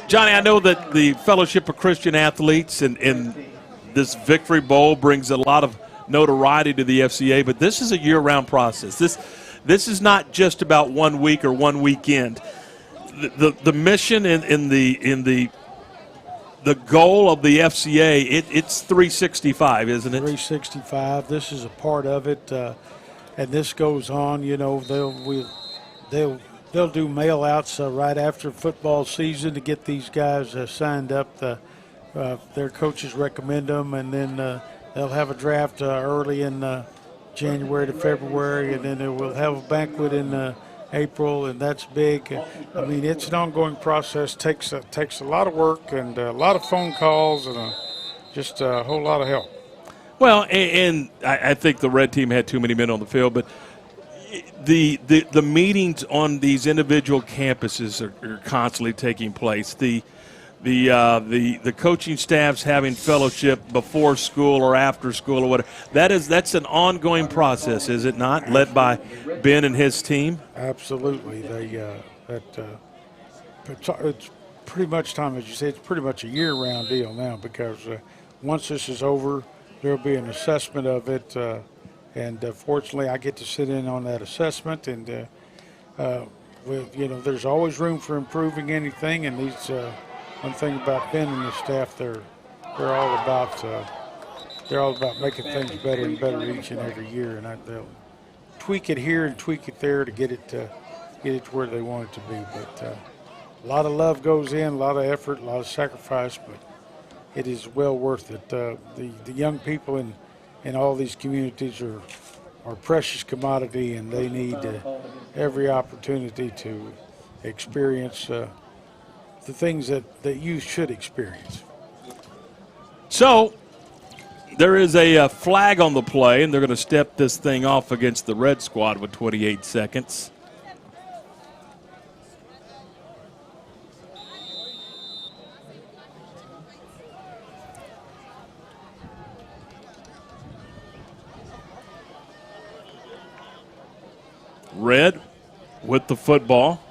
Johnny, I know that the Fellowship of Christian Athletes and this Victory Bowl brings a lot of notoriety to the FCA, but this is a year-round process. This is not just about 1 week or 1 weekend. The mission in the goal of the FCA, it's 365, isn't it? 365. This is a part of it, and this goes on. You know, they'll do mail-outs right after football season to get these guys signed up. Their coaches recommend them, and then they'll have a draft early in January to February, and then we'll have a banquet in April, and that's big. I mean, it's an ongoing process. Takes a lot of work and a lot of phone calls and just a whole lot of help. Well, and I think the Red team had too many men on the field, but the meetings on these individual campuses are constantly taking place. The coaching staffs having fellowship before school or after school or whatever. That's an ongoing process, is it not? Led by Ben and his team. Absolutely. It's pretty much, Tom, as you say, it's pretty much a year-round deal now, because once this is over, there'll be an assessment of it, and fortunately, I get to sit in on that assessment. And there's always room for improving anything, and these. One thing about Ben and the staff, they're all about making things better and better each and every year, and they'll tweak it here and tweak it there to get it to where they want it to be. But a lot of love goes in, a lot of effort, a lot of sacrifice, but it is well worth it. The young people in all these communities are precious commodity, and they need every opportunity to experience the things that you should experience. So There is a flag on the play, and they're going to step this thing off against the red squad with 28 seconds. Red with the football.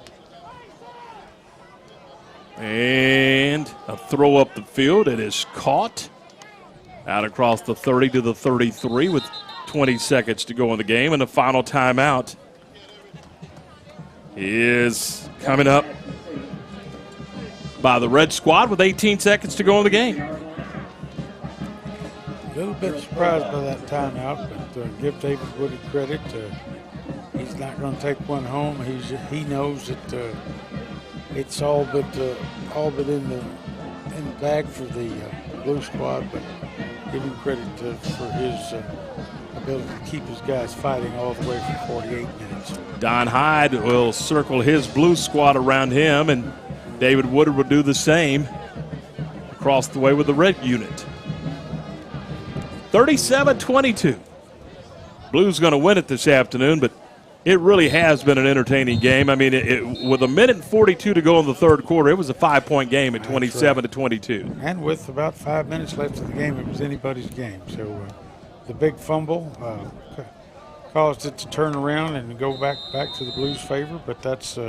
And a throw up the field. It is caught. Out across the 30 to the 33 with 20 seconds to go in the game. And the final timeout is coming up by the red squad with 18 seconds to go in the game. A little bit surprised by that timeout, but give David Woodard credit. He's not going to take one home. He knows that it's all but in the bag for the blue squad, but give him credit for his ability to keep his guys fighting all the way for 48 minutes. Don Hyde will circle his blue squad around him, and David Woodard will do the same across the way with the red unit. 37-22. Blues going to win it this afternoon, but it really has been an entertaining game. I mean, with 1:42 to go in the third quarter, it was a 5-point game at 27-22. And with about 5 minutes left in the game, it was anybody's game. So the big fumble caused it to turn around and go back to the Blues' favor. But that's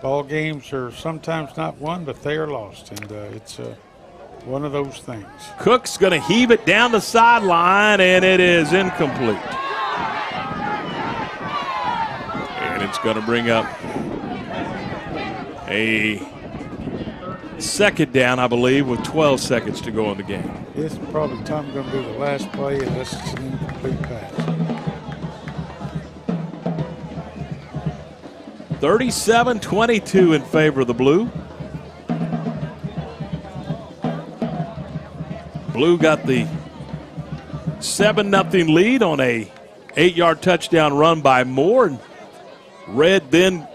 ball games are sometimes not won, but they are lost, and it's one of those things. Cook's going to heave it down the sideline, and it is incomplete. It's going to bring up a second down, I believe, with 12 seconds to go in the game. This is probably going to be the last play unless it's an incomplete pass. 37-22 in favor of the Blue. Blue got the 7-0 lead on a 8-yard touchdown run by Moore. And Red then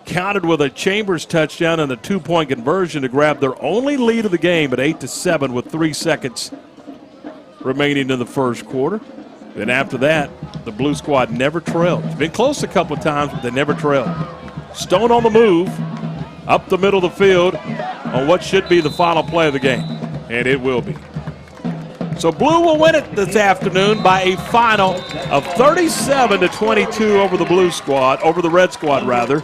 countered with a Chambers touchdown and a 2-point conversion to grab their only lead of the game at 8-7 with 3 seconds remaining in the first quarter. Then after that, the Blue squad never trailed. It's been close a couple of times, but they never trailed. Stone on the move, up the middle of the field on what should be the final play of the game, and it will be. So Blue will win it this afternoon by a final of 37-22 over the Blue squad, over the Red squad rather,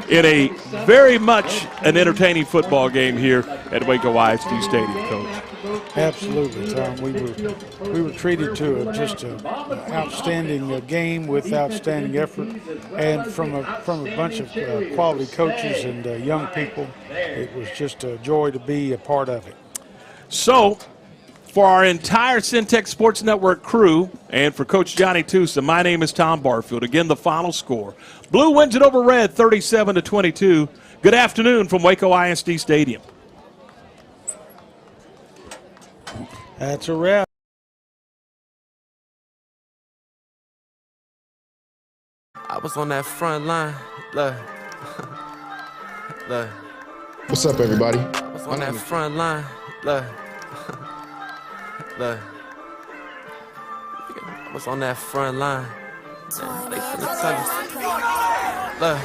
in a very much an entertaining football game here at Waco ISD Stadium, Coach. Absolutely, Tom. We were treated to just an outstanding game with outstanding effort, and from a bunch of quality coaches and young people. It was just a joy to be a part of it. So, for our entire Centex Sports Network crew and for Coach Johnny Tusa, my name is Tom Barfield. Again, the final score. Blue wins it over Red 37-22. Good afternoon from Waco ISD Stadium. That's a wrap. I was on that front line. Look. Look. What's up, everybody? I was on that front line. Look. Look. I was on that front line. Man, they finna tell us. Look.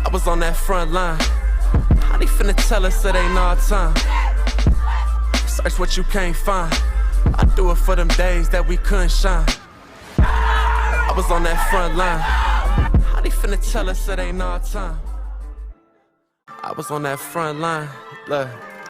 I was on that front line. How they finna tell us it ain't our time? Search what you can't find. I do it for them days that we couldn't shine. I was on that front line. How they finna tell us it ain't our time? I was on that front line. Look.